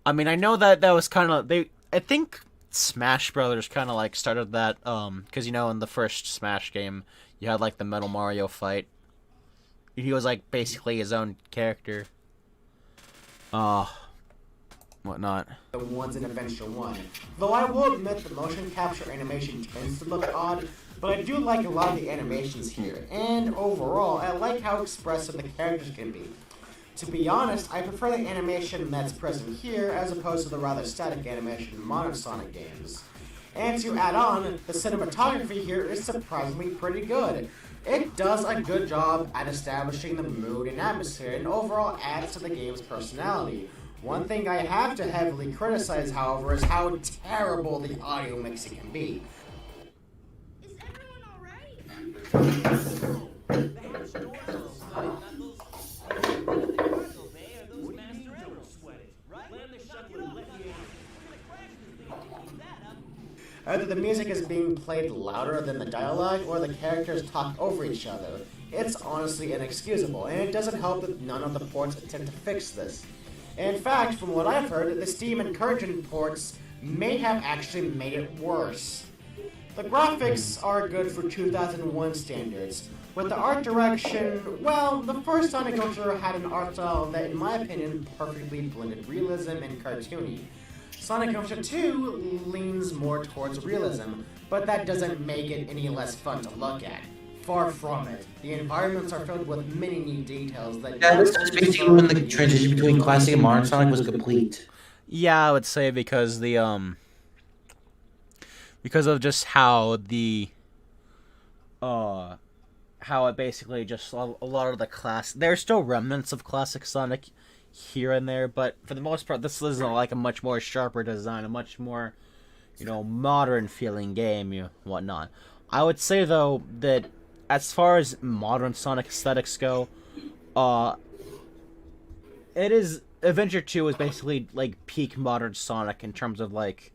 I mean, I know that was kind of... I think Smash Brothers kind of, like, started that, because, you know, in the first Smash game, you had, like, the Metal Mario fight. He was, like, basically his own character. Whatnot. The ones in Adventure 1. Though I will admit the motion capture animation tends to look odd, but I do like a lot of the animations here, and overall, I like how expressive the characters can be. To be honest, I prefer the animation that's present here as opposed to the rather static animation in modern Sonic games. And to add on, the cinematography here is surprisingly pretty good. It does a good job at establishing the mood and atmosphere, and overall adds to the game's personality. One thing I have to heavily criticize, however, is how terrible the audio mixing can be. Is everyone alright? Either the music is being played louder than the dialogue, or the characters talk over each other. It's honestly inexcusable, and it doesn't help that none of the ports attempt to fix this. In fact, from what I've heard, the Steam and Current ports may have actually made it worse. The graphics are good for 2001 standards. With the art direction, well, the first Sonic Adventure had an art style that, in my opinion, perfectly blended realism and cartoony. Sonic Adventure 2 leans more towards realism, but that doesn't make it any less fun to look at. Far from it. The environments are filled with many neat details that... Yeah, this is basically when the transition between classic and modern Sonic was complete. Yeah, I would say because the because of just how the how it basically just a lot of the class, there's still remnants of classic Sonic here and there, but for the most part, this is like a much more sharper design, a much more, you know, modern feeling game, and whatnot. I would say though that as far as modern Sonic aesthetics go, it is Adventure 2 is basically like peak modern Sonic in terms of like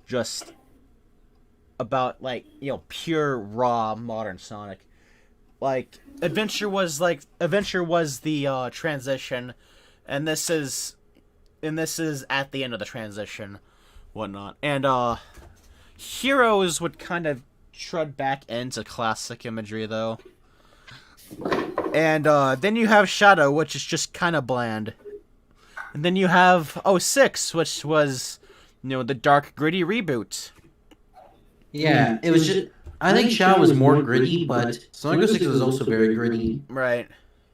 just about like, you know, pure raw modern Sonic. Like Adventure was the transition, and this is at the end of the transition, whatnot. And Heroes would kind of tread back into classic imagery though. And then you have Shadow, which is just kind of bland. And then you have 06, which was, you know, the dark, gritty reboot. Yeah, it was just... I think Shadow was more gritty, but Sonic 06 was also very gritty. Right.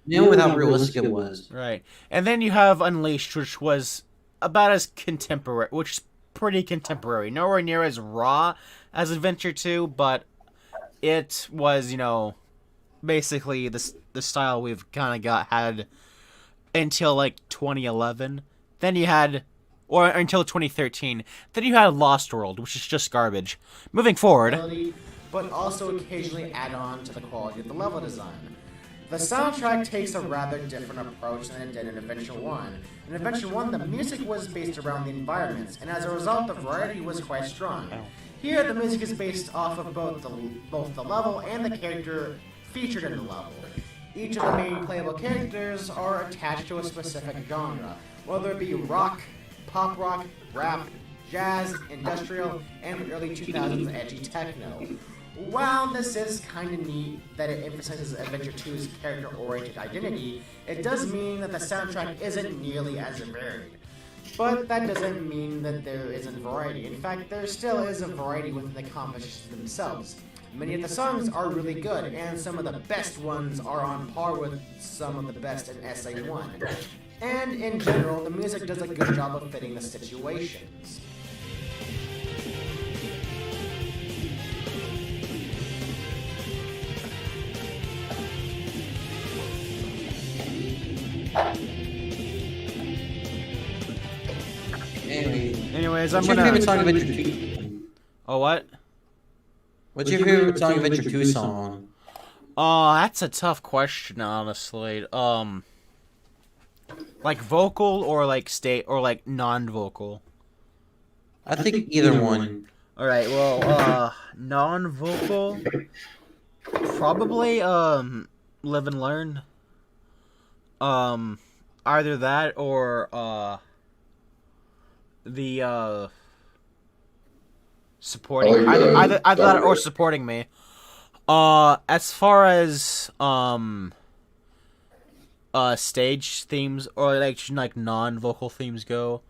You know, with how realistic it was. Right. And then you have Unleashed, which was about as contemporary, which is pretty contemporary. Nowhere near as raw as Adventure 2, but it was, you know, basically the style we've kind of had until like 2011. Then you had, or until 2013. Then you had Lost World, which is just garbage. Moving forward, but also occasionally add on to the quality of the level design. The soundtrack takes a rather different approach than it did in Adventure 1. In Adventure 1, the music was based around the environments, and as a result, the variety was quite strong. Here, the music is based off of both the level and the character featured in the level. Each of the main playable characters are attached to a specific genre, whether it be rock, pop rock, rap, jazz, industrial, and early 2000s edgy techno. While this is kind of neat that it emphasizes Adventure 2's character-oriented identity, it does mean that the soundtrack isn't nearly as varied. but that doesn't mean that there isn't variety. In fact, there still is a variety within the compositions themselves. Many of the songs are really good, and some of the best ones are on par with some of the best in SA1. And in general, the music does a good job of fitting the situations. Anyways, what's I'm your gonna. favorite song Adventure 2? Oh, what? What's your favorite song Adventure 2 song? Oh, that's a tough question, honestly. Like vocal or like state or like non-vocal. I think either one. All right, well, non-vocal, probably Live and Learn. Either that or the supporting either that or supporting me. As far as stage themes or like non-vocal themes go,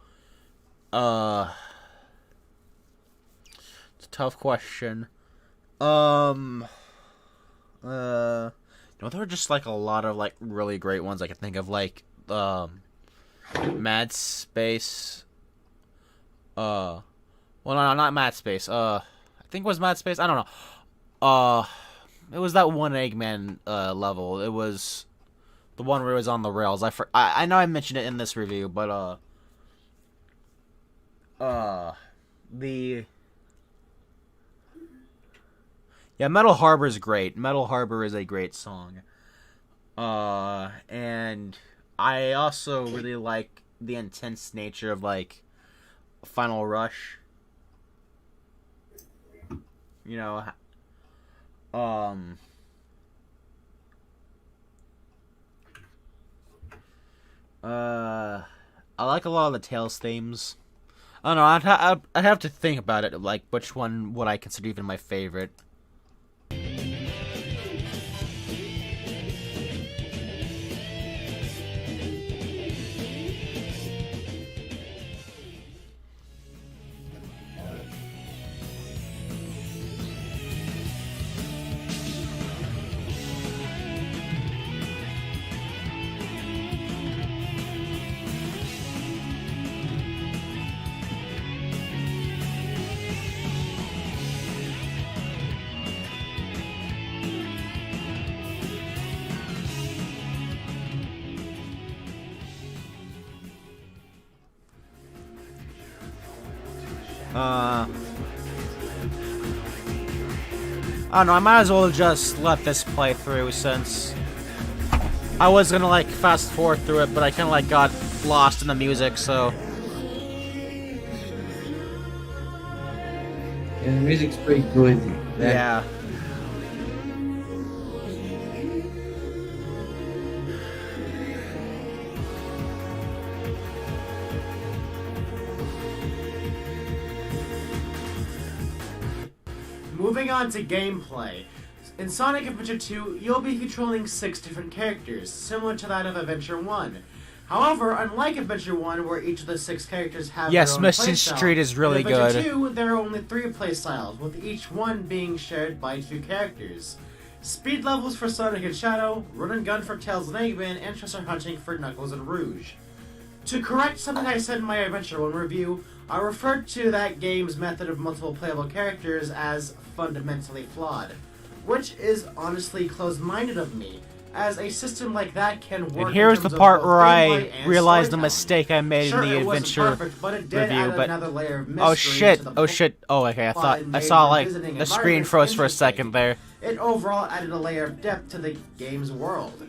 it's a tough question. There were just like a lot of like really great ones I could think of, like Mad Space. Well, no, not Mad Space. I think it was Mad Space. I don't know. It was that one Eggman level. It was the one where it was on the rails. I know I mentioned it in this review, but Metal Harbor is great. Metal Harbor is a great song. And I also really like the intense nature of like Final Rush. You know, I like a lot of the Tales themes. I don't know. I'd have to think about it, like which one would I consider even my favorite. I don't know, I might as well just let this play through since I was gonna like fast forward through it, but I kinda like got lost in the music, so. Yeah, the music's pretty good. Yeah. Moving on to gameplay. In Sonic Adventure 2, you'll be controlling 6 different characters, similar to that of Adventure 1. However, unlike Adventure 1, where each of the 6 characters have their own Mission playstyle, Street is really in Adventure good. 2, there are only 3 playstyles, with each one being shared by 2 characters. Speed levels for Sonic and Shadow, Run and Gun for Tails and Eggman, and Treasure Hunting for Knuckles and Rouge. To correct something I said in my Adventure 1 review, I referred to that game's method of multiple playable characters as fundamentally flawed, which is honestly closed-minded of me, as a system like that can work. And here's in the terms of part both where gameplay I and realized the storytelling. mistake I made Sure, in the it wasn't Adventure perfect, but it did review, add but another layer of oh mystery shit, to the oh shit, oh okay, I plot and I made saw the like visiting the screen environments froze for a interesting. second there. It overall added a layer of depth to the game's world.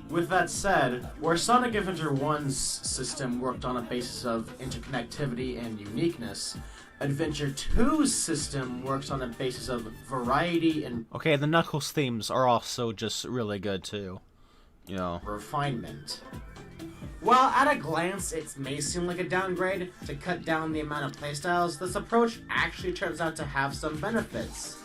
With that said, where Sonic Adventure 1's system worked on a basis of interconnectivity and uniqueness, Adventure 2's system works on a basis of variety and Okay, the Knuckles themes are also just really good too. You know. refinement. While at a glance it may seem like a downgrade, to cut down the amount of playstyles, this approach actually turns out to have some benefits.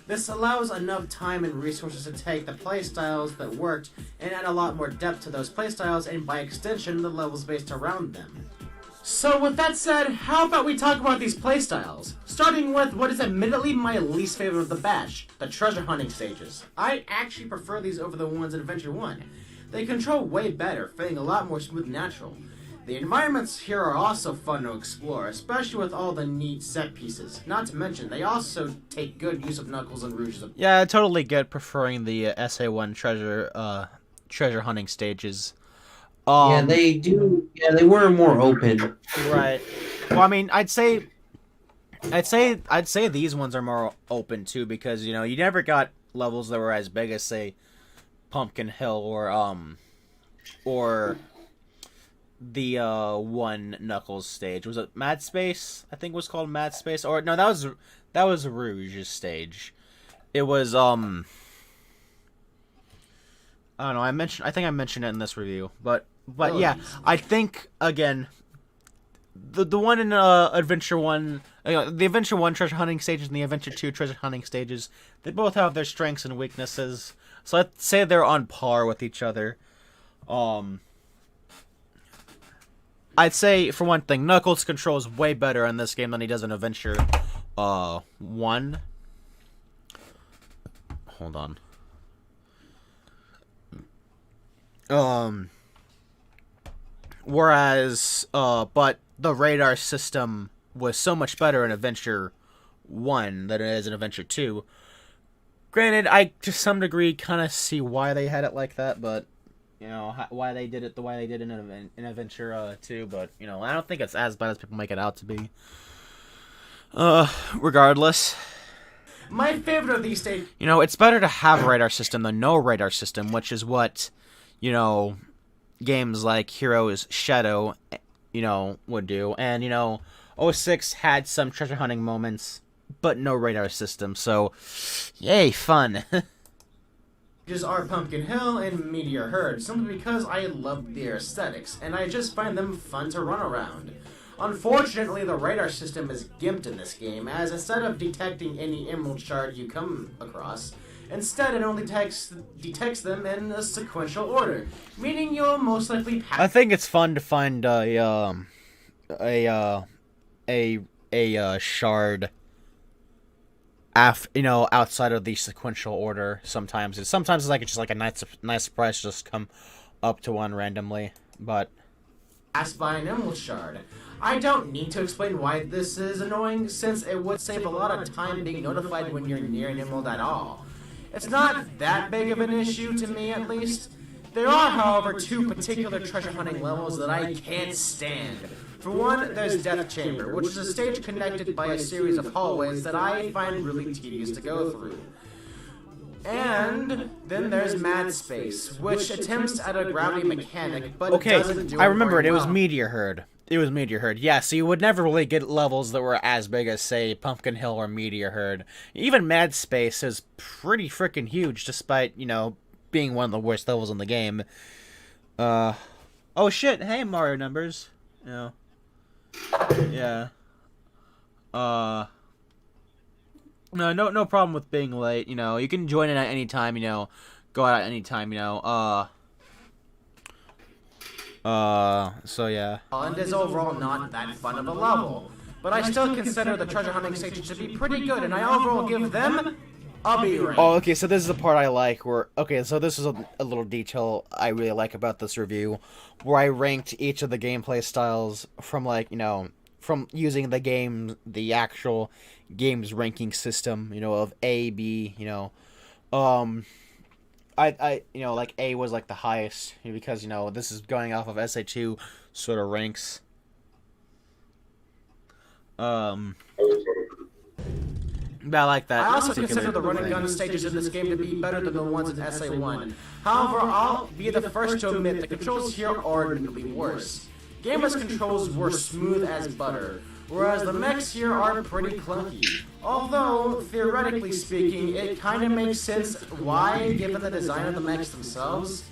This allows enough time and resources to take the playstyles that worked and add a lot more depth to those playstyles and by extension the levels based around them. So with that said, how about we talk about these playstyles? Starting with what is admittedly my least favorite of the batch, the treasure hunting stages. I actually prefer these over the ones in Adventure 1. They control way better, feeling a lot more smooth and natural. The environments here are also fun to explore, especially with all the neat set pieces. Not to mention, they also take good use of Knuckles and Rouge's. Yeah, I totally get preferring the SA1 treasure hunting stages. Yeah, they do. Yeah, they were more open. Right. Well, I mean, I'd say these ones are more open too, because you know you never got levels that were as big as say Pumpkin Hill or the one Knuckles stage. Was it Mad Space? I think it was called Mad Space. Or no, that was Rouge's stage. It was I don't know. I think I mentioned it in this review, but yeah, I think again, the one in Adventure 1, the Adventure 1 treasure hunting stages and the Adventure 2 treasure hunting stages, they both have their strengths and weaknesses. So I'd say they're on par with each other. I'd say for one thing, Knuckles controls way better in this game than he does in Adventure 1. Hold on. Whereas, but the radar system was so much better in Adventure 1 than it is in Adventure 2. Granted, I, to some degree, kind of see why they had it like that, but, you know, why they did it the way they did in Adventure 2, but, you know, I don't think it's as bad as people make it out to be. Regardless. My favorite of these stages... You know, it's better to have a radar system than no radar system, which is what, you know, games like Heroes Shadow, you know, would do. And, you know, 06 had some treasure hunting moments, but no radar system, so yay, fun. Just are Pumpkin Hill and Meteor Herd, simply because I love their aesthetics, and I just find them fun to run around. Unfortunately, the radar system is gimped in this game, as instead of detecting any emerald shard you come across, instead it only detects them in a sequential order, meaning you'll most likely pass. I think it's fun to find a shard outside of the sequential order. Sometimes it's like it's just like a nice surprise to just come up to one randomly, but passed by an emerald shard. I don't need to explain why this is annoying, since it would save a lot of time being notified when you're near an emerald at all. It's not that big of an issue to me, at least. There are, however, two particular treasure hunting levels that I can't stand. For one, there's Death Chamber, which is a stage connected by a series of hallways that I find really tedious to go through. And then there's Mad Space, which attempts at a gravity mechanic, but doesn't do it. I remember it. It was well. Meteor Herd. It was Meteor Herd. Yeah, so you would never really get levels that were as big as, say, Pumpkin Hill or Meteor Herd. Even Mad Space is pretty freaking huge, despite, you know, being one of the worst levels in the game. Oh shit, hey Mario numbers. Yeah. No problem with being late, you know. You can join in at any time, you know. Go out at any time, you know. So yeah. And is overall not that fun of a level. But I still consider the treasure hunting stages to be pretty good, and I overall give them a B rank. Oh, okay, so this is the part I like so this is a little detail I really like about this review, where I ranked each of the gameplay styles from, like, you know, from using the actual game's ranking system, you know, of A, B, you know. I you know, like, A was, like, the highest, because, you know, this is going off of SA2 sort of ranks. But I like that. I also consider the run and gun stages in this game to be better than the ones in SA1. However, I'll be the first to admit the controls here are admittedly worse. Gamer's controls were smooth as butter, whereas the mechs here are pretty clunky. Although, theoretically speaking, it kinda makes sense why, given the design of the mechs themselves.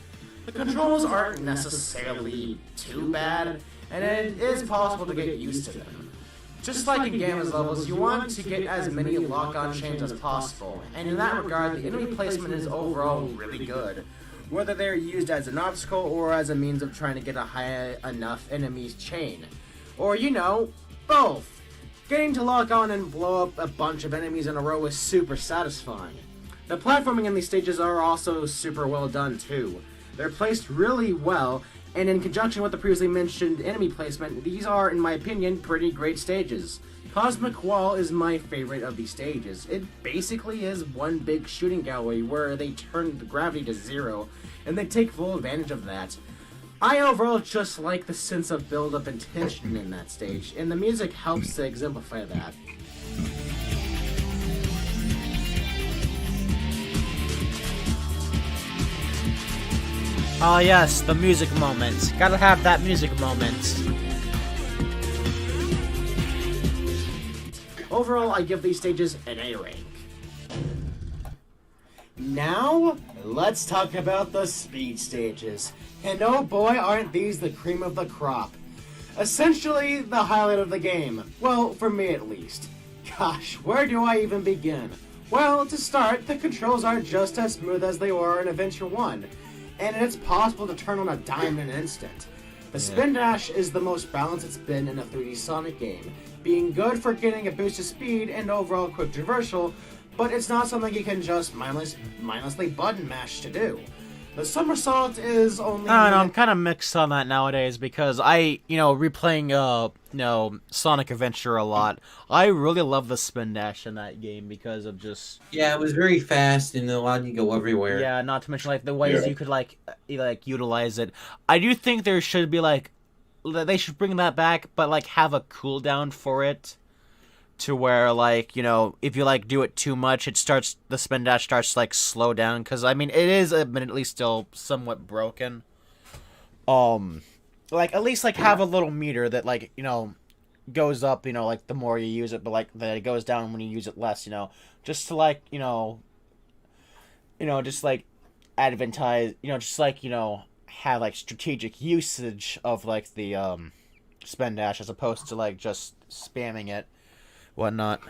The controls aren't necessarily too bad, and it is possible to get used to them. Just like in Gamma's levels, you want to get as many lock-on chains as possible, and in that regard, the enemy placement is overall really good. Whether they're used as an obstacle or as a means of trying to get a high enough enemy's chain. Or, you know, both. Getting to lock on and blow up a bunch of enemies in a row is super satisfying. The platforming in these stages are also super well done too. They're placed really well, and in conjunction with the previously mentioned enemy placement, these are, in my opinion, pretty great stages. Cosmic Wall is my favorite of these stages. It basically is one big shooting gallery where they turn the gravity to 0, and they take full advantage of that. I overall just like the sense of build-up and tension in that stage, and the music helps to exemplify that. Oh yes, the music moment. Gotta have that music moment. Overall, I give these stages an A rank. Now, let's talk about the speed stages. And oh boy, aren't these the cream of the crop. Essentially, the highlight of the game. Well, for me at least. Gosh, where do I even begin? Well, to start, the controls are just as smooth as they were in Adventure 1. And it's possible to turn on a dime in an instant. The spin dash is the most balanced it's been in a 3D Sonic game, being good for getting a boost of speed and overall quick traversal, but it's not something you can just mindlessly button mash to do. The somersault is only... I don't know, I'm kind of mixed on that nowadays because replaying, Sonic Adventure a lot, I really love the spin dash in that game because of just... Yeah, it was very fast and it allowed you to go everywhere. Yeah, not to mention, like, the ways you could, utilize it. I do think there should be, they should bring that back, but, have a cooldown for it. To where, if you, do it too much, the spin dash starts to, slow down. Because, I mean, it is admittedly still somewhat broken. At least, have a little meter that, goes up, the more you use it. But, that it goes down when you use it less, Just to, advertise, have, strategic usage of, the, spin dash as opposed to, just spamming it. Whatnot,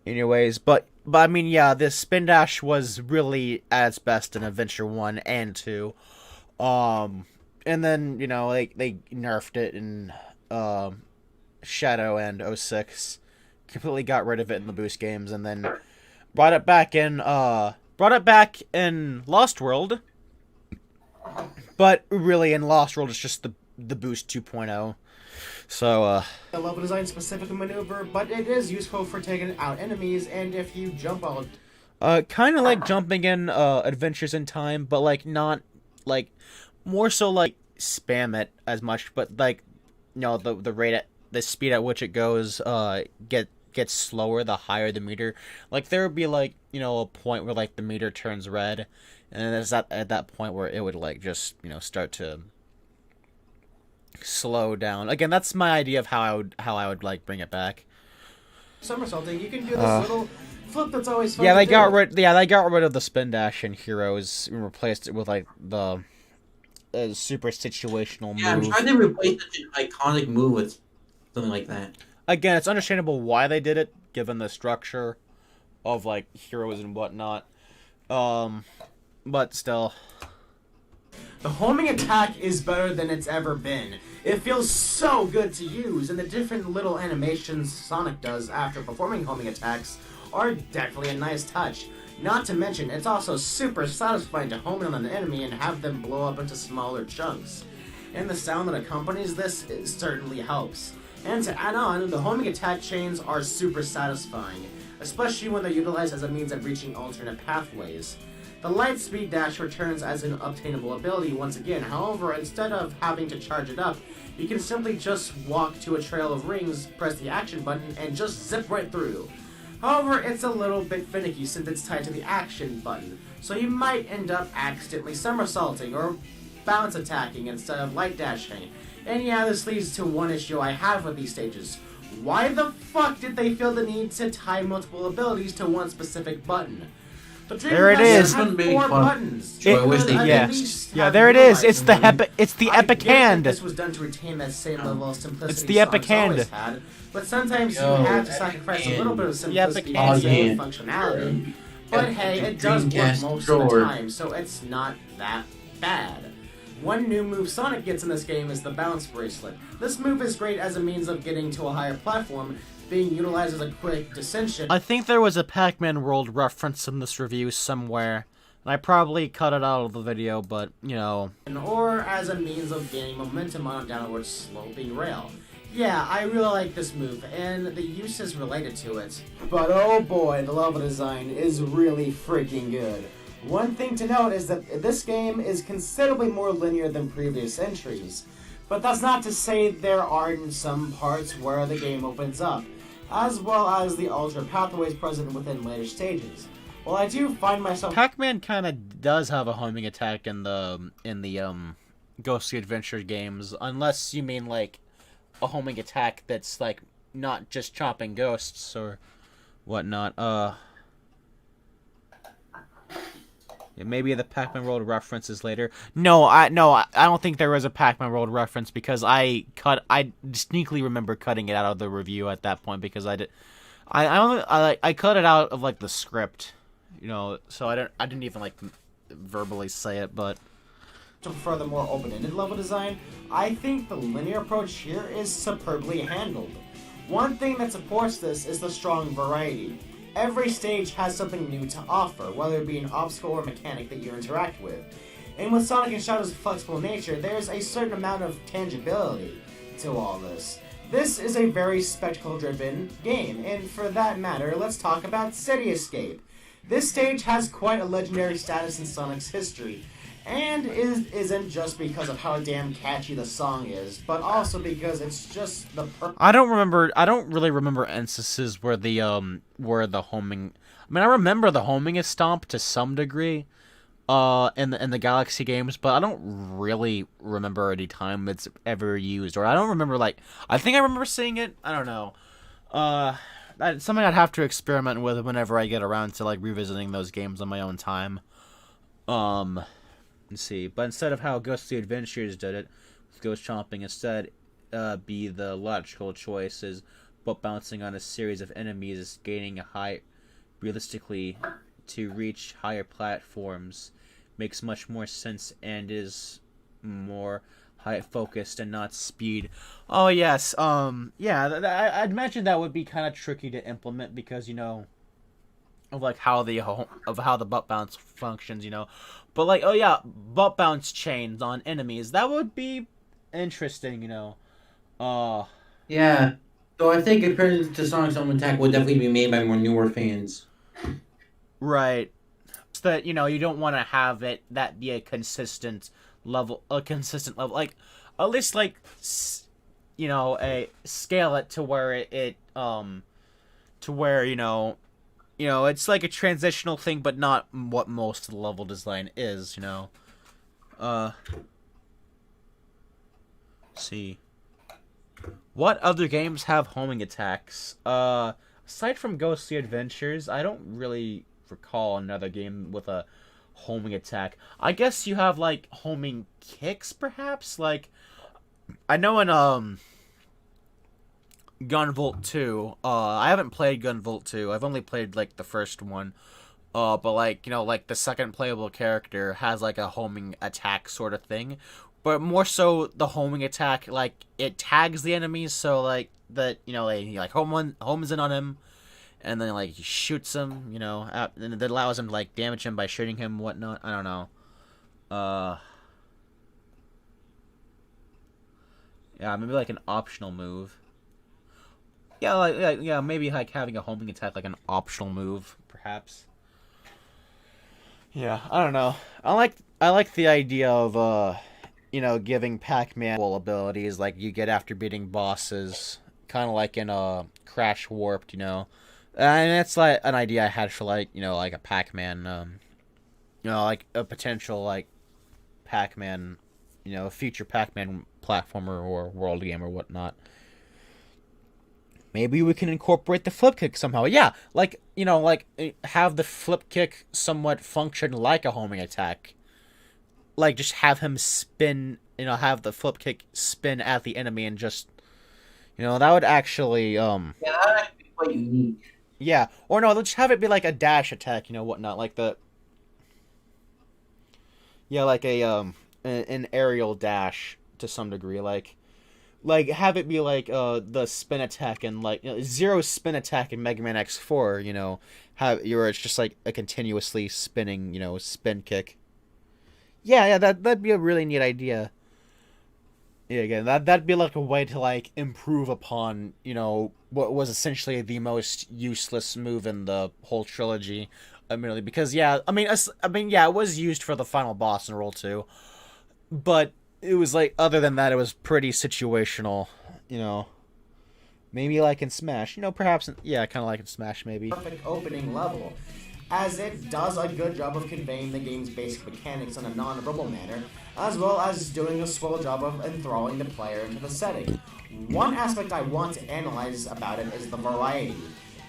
anyways, but I mean, yeah, this spin dash was really at its best in Adventure 1 and 2, and then, they nerfed it in, Shadow and 06, completely got rid of it in the boost games, and then brought it back in Lost World, but really in Lost World it's just the boost 2.0. So, the level design specific maneuver, but it is useful for taking out enemies, and if you jump out... kind of like jumping in, Adventures in Time, but, not, more so, spam it as much, but, the rate the speed at which it goes, gets slower the higher the meter. There would be, a point where, the meter turns red, and then it's at that point where it would, just, start to... slow down. Again, that's my idea of how I would bring it back. Somersaulting, you can do this little flip that's always fun. They got rid of the spin dash in Heroes and replaced it with the super situational move. Yeah, I'm trying to replace such an iconic move with something like that. Again, it's understandable why they did it, given the structure of Heroes and whatnot. But still. The homing attack is better than it's ever been. It feels so good to use, and the different little animations Sonic does after performing homing attacks are definitely a nice touch. Not to mention, it's also super satisfying to home in on an enemy and have them blow up into smaller chunks. And the sound that accompanies this certainly helps. And to add on, the homing attack chains are super satisfying, especially when they're utilized as a means of reaching alternate pathways. The light speed dash returns as an obtainable ability once again. However, instead of having to charge it up, you can simply just walk to a trail of rings, press the action button, and just zip right through. However, it's a little bit finicky since it's tied to the action button, so you might end up accidentally somersaulting or bounce attacking instead of light dashing. And yeah, this leads to one issue I have with these stages. Why the fuck did they feel the need to tie multiple abilities to one specific button? There it is. Had 4 buttons. There it is. It's the epic hand. This was done to retain that same level of simplicity. It's the epic hand. Had, but sometimes you have to sacrifice a little bit of simplicity and functionality. But hey, it does work most of the time, so it's not that bad. One new move Sonic gets in this game is the Bounce Bracelet. This move is great as a means of getting to a higher platform, being utilized as a quick descension. I think there was a Pac-Man World reference in this review somewhere, and I probably cut it out of the video, but, you know. Or as a means of gaining momentum on a downward sloping rail. Yeah, I really like this move, and the uses related to it. But oh boy, the level design is really freaking good. One thing to note is that this game is considerably more linear than previous entries. But that's not to say there aren't some parts where the game opens up, as well as the alternate pathways present within later stages. Well, I do find myself... Pac-Man kind of does have a homing attack in the Ghostly Adventure games, unless you mean, like, a homing attack that's, like, not just chopping ghosts or whatnot. Maybe the Pac-Man World reference is later. No, I don't think there was a Pac-Man World reference because I distinctly remember cutting it out of the review at that point because I cut it out of like the script, you know, so I didn't even like verbally say it, but to prefer the more open-ended level design, I think the linear approach here is superbly handled. One thing that supports this is the strong variety. Every stage has something new to offer, whether it be an obstacle or mechanic that you interact with. And with Sonic and Shadow's flexible nature, there's a certain amount of tangibility to all this. This is a very spectacle-driven game, and for that matter, let's talk about City Escape. This stage has quite a legendary status in Sonic's history, and isn't just because of how damn catchy the song is, but also because it's just the I don't really remember instances where the homing. I mean, I remember the homing is stomped to some degree, in the Galaxy games, but I don't really remember any time it's ever used, or I don't remember I think I remember seeing it. I don't know. That's something I'd have to experiment with whenever I get around to revisiting those games on my own time. Let's see, but instead of how Ghostly Adventures did it, with Ghost Chomping, instead be the logical choice is but bouncing on a series of enemies, gaining a high, realistically, to reach higher platforms, makes much more sense and is more height focused and not speed. Oh yes, yeah, I'd imagine that would be kind of tricky to implement because of how the butt bounce functions, but oh yeah, butt bounce chains on enemies, that would be interesting, Yeah, so I think a credit to Sonic's Home Attack would definitely be made by more newer fans. Right. So that, you don't want to have that be a consistent level, at least scale it to where it's like a transitional thing, but not what most of the level design is, See. What other games have homing attacks? Aside from Ghostly Adventures, I don't really recall another game with a homing attack. I guess you have, homing kicks, perhaps? I know in, Gunvolt 2, I haven't played Gunvolt 2, I've only played, the first one, but, the second playable character has, a homing attack sort of thing, but more so the homing attack, it tags the enemies, so, that, he, homes in on him, and then, he shoots him, and that allows him to, damage him by shooting him and whatnot, I don't know, yeah, maybe, an optional move. Yeah, maybe having a homing attack an optional move, perhaps. Yeah, I don't know. I like the idea of giving Pac-Man abilities you get after beating bosses, kind of like in Crash Warped, and that's an idea I had for a Pac-Man, a potential Pac-Man, future Pac-Man platformer or world game or whatnot. Maybe we can incorporate the flip kick somehow. Yeah, have the flip kick somewhat function like a homing attack. Just have him spin, have the flip kick spin at the enemy and just, that would actually, Yeah, that would be quite unique. Yeah, or no, let's have it be a dash attack, whatnot, an aerial dash to some degree, like have it be like the spin attack and like zero spin attack in Mega Man X4, where it's just like a continuously spinning, spin kick. Yeah, that'd be a really neat idea. Yeah, again, that'd be like a way to like improve upon, what was essentially the most useless move in the whole trilogy, admittedly, because yeah, it was used for the final boss in Roll 2, but it was like, other than that, it was pretty situational, maybe like in Smash, perhaps, kind of like in Smash, maybe. Perfect opening level, as it does a good job of conveying the game's basic mechanics in a non-verbal manner, as well as doing a swell job of enthralling the player into the setting. One aspect I want to analyze about it is the variety.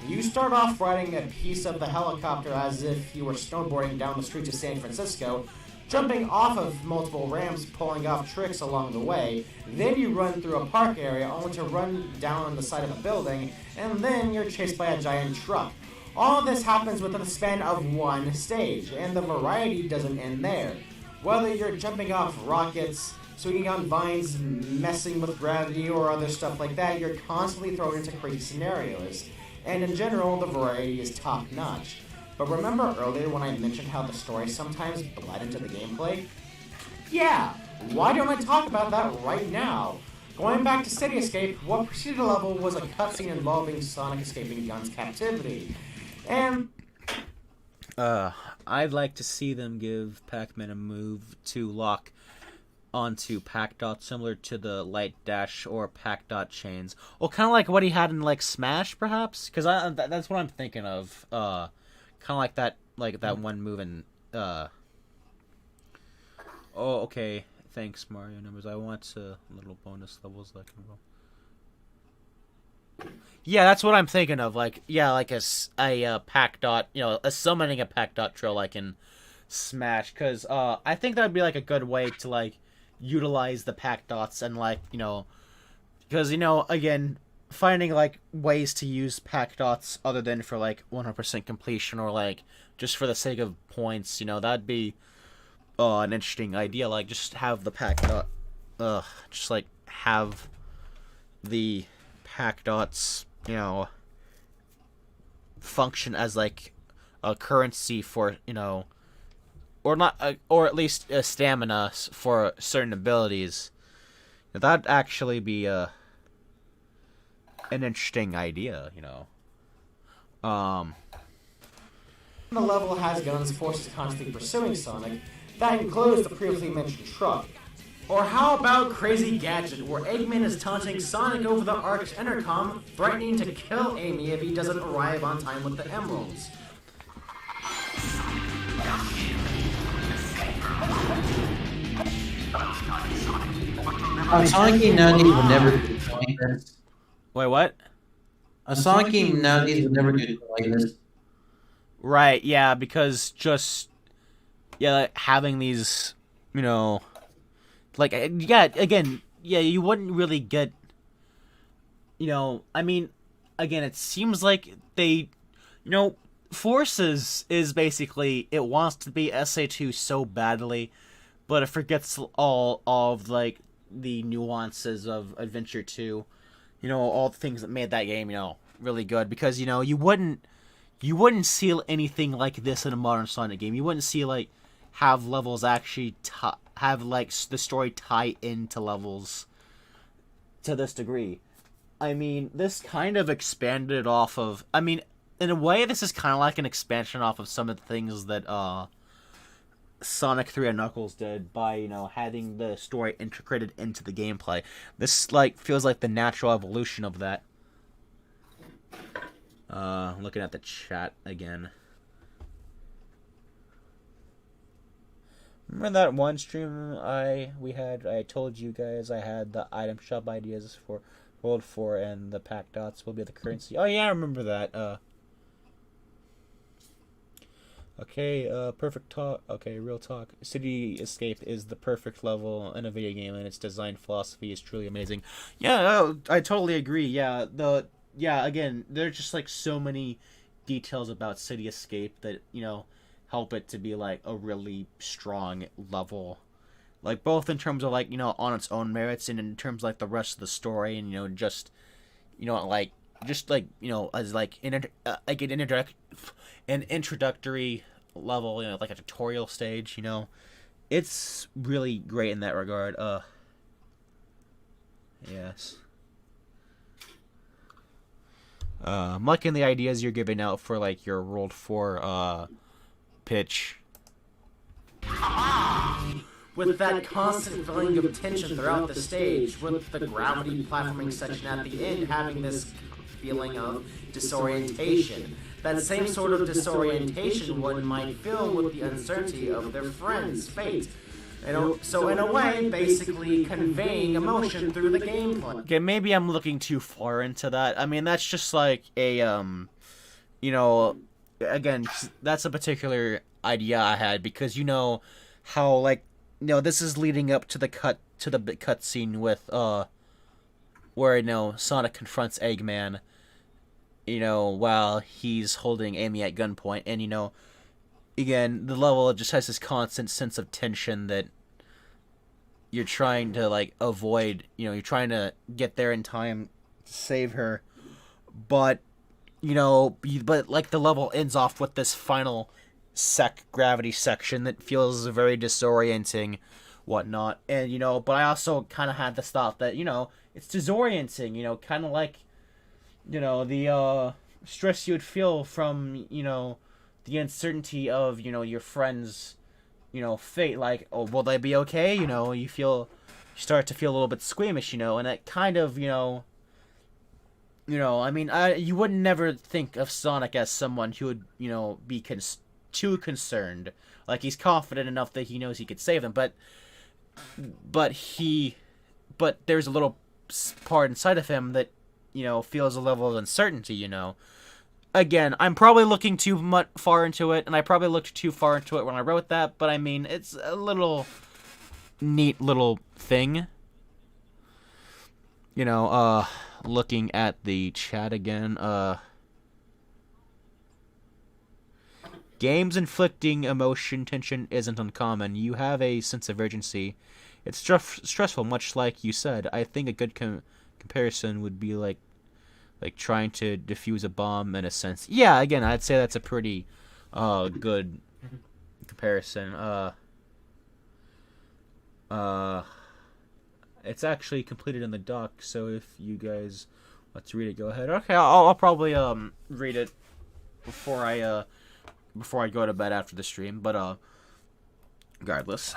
You start off riding a piece of the helicopter as if you were snowboarding down the streets of San Francisco, jumping off of multiple ramps, pulling off tricks along the way. Then you run through a park area only to run down on the side of a building, and then you're chased by a giant truck. All of this happens within the span of one stage, and the variety doesn't end there. Whether you're jumping off rockets, swinging on vines, messing with gravity, or other stuff like that, you're constantly thrown into crazy scenarios. And in general, the variety is top-notch. But remember earlier when I mentioned how the story sometimes bled into the gameplay? Yeah, why don't I talk about that right now? Going back to City Escape, what preceded the level was a cutscene involving Sonic escaping Gun's captivity. And I'd like to see them give Pac-Man a move to lock onto Pac Dot, similar to the Light Dash or Pac Dot chains. Well, kind of like what he had in like Smash, perhaps, because that's what I'm thinking of. Kind of like that one move in. Oh, okay. Thanks, Mario Numbers. I want little bonus levels that can go. Yeah, that's what I'm thinking of. Like a Pac Dot, a summoning a Pac Dot trail like in Smash, because I think that'd be like a good way to like utilize the Pac Dots and like because again, finding like ways to use Pac Dots other than for like 100% completion or like just for the sake of points, that'd be an interesting idea. Like just have the Pac Dot, just like have the Pac Dots, function as like a currency for or not, or at least a stamina for certain abilities. That'd actually be an interesting idea, the level has Gun's forces constantly pursuing Sonic. That includes the previously mentioned truck. Or how about Crazy Gadget, where Eggman is taunting Sonic over the Ark's intercom, threatening to kill Amy if he doesn't arrive on time with the emeralds. A Sonic game nowadays would never do like this. Wait, what? A Sonic game nowadays would never do like this. Right, yeah, because just like having these, like, again, you wouldn't really get, again, it seems like they, Forces is basically, it wants to be SA2 so badly, but it forgets all of, like, the nuances of Adventure 2, all the things that made that game, really good, because, you wouldn't see anything like this in a modern Sonic game. You wouldn't see, like, have levels actually have like the story tie into levels to this degree. This kind of expanded off of. In a way, this is kind of like an expansion off of some of the things that Sonic 3 and Knuckles did by having the story integrated into the gameplay. This like feels like the natural evolution of that. Looking at the chat again. Remember that one stream I told you guys I had the item shop ideas for World 4 and the Pac Dots will be the currency. Oh yeah, I remember that. Okay, perfect talk. Okay, real talk. City Escape is the perfect level in a video game, and its design philosophy is truly amazing. Yeah, I totally agree. Yeah, again, there's just like so many details about City Escape that help it to be like a really strong level. like both in terms of like on its own merits and in terms of, like the rest of the story and just like as like like an introductory level, like a tutorial stage, it's really great in that regard. Yes. I'm liking the ideas you're giving out for like your World 4 pitch. With that constant feeling of tension throughout the stage, with the gravity platforming section at the end having this feeling of disorientation. That same sort of disorientation one might feel with the uncertainty of their friend's fate. So in a way, basically conveying emotion through the gameplay. Okay, maybe I'm looking too far into that. I mean, that's just like a, again, that's a particular idea I had because how like, this is leading up to the cutscene with where Sonic confronts Eggman, while he's holding Amy at gunpoint, and again, the level just has this constant sense of tension that you're trying to like avoid. You're trying to get there in time to save her, but like the level ends off with this final gravity section that feels very disorienting, whatnot, and but I also kind of had this thought that it's disorienting, kind of like the stress you would feel from the uncertainty of your friend's fate, like, oh, will they be okay, you start to feel a little bit squeamish, and it kind of I mean, you would never think of Sonic as someone who would be too concerned, like he's confident enough that he knows he could save them, but there's a little part inside of him that feels a level of uncertainty. Again, I'm probably looking too far into it, and I probably looked too far into it when I wrote that, but I mean, it's a little neat little thing. Looking at the chat again, games inflicting emotion tension isn't uncommon. You have a sense of urgency. It's stressful, much like you said. I think a good comparison would be like trying to defuse a bomb in a sense. Yeah, again, I'd say that's a pretty good comparison. It's actually completed in the doc, so if you guys want to read it, go ahead. Okay, I'll probably read it before I go to bed after the stream, but regardless.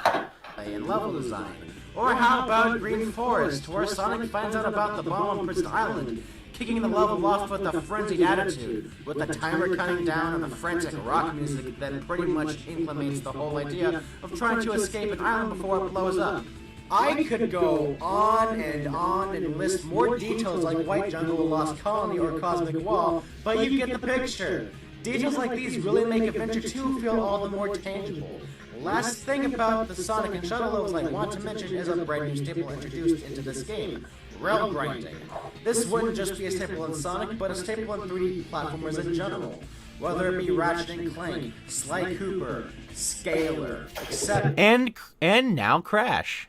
And level design. Or how about Green Forest, where Sonic finds out about the bomb on Prison Island, kicking the level off with a frenzied attitude, with the timer counting down and the frantic rock music that pretty much implements the whole idea of trying to escape an island before it blows up. I could go on and list more details like White Jungle, Lost Colony, or Cosmic Wall, but you get the picture. Details like these really make Adventure 2 feel all the more tangible. Last thing about the Sonic and Shuttle levels I want to mention is a brand new staple introduced into this game, rail grinding. This wouldn't just be a staple in Sonic, but a staple in 3D platformers in general. Whether it be Ratchet & Clank, Sly Cooper, Scalar, etc. And now Crash.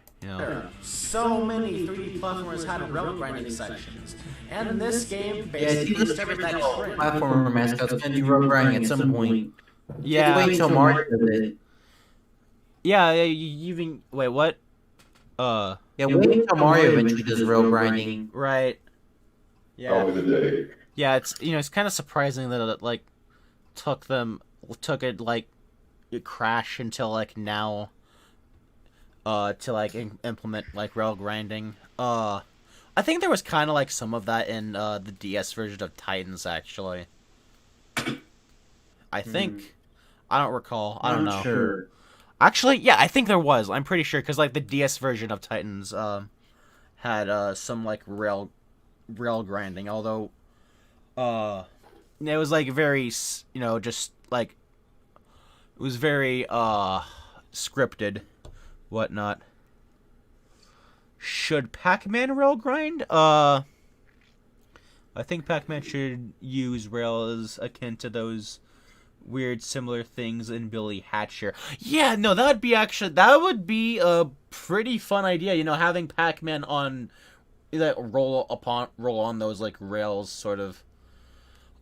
So many 3D platformers had rail grinding sections, and this game basically serves that trend. Platformer mascot's gonna do road grinding at some point. Yeah. Wait till Mario does it. Yeah, you even wait. What? Yeah, wait till Mario eventually does rail grinding. Right. Yeah. Probably the day. Yeah, it's kind of surprising that it like took it like it crashed until like now. To like implement like rail grinding. I think there was kind of like some of that in the DS version of Titans actually. I think. I don't recall. I don't know. Sure. Actually, yeah, I think there was. I'm pretty sure because like the DS version of Titans had some like rail grinding, although it was like very just like it was very scripted. Whatnot. Should Pac-Man rail grind? I think Pac-Man should use rails akin to those weird similar things in Billy Hatcher. Yeah, no, that would be a pretty fun idea, you know, having Pac-Man on that roll on those like rails sort of.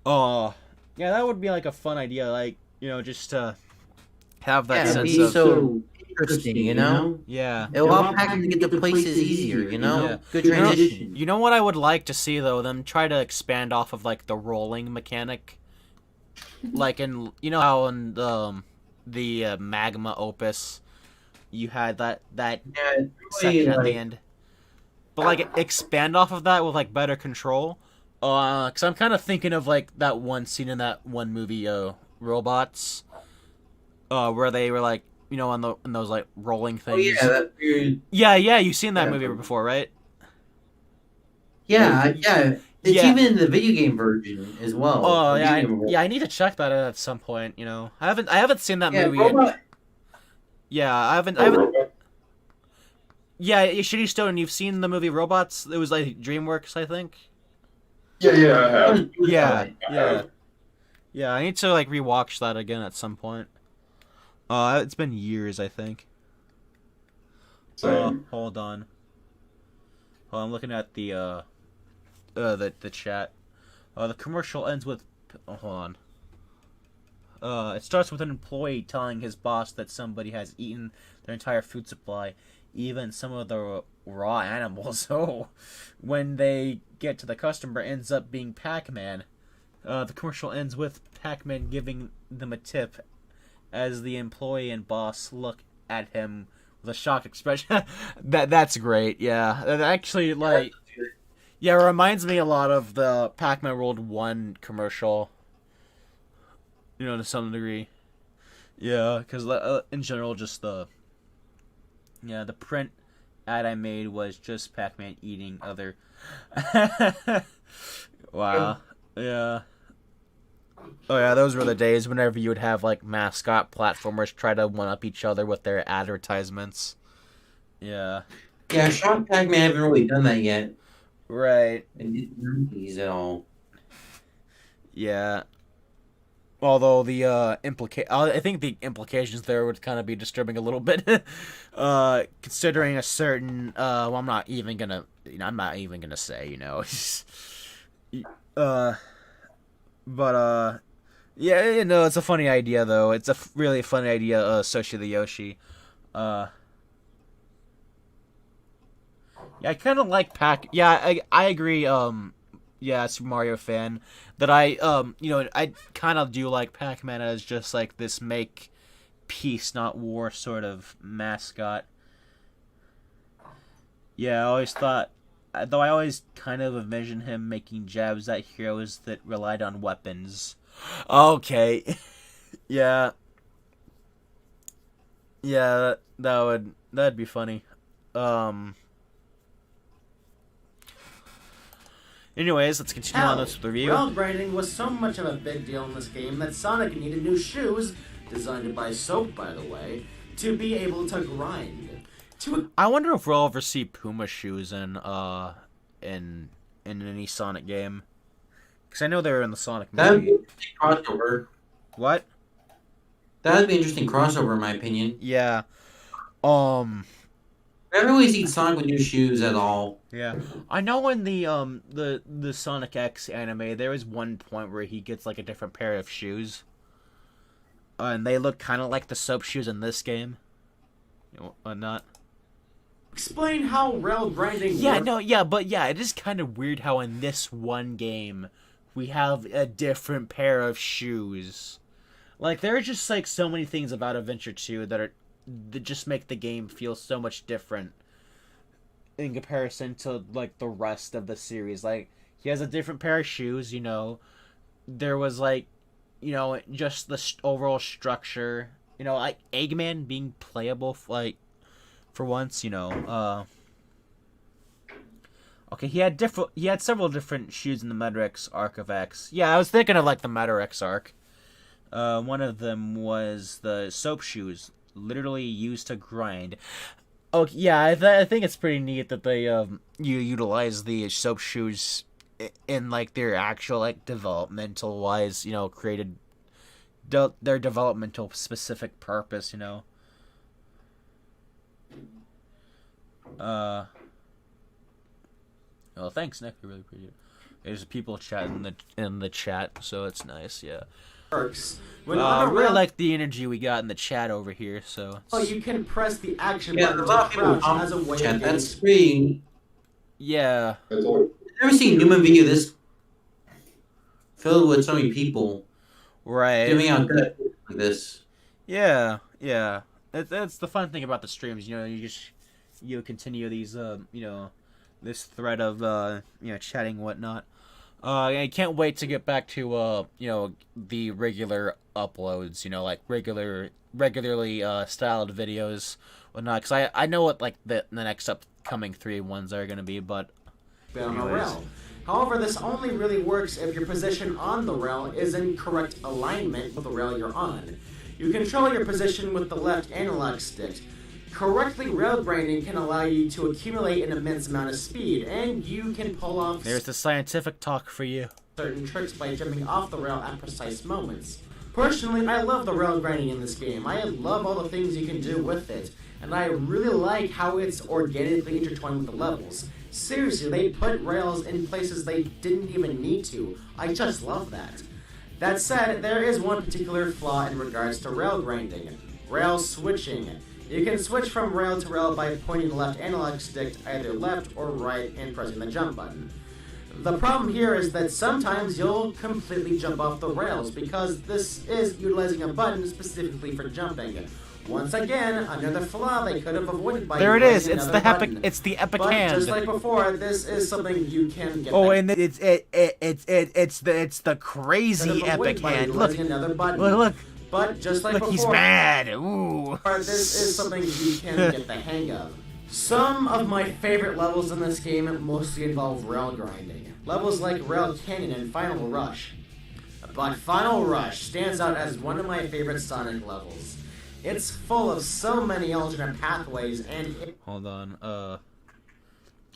Yeah, that would be like a fun idea, like, you know, just to have that it'd sense be of so interesting, you know? yeah. It'll allow Pac-Man to get to places easier, you know? Yeah. Good transition. You know what I would like to see though? Them try to expand off of like the rolling mechanic, like in, you know how in the Magma Opus, you had that section at the end, but like expand off of that with like better control. Cause I'm kind of thinking of like that one scene in that one movie, Robots, where they were like, you know, on those like rolling things. Oh yeah, that weird. Yeah, you've seen that movie before, right? Yeah. It's Yeah. even in the video game version as well. Oh The yeah, video game I need to check that out at some point. You know, I haven't seen that movie. Yeah, I haven't. Yeah, Shitty Stone. You've seen the movie Robots? It was like DreamWorks, I think. Yeah, I have. Yeah. I need to like rewatch that again at some point. It's been years, I think. Same. Hold on. Oh, I'm looking at the chat. The commercial ends with. Hold on. It starts with an employee telling his boss that somebody has eaten their entire food supply, even some of the raw animals. So, when they get to the customer, it ends up being Pac-Man. The commercial ends with Pac-Man giving them a tip, as the employee and boss look at him with a shocked expression. That's great. Yeah, that actually like. Yeah, it reminds me a lot of the Pac-Man World 1 commercial. You know, to some degree. Yeah, because in general, just the print ad I made was just Pac-Man eating other. Wow. Yeah. Oh yeah, those were the days whenever you would have like mascot platformers try to one-up each other with their advertisements. Yeah. Yeah, Shock Pac-Man haven't really done that yet. Right. He's at all. Yeah. Although the I think the implications there would kind of be disturbing a little bit, considering a certain. Well, I'm not even gonna say, you know. Yeah, you know, it's a funny idea though. It's a really funny idea, Soshi the Yoshi. Yeah, I kind of like Yeah, I agree. Yeah, Super Mario fan. That I you know, I kind of do like Pac-Man as just like this make peace, not war sort of mascot. Yeah, I always thought, though I always kind of envisioned him making jabs at heroes that relied on weapons. Okay. Yeah. Yeah, that'd be funny. Anyways, let's continue on this review. World branding was so much of a big deal in this game that Sonic needed new shoes, designed by Soap, by the way, to be able to grind. I wonder if we'll ever see Puma shoes in any Sonic game. Because I know they were in the Sonic movie. That'd be an interesting crossover. What? That'd be an interesting crossover, in my opinion. Yeah. I haven't really seen Sonic with new shoes at all. Yeah, I know in the Sonic X anime, there is one point where he gets like a different pair of shoes, and they look kind of like the Soap shoes in this game. Not. Explain how rail grinding Yeah, works. no, yeah, but yeah, it is kind of weird how in this one game we have a different pair of shoes. Like there are just like so many things about Adventure 2 that just make the game feel so much different in comparison to like the rest of the series. Like he has a different pair of shoes, you know. There was like, you know, just the overall structure, you know, like Eggman being playable for once, you know. Okay, he had several different shoes in the Meta-X arc of X. Yeah, I was thinking of like the Meta-X arc. One of them was the Soap shoes, literally used to grind. Oh yeah, I think it's pretty neat that they you utilize the Soap shoes in like their actual like developmental wise, you know, created their developmental specific purpose, you know. Well, thanks, Nick. I really appreciate it. There's people chatting in the chat, so it's nice. Yeah. Works. I really like the energy we got in the chat over here. So. Oh, you can press the action Yeah, button a lot of to people crouch as a way chat. of That's pretty. Yeah. That's all. I've never seen Numen video this filled with so many people. Right. Giving out good like this. Yeah. Yeah. That's the fun thing about the streams. You know, you continue these this thread of chatting and whatnot. I can't wait to get back to the regular uploads, like regularly styled videos, whatnot. Because I know what like the next upcoming 3 ones are gonna be, but on a rail. However, this only really works if your position on the rail is in correct alignment with the rail you're on. You control your position with the left analog stick. Correctly rail grinding can allow you to accumulate an immense amount of speed, and you can pull off there's the scientific talk for you. Certain tricks by jumping off the rail at precise moments. Personally, I love the rail grinding in this game. I love all the things you can do with it, and I really like how it's organically intertwined with the levels. Seriously, they put rails in places they didn't even need to. I just love that. That said, there is one particular flaw in regards to rail grinding. Rail switching. You can switch from rail to rail by pointing the left analog stick to either left or right and pressing the jump button. The problem here is that sometimes you'll completely jump off the rails because this is utilizing a button specifically for jumping. Once again, another flaw they could have avoided by there it is. utilizing another button. It's the epic But hand. just like before, this is something you can get. Oh, and it's the crazy epic hand. Look, another button. look. But just like Look, before, he's mad. Ooh. This is something you can get the hang of. Some of my favorite levels in this game mostly involve rail grinding. Levels like Rail Canyon and Final Rush. But Final Rush stands out as one of my favorite Sonic levels. It's full of so many alternate pathways and Hold on.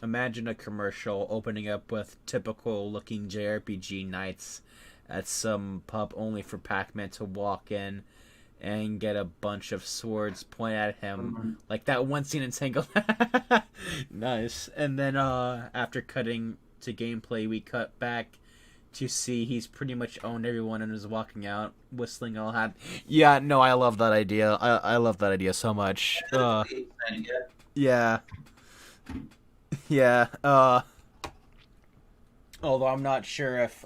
Imagine a commercial opening up with typical looking JRPG nights at some pub only for Pac-Man to walk in and get a bunch of swords pointed at him, like that one scene in Tangle. Nice. And then after cutting to gameplay, we cut back to see he's pretty much owned everyone and is walking out whistling all happy. Yeah, no, I love that idea. I love that idea so much. Yeah. Yeah. Although I'm not sure if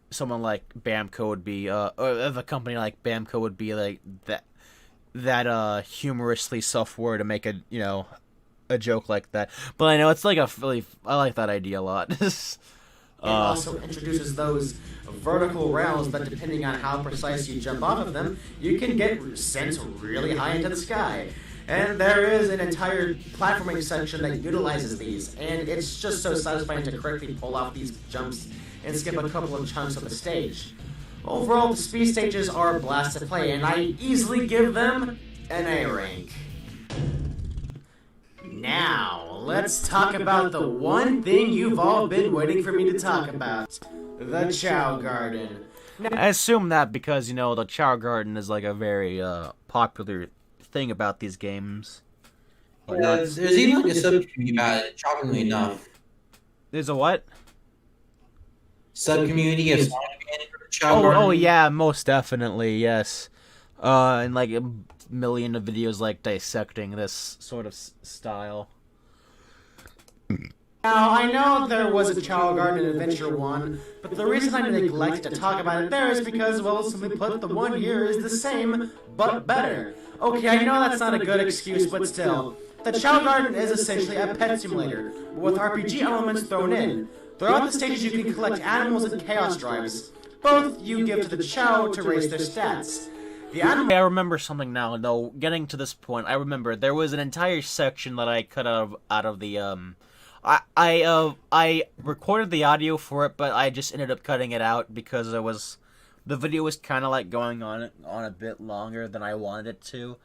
someone like Bamco would be, or if a company like Bamco would be like that humorously self-aware to make a joke like that. But I know it's like I like that idea a lot. It also introduces those vertical rails that, depending on how precise you jump off of them, you can get sent really high into the sky. And there is an entire platforming section that utilizes these, and it's just so satisfying to correctly pull off these jumps and skip a couple of chunks of the stage. Overall, the speed stages are a blast to play, and I easily give them an A rank. Now, let's talk about the one thing you've all been waiting for me to talk about. The Chow Garden. I assume that because, the Chow Garden is like a very popular thing about these games. There's even like a sub-community about it, shockingly enough. There's a what? Sub-community of Sonic and Chow Garden. Oh yeah, most definitely, yes. And like a million of videos like dissecting this sort of style. Now, I know there was a Chow Garden in Adventure 1, but the reason I neglected to talk about it there is because, well, simply put, the one here is the same, but better. Okay, I know that's not a good excuse, but still. The Chow Garden is essentially a pet simulator, with RPG elements thrown in. Throughout the stages you can collect animals and chaos drives. Both you give to the Chow to raise their stats. I remember something now, though. Getting to this point, I remember there was an entire section that I cut out of the I recorded the audio for it, but I just ended up cutting it out because the video was kind of like going on a bit longer than I wanted it to.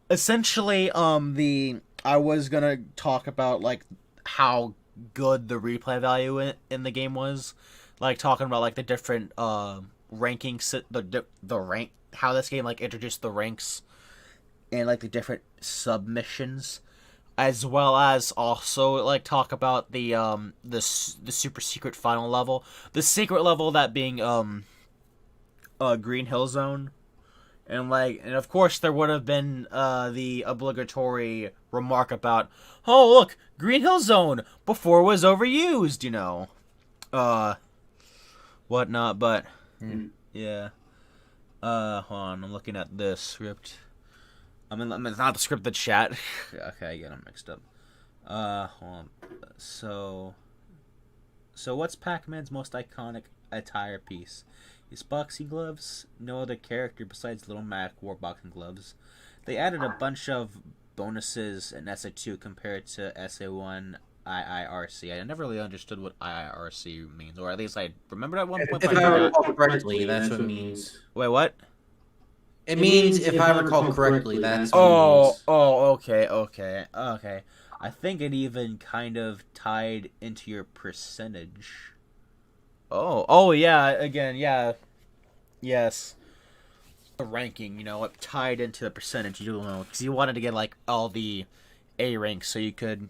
Essentially, I was gonna talk about like how good the replay value in the game was, like talking about like the different ranking the rank, how this game like introduced the ranks and like the different submissions, as well as also like talk about the super secret final level, the secret level that being Green Hill Zone. And of course there would have been the obligatory remark about, oh look, Green Hill Zone before it was overused, whatnot. But yeah, hold on, I'm looking at this script. I mean, it's not the script, the chat. Okay, I get them mixed up. Hold on. So what's Pac-Man's most iconic attire piece? His boxing gloves. No other character besides Little Mac wore boxing gloves. They added a bunch of bonuses in SA2 compared to SA1 IIRC. I never really understood what IIRC means, or at least I remembered at one point. If I recall correctly, that's what it means. Wait, what? It means, if I recall correctly, that's what it means. Okay. I think it even kind of tied into your percentage. Oh, yeah, again, yeah. Yes. The ranking, it tied into the percentage, because you wanted to get, like, all the A ranks so you could,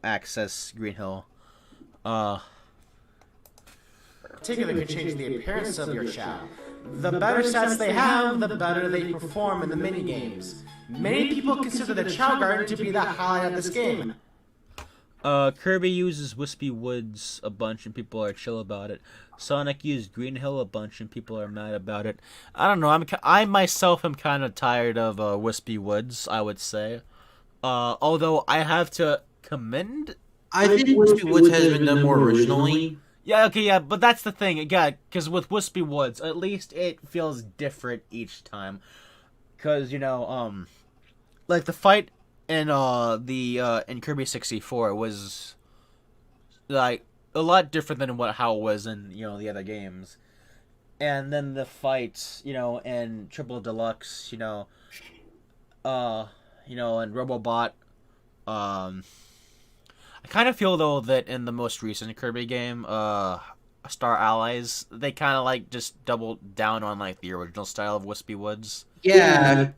access Green Hill. Particularly could change the appearance of your Chow. The better stats they have, the better they perform in the minigames. Many people consider the Chow Garden to be the highlight of this game. Kirby uses Wispy Woods a bunch and people are chill about it. Sonic used Green Hill a bunch and people are mad about it. I don't know, I myself am kind of tired of Wispy Woods, I would say. Although I have to commend... I think Wispy Woods has been done more originally. Yeah, but that's the thing. Yeah, because with Wispy Woods, at least it feels different each time. Because, like the fight in in Kirby 64 was like a lot different than how it was in the other games. And then the fights, in Triple Deluxe, and Robobot, I kind of feel though that in the most recent Kirby game, Star Allies, they kind of like just doubled down on like the original style of Wispy Woods. Yeah,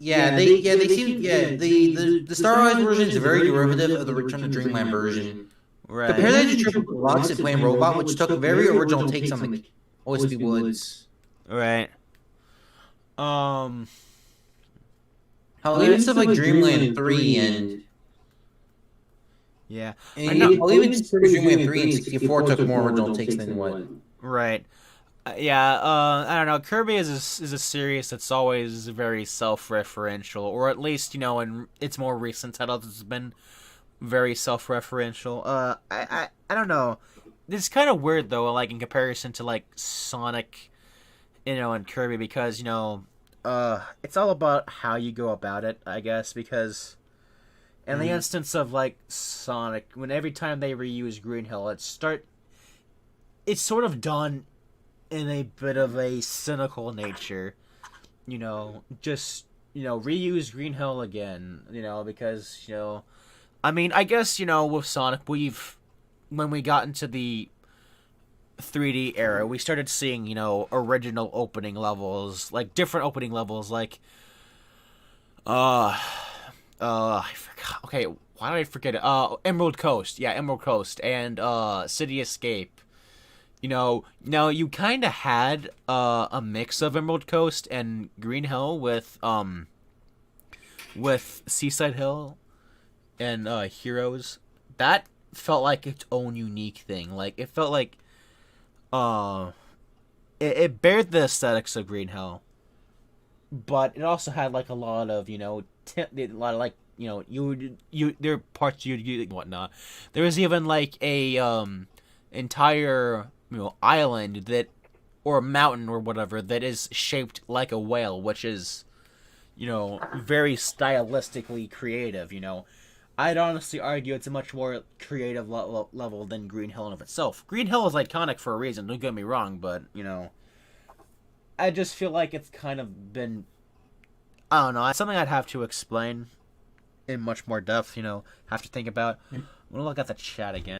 they seem the Star Allies version is very derivative of the Return to Dreamland version. Right. Compare that to Triple Deluxe and Flame Robot, which took very original takes on the Wispy Woods. Right. Hell, even stuff like Dreamland 3 and... Yeah. Even Dreamland 3 and 64 took more original takes than what... Right. I don't know. Kirby is a series that's always very self-referential, or at least, in its more recent titles, it's been very self-referential. I don't know. It's kind of weird, though, like, in comparison to, like, Sonic, and Kirby, because, it's all about how you go about it, I guess, because... In the instance of, like, Sonic, when every time they reuse Green Hill, it's sort of done in a bit of a cynical nature. Reuse Green Hill again, because, I mean, I guess, with Sonic, when we got into the 3D era, we started seeing, original opening levels, like, different opening levels, like, I forgot. Okay, why did I forget it? Emerald Coast. Yeah, Emerald Coast and City Escape. Now you kind of had a mix of Emerald Coast and Green Hill with Seaside Hill and Heroes. That felt like its own unique thing. Like it felt like it bared the aesthetics of Green Hill, but it also had like a lot of there are parts you whatnot. There was even like a entire island that, or a mountain or whatever, that is shaped like a whale, which is very stylistically creative. I'd honestly argue it's a much more creative level than Green Hill in of itself. Green Hill is iconic for a reason, don't get me wrong, but I just feel like it's kind of been, I don't know, it's something I'd have to explain in much more depth, have to think about. I'm gonna look at the chat again.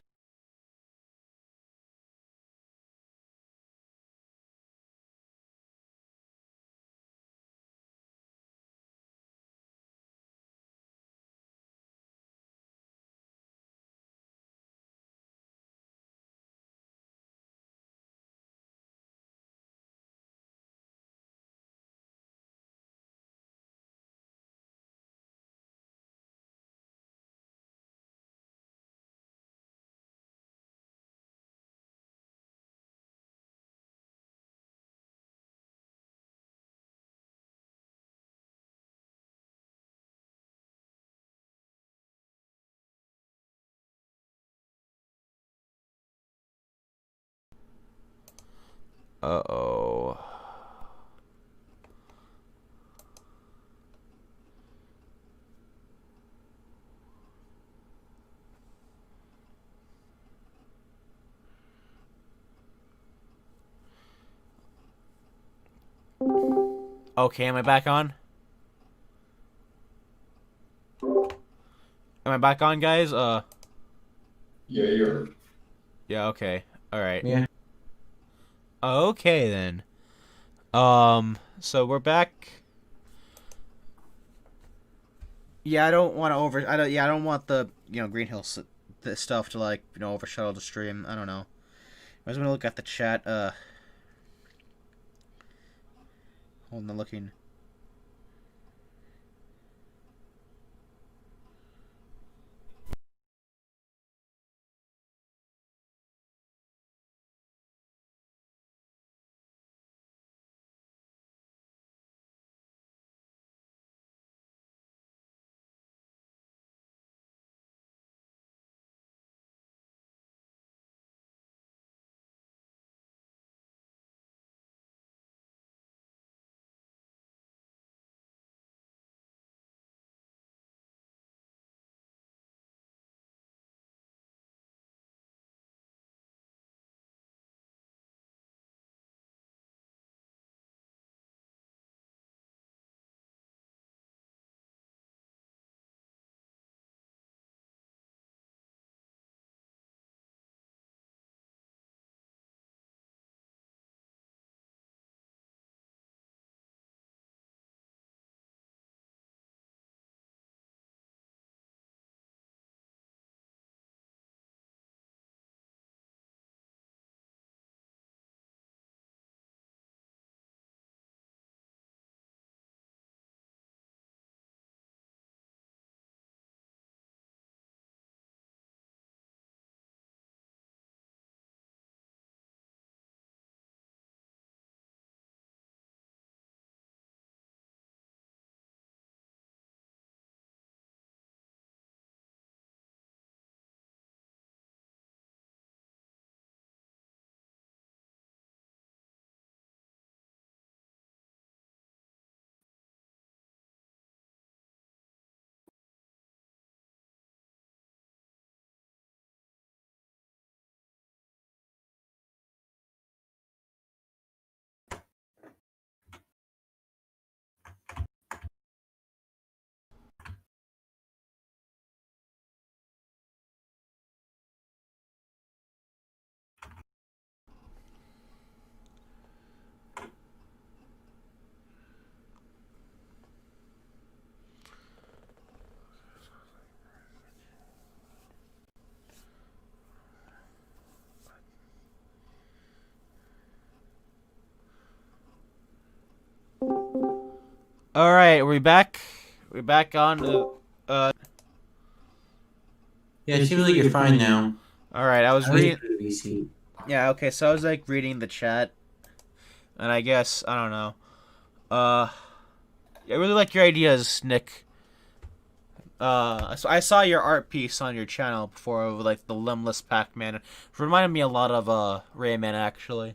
Uh-oh. Okay, am I back on? Am I back on, guys? Yeah, you're. Yeah, okay. Alright. Yeah. Okay, then. So we're back. Yeah, I don't want to I don't want the Green Hill the stuff to like overshadow the stream. I don't know. I was gonna look at the chat. Hold on, looking. Alright, we back? We're back on Yeah, it seems like you're fine now. Alright, I was reading... VC. Yeah, okay, so I was like reading the chat. And I guess, I don't know. I really like your ideas, Nick. So I saw your art piece on your channel before of like the limbless Pac-Man. It reminded me a lot of Rayman actually.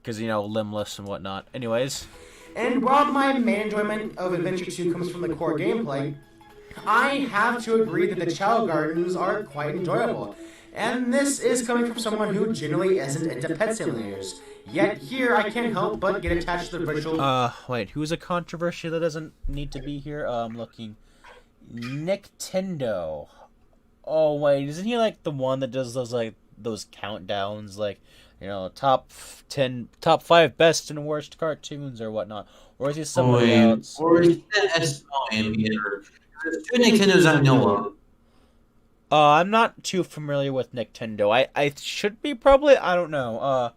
Because, limbless and whatnot. Anyways. And while my main enjoyment of Adventure 2 comes from the core gameplay, I have to agree that the Chow Gardens are quite enjoyable. And this is coming from someone who generally isn't into pet simulators. Yet here I can't help but get attached to the virtual... Wait, who's a controversy that doesn't need to be here? I'm looking. Nintendo. Oh, wait, isn't he like the one that does those countdowns, like... top 5 best and worst cartoons or whatnot. Or is he somebody else? Or is that SML ambient? There's 2 Nintendos I know of. I'm not too familiar with Nintendo. I should be probably, I don't know.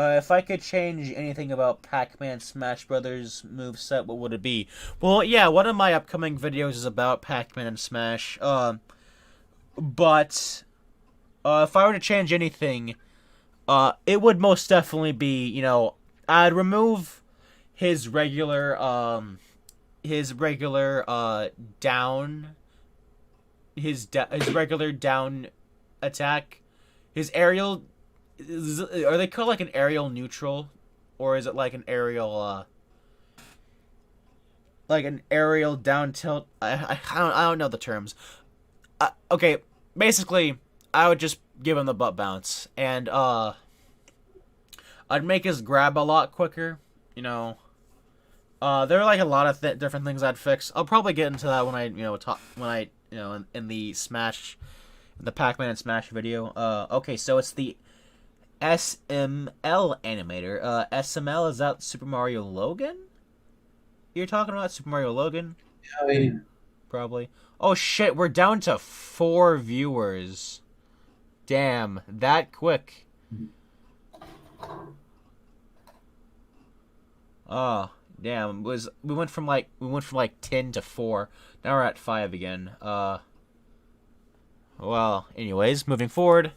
If I could change anything about Pac-Man Smash Brothers moveset, what would it be? Well, yeah, one of my upcoming videos is about Pac-Man and Smash. But if I were to change anything, it would most definitely be, I'd remove his regular his regular down, his regular down attack, his aerial. Are they called like an aerial neutral, or is it like an aerial down tilt? I don't know the terms. Okay, basically, I would just give him the butt bounce, and I'd make his grab a lot quicker. You know, there are like a lot of different things I'd fix. I'll probably get into that when I in the Smash, the Pac-Man and Smash video. Okay, so it's the SML animator. SML, is that Super Mario Logan? You're talking about Super Mario Logan? Yeah. Probably. Oh shit, we're down to 4 viewers. Damn, that quick. Oh, damn. We went from like 10 to 4. Now we're at 5 again. Well, anyways, moving forward.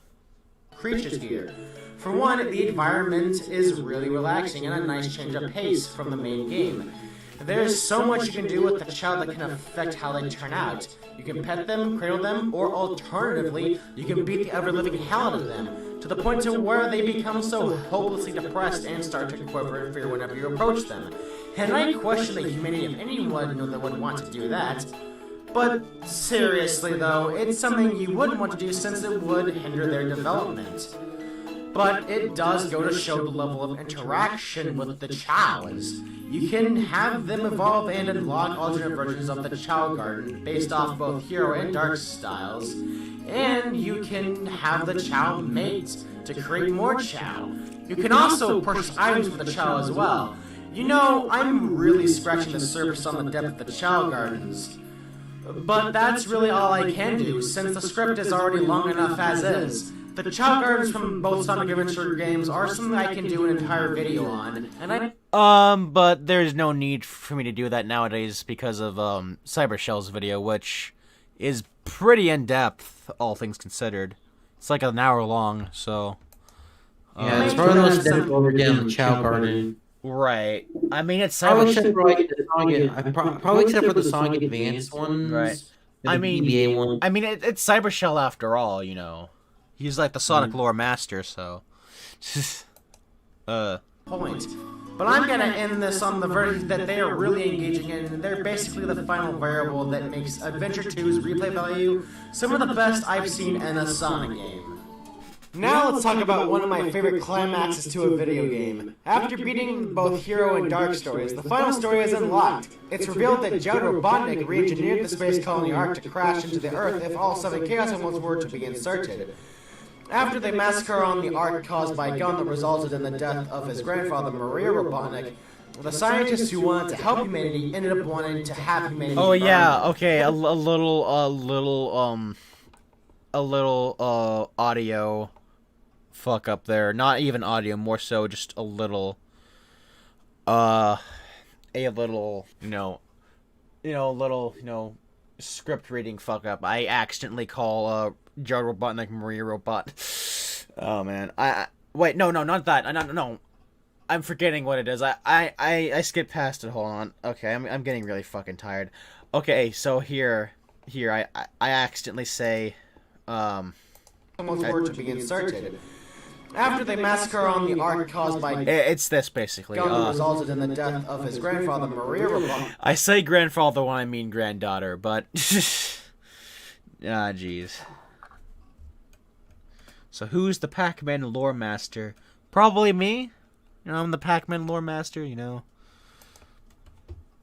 Creatures here. For one, the environment is really relaxing and a nice change of pace from the main game. There's so much you can do with the child that can affect how they turn out. You can pet them, cradle them, or alternatively, you can beat the ever-living hell out of them, to the point to where they become so hopelessly depressed and start to quiver in fear whenever you approach them. And I question the humanity of anyone that would want to do that. But seriously though, it's something you wouldn't want to do since it would hinder their development. But it does go to show the level of interaction with the chows. You can have them evolve and unlock alternate versions of the Chow Garden based off both Hero and Dark styles. And you can have the Chow mate to create more Chow. You can also purchase items for the Chow as well. You know, I'm really scratching the surface on the depth of the Chow Gardens. But that's really all I can do, since the script is already long enough as is. The Chow Gardens from both Sonic Adventure games are something I can do an entire video on, and but there's no need for me to do that nowadays because of, Cybershell's video, which is pretty in-depth, all things considered. It's like an hour long, so... yeah, it's probably the most difficult we're getting on the Chow Garden. Right. I mean, it's Probably Cybershell... except for, like, the Sonic, probably except for the Sonic Advance ones. Right. And I the mean, GBA one. it's Cybershell after all, you know. He's like the Sonic lore master, so... point. But I'm gonna end this on the verdict that they are really engaging in, and they're basically the final variable that makes Adventure 2's replay value some of the best I've seen in a Sonic game. Now let's talk about one of my favorite climaxes to a video game. After beating both Hero and Dark stories, the final story is unlocked. It's revealed that Judd Robotnik re-engineered the space colony Ark to crash into the Earth if all 7 Chaos Emeralds were to be inserted. After the massacre on the Ark caused by Gun that resulted in the death of his grandfather, Maria Robotnik, the scientists who wanted to help humanity ended up wanting to have humanity Oh burned. yeah, okay, a little audio fuck up there. Not even audio, more so just a little, script reading fuck up. I accidentally call, Joe Robotnik Maria Robot. Oh man, wait, no, not that. No. I'm forgetting what it is. I skipped past it. Hold on. Okay, I'm getting really fucking tired. Okay, so here, I accidentally say, were to be inserted. After the massacre on the Ark caused by it's this basically. Gun that resulted in the death of his grandfather, Maria Robotnik. I say grandfather when I mean granddaughter, but jeez. So who's the Pac-Man lore master? Probably me. You know, I'm the Pac-Man lore master. You know.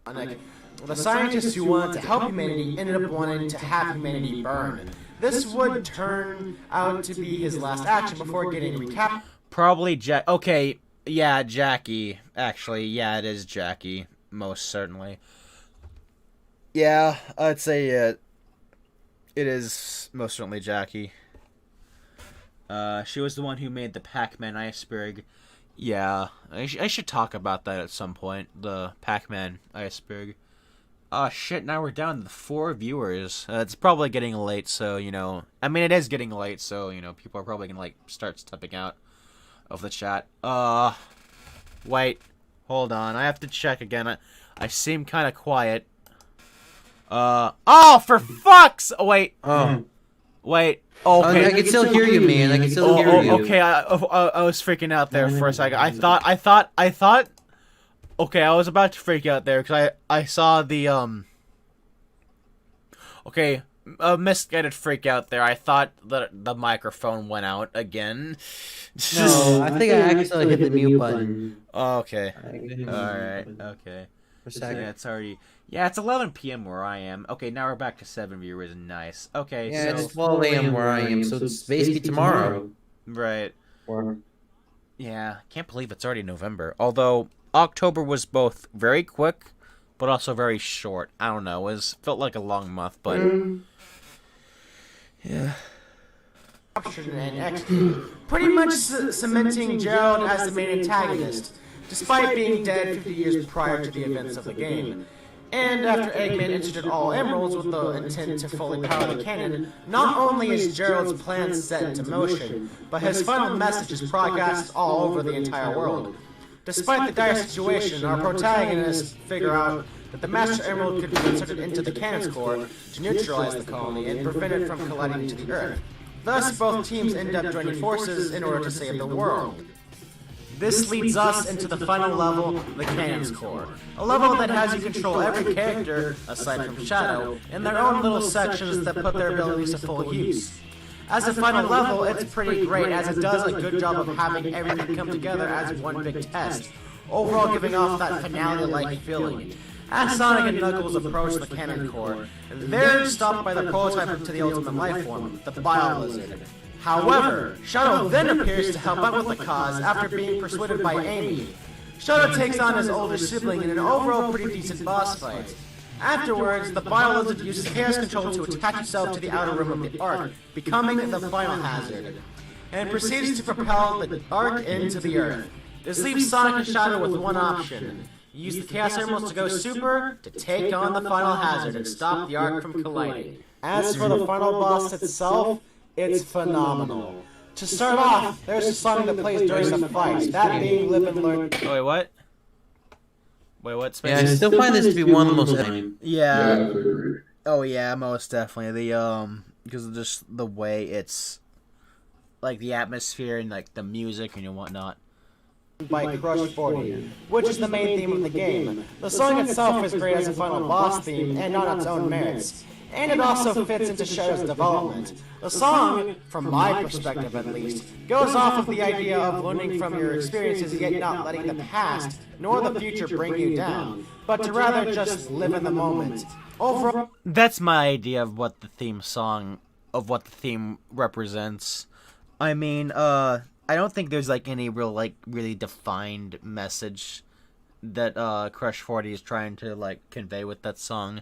The scientists who wanted to help humanity ended up wanting to have humanity burned. This would turn out to be his last action before getting recapped. Probably Jack. Okay, yeah, Jackie. Actually, yeah, it is Jackie. Most certainly. Yeah, I'd say it is most certainly Jackie. She was the one who made the Pac-Man iceberg. Yeah, I should talk about that at some point. The Pac-Man iceberg. Oh shit, now we're down to 4 viewers. It's probably getting late, so, you know... I mean, it is getting late, so, you know, people are probably gonna, like, start stepping out of the chat. Wait. Hold on, I have to check again. I seem kinda quiet. Oh, for fuck's... Wait. Oh. Wait. Okay. I can still hear you, man. I can still hear you. Okay, I was freaking out there for a second. I thought... Okay, I was about to freak out there, because I saw the, Okay, a misguided freak out there. I thought that the microphone went out again. No, I think I accidentally hit the mute button. Okay. Alright, okay. For a second. Yeah, it's already... Yeah, it's 11 p.m. where I am. Okay, now we're back to 7 viewers. Nice. Okay, Yeah, so... it's 12 a.m. where I am, so it's basically tomorrow. Right. Or... Yeah, can't believe it's already November. Although, October was both very quick, but also very short. I don't know, felt like a long month, but... Yeah. Pretty much cementing Gerald as the main antagonist, despite being dead 50 years prior to the events of the game. And after Eggman entered all emeralds with the intent to fully power the cannon, not only is Gerald's plan set into motion, but his final message is broadcast all over the entire world. Despite the dire situation, our protagonists figure out that the Master Emerald could be inserted into the cannon's core to neutralize the colony and prevent it from colliding to the Earth. Thus, both teams end up joining forces in order to save the world. This leads us into the final level, the Cannon's Core. A level that has you control every character, aside from Shadow, in their own little sections that put their abilities to full use. As a final level, it's pretty great as it does a good job of having everything come together as one big test, overall giving off that finale-like feeling. As Sonic and Knuckles approach the Cannon Core, they're stopped by the prototype to the ultimate life form, the Bio Lizard. However, Shadow then appears to help out with the cause after being persuaded by Amy. Shadow takes on his older sibling in an overall pretty decent boss fight. Afterwards, the Bio Lizard uses Chaos Control to attach itself to the outer rim of the Ark, becoming the final hazard, and proceeds to propel the Ark into the Earth. This leaves Sonic and Shadow with one option. Use the Chaos Emeralds to go super, to take on the final hazard and stop the Ark from colliding. As for the final boss itself, it's phenomenal. To start off, there's a song that plays during the fight, that being Live and Learn. Oh, wait, what? Wait, what? Space? Yeah, I still find this to be one of the most... Yeah. Oh, yeah, most definitely. Because of just the way it's, like, the atmosphere and, like, the music and whatnot. By Crush 40, which is the main theme of the game. The song itself is great as a final boss theme and on its own merits. And it also fits into Shadow's development. The song, from my perspective at least, goes off of the idea of learning from your experiences yet not letting the past nor the future bring you down, but to rather just live in the moment. Overall, that's my idea of what the theme represents. I mean, I don't think there's like any real really defined message that Crush 40 is trying to like convey with that song.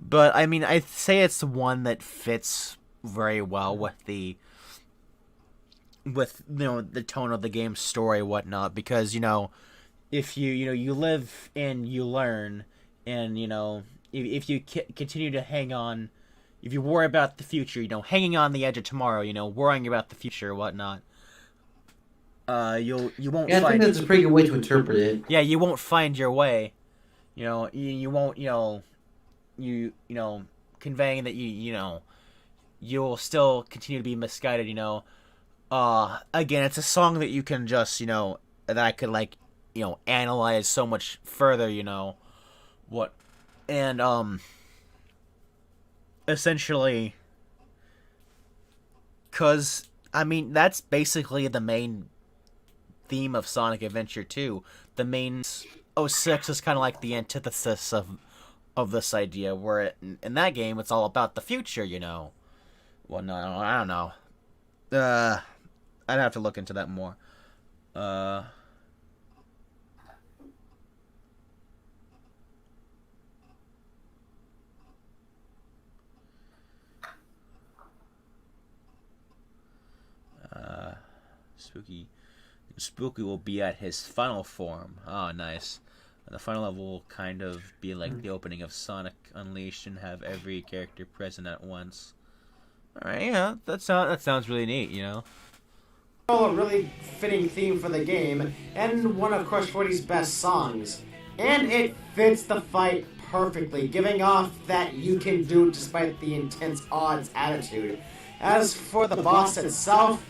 But I mean, I'd say it's the one that fits very well with the tone of the game's story and whatnot, because if you live and you learn, and if you continue to hang on, if you worry about the future, hanging on the edge of tomorrow, worrying about the future and whatnot, you won't. Yeah, I think that's a pretty good way to interpret it. Yeah, you won't find your way. You won't. Conveying that you'll still continue to be misguided. Again, it's a song that you can just that I could analyze so much further. Essentially, because I mean that's basically the main theme of Sonic Adventure 2. The main 06 is kind of like the antithesis of this idea, where in that game it's all about the future, Well, no, I don't know. I'd have to look into that more. Spooky will be at his final form. Oh, nice. The final level will kind of be like the opening of Sonic Unleashed and have every character present at once. Alright, yeah, that sounds really neat, A really fitting theme for the game, and one of Crush 40's best songs. And it fits the fight perfectly, giving off that you can do it despite the intense odds attitude. As for the boss itself,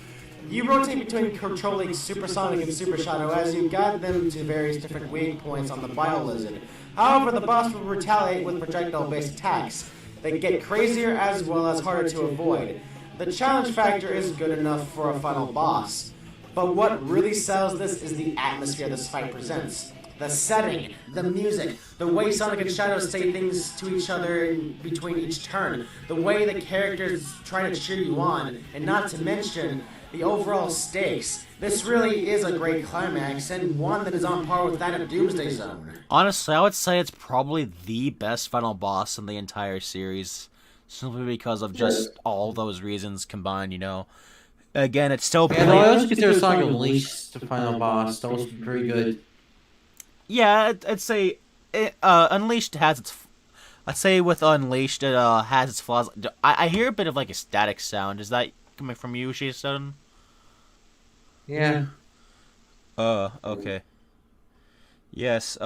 you rotate between controlling Super Sonic and Super Shadow as you guide them to various different weak points on the Bio Lizard. However, the boss will retaliate with projectile-based attacks that get crazier as well as harder to avoid. The challenge factor is good enough for a final boss, but what really sells this is the atmosphere this fight presents. The setting, the music, the way Sonic and Shadow say things to each other in between each turn, the way the characters try to cheer you on, and not to mention the overall stakes. This really is a great climax, and one that is on par with that of Doomsday Zone. Honestly, I would say it's probably the best final boss in the entire series, simply because of just all those reasons combined, you know. Again, it's still... Yeah, no, I also consider Sonic Unleashed the final boss. That was pretty good. Yeah, I'd say Unleashed has its... I'd say with Unleashed, it has its flaws. I hear a bit of like a static sound. Is that coming from you, Shisa? Yeah. Okay. Yes,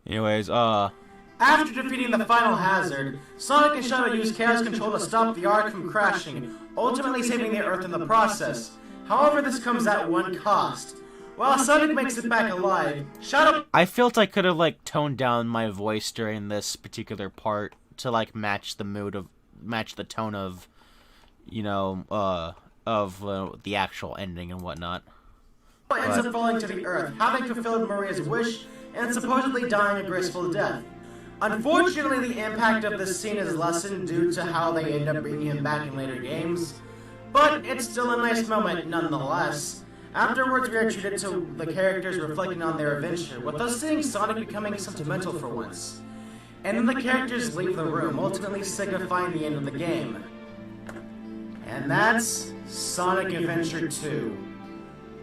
anyways, After defeating the final hazard, Sonic and Shadow use Chaos Control to stop the Ark from crashing, ultimately saving the Earth in the process. However, this comes at one cost. While Sonic makes it back alive, Shadow... I felt I could have, like, toned down my voice during this particular part to, like, match the mood of... match the tone of, you know, the actual ending and whatnot. ends up falling to the Earth, having fulfilled Maria's wish, and supposedly dying a graceful death. Unfortunately, the impact of this scene is lessened due to how they end up bringing him back in later games, but it's still a nice moment nonetheless. Afterwards, we are treated to the characters reflecting on their adventure, with us seeing Sonic becoming sentimental for once. And then the characters leave the room, ultimately signifying the end of the game. And that's Sonic Adventure 2.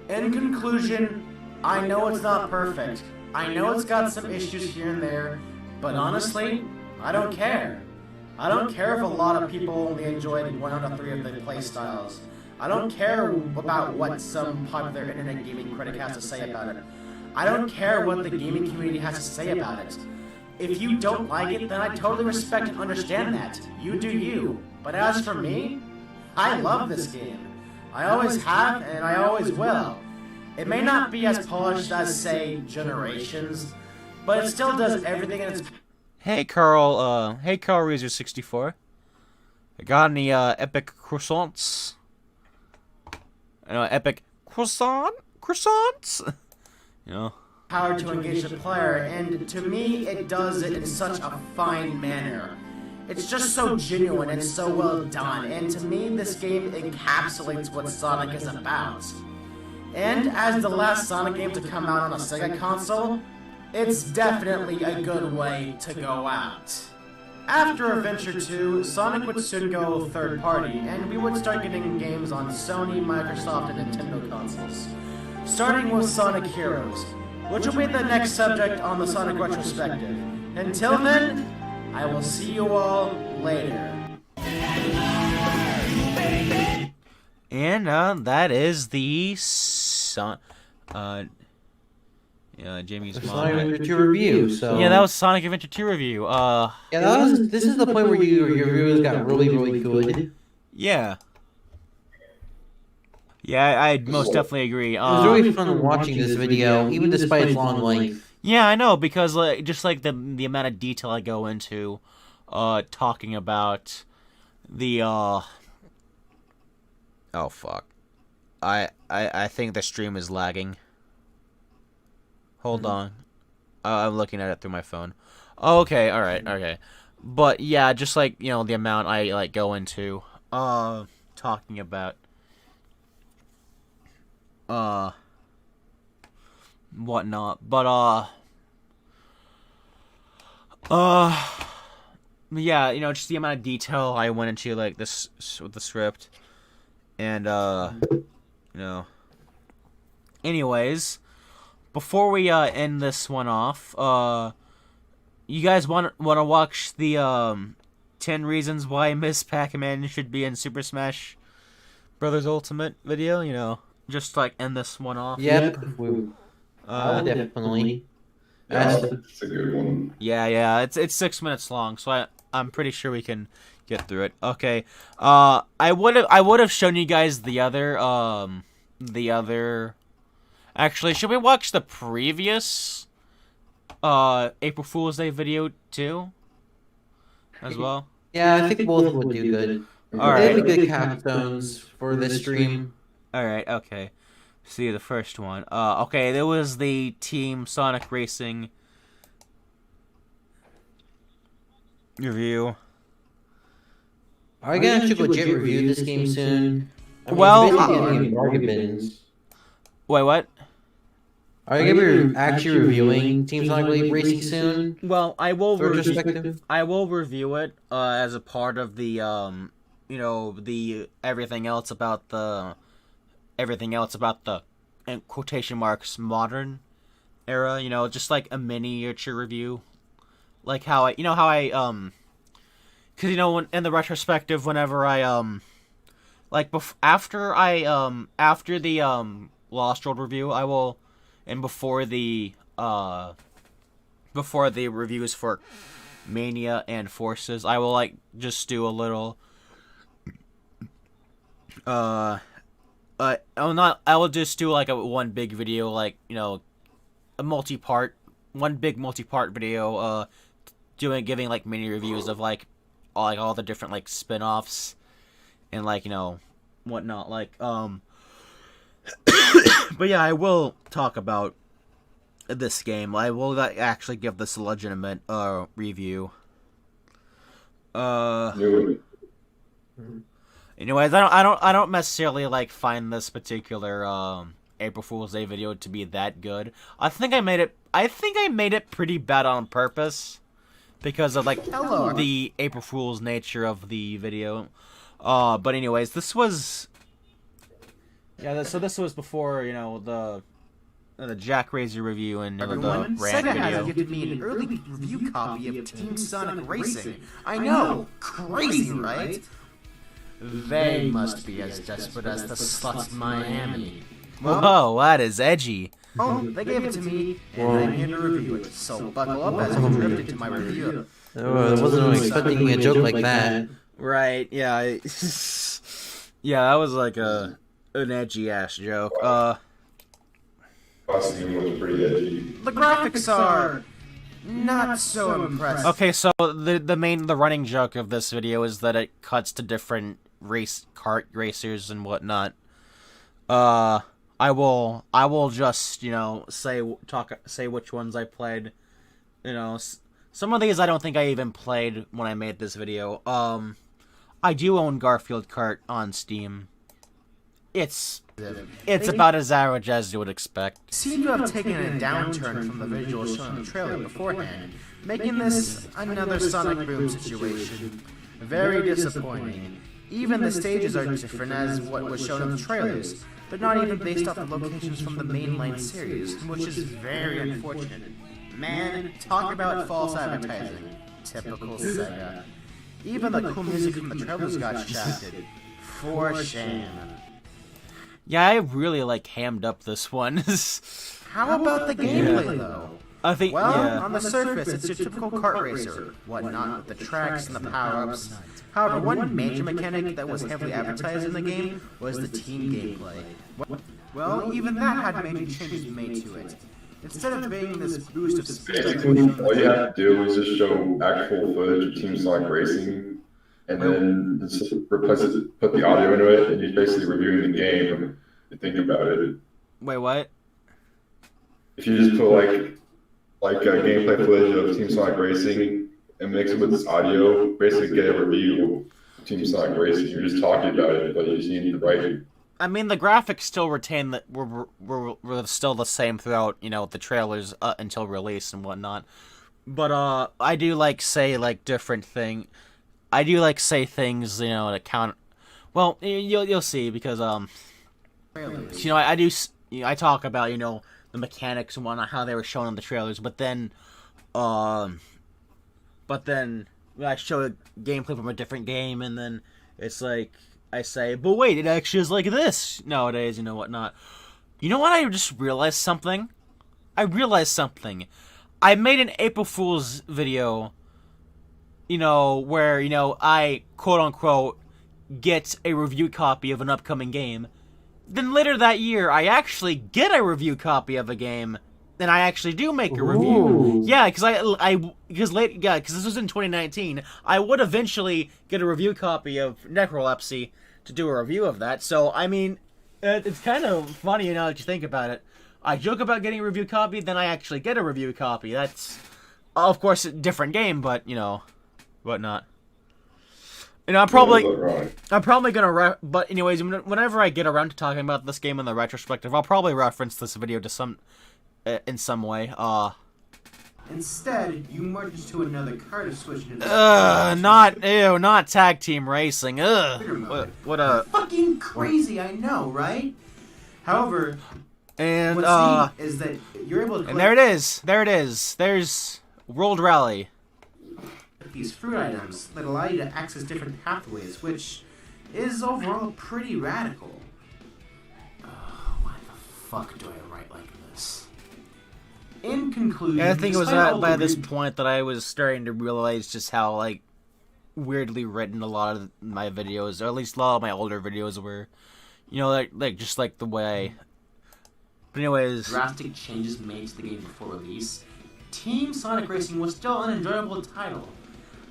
In conclusion, I know it's not perfect. I know it's got some issues here and there, but honestly, I don't care. I don't care if a lot of people only enjoyed 1 out of 3 of the playstyles. I don't care about what some popular internet gaming critic has to say about it. I don't care what the gaming community has to say about it. If you don't like it, then I totally respect and understand that. You do you. But as for me, I love this game. I always have, and I always will. It may not be as polished as, say, Generations, but it still does everything in its... Hey Carl Reezer 64. I got any epic croissants? Epic croissants? You know. Power to engage the player, and to me, it does it in such a fine manner. It's just so genuine and so well done, and to me, this game encapsulates what Sonic is about. And as the last Sonic game to come out on a Sega console, it's definitely a good way to go out. After Adventure 2, Sonic would soon go third party, and we would start getting games on Sony, Microsoft, and Nintendo consoles. Starting with Sonic Heroes, which will be the next subject on the Sonic Retrospective. Until then, I will see you all later. And that is the Jamie's mom. Sonic Adventure 2 review. So yeah, that was Sonic Adventure 2 review. Yeah, this is the point where your reviews got really, really good. Yeah. Yeah, I most definitely agree. It was really fun watching this video, even despite its long length. Yeah, I know, because just like the amount of detail I go into, talking about the oh fuck, I think the stream is lagging. Hold on, I'm looking at it through my phone. Oh, okay, all right, okay, but yeah, just like the amount I like go into, talking about. Whatnot, but yeah, just the amount of detail I went into, like this with the script, and anyways, before we end this one off, you guys want to watch the 10 reasons why Miss Pac-Man should be in Super Smash Brothers Ultimate video? Just like end this one off. Yep. Definitely. Yeah, it's a good one. Yeah, it's 6 minutes long, so I'm pretty sure we can get through it. Okay. I would have shown you guys the other. Actually, should we watch the previous April Fool's Day video too? As well. Yeah, I think both would do good. All right. They'd be good capstones for this stream. All right. Okay. See the first one. Okay, there was the Team Sonic Racing review. Are we gonna actually legit review this game soon? I mean, Well, basically bargain bins. Wait, what? Are you gonna be actually reviewing Team Sonic Racing soon? Well, I will Retrospective? I will review it as a part of the the everything else about the in quotation marks modern era, just like a miniature review. Like how I cuz in the retrospective whenever I after the Lost World review, I will, and before the reviews for Mania and Forces, I will just do a little I will just do a one big video, one big multi-part video giving mini reviews of all the different spin-offs and whatnot, but yeah, I will talk about this game. I will actually give this a legitimate review. Anyways, I don't necessarily find this particular April Fool's Day video to be that good. I think I made it pretty bad on purpose because of the April Fool's nature of the video. But anyways, this was this was before the Jack Razor review and the rant Sega video. has gifted me an early review copy of Team Sonic Racing. I know, crazy, right? They must be as desperate as the sluts in Miami. Whoa, that is edgy. Oh, they gave it to me, and I'm here to review it. So buckle up as we drift into my review. Oh, I wasn't expecting a joke like that. Right? Yeah. Yeah, that was an edgy ass joke. Last game was pretty edgy. The graphics are not so impressive. Okay, so the running joke of this video is that it cuts to different kart racers and whatnot. I will just say which ones I played. Some of these I don't think I even played when I made this video. I do own Garfield Kart on Steam. It's about as average as you would expect. Seem to have taken a downturn from the visuals shown in the trailer beforehand, making this another Sonic Boom situation. Very disappointing. Even the stages are different as what was shown in the trailers, but not even based off the locations from the mainline series, which is very unfortunate. Man, talk about false advertising. Typical Sega. Even the cool music from the trailers got shafted. For shame. Yeah, I really hammed up this one. How about the gameplay, though? I think, on the surface, it's your typical kart racer, whatnot with the tracks and the power-ups. However, one major mechanic that was heavily advertised in the game was the team gameplay. Well, even that had major changes made to it. Instead of being this boost of speed, Basically, all you have to do is just show actual footage of Team Sonic Racing, and then just replace it, put the audio into it, and you're basically reviewing the game and thinking about it. Wait, what? If you just put like a gameplay footage of Team Sonic Racing and mix it with this audio, basically get a review of Team Sonic Racing. You're just talking about it, but you just need the right. I mean, the graphics still retain that were still the same throughout, the trailers until release and whatnot. But I do say different thing. I do say things, to count. Well, you'll see because I do. I talk about the mechanics and whatnot, how they were shown in the trailers, but then I show a gameplay from a different game, and then it's I say, but wait, it actually is like this nowadays, whatnot. You know what? I just realized something. I realized something. I made an April Fool's video, where, I, quote-unquote, get a review copy of an upcoming game. Then later that year, I actually get a review copy of a game, and I actually do make a review. Ooh. Yeah, because because this was in 2019. I would eventually get a review copy of Necrolepsy to do a review of that. So, I mean, it's kind of funny, that you think about it. I joke about getting a review copy, then I actually get a review copy. That's, of course, a different game, but, whatnot. I'm probably gonna but anyways, whenever I get around to talking about this game in the retrospective, I'll probably reference this video to in some way. Instead, you merge to another car to switch into not tag team racing. What a fucking crazy, I know, right? However, and what's neat is that you're able to and there it is. There's World Rally. These fruit items that allow you to access different pathways, which is overall pretty radical. Why the fuck do I write like this? In conclusion, I think it was by this point that I was starting to realize just how weirdly written a lot of my videos, or at least a lot of my older videos were. Just the way. But anyways, drastic changes made to the game before release, Team Sonic Racing was still an enjoyable title.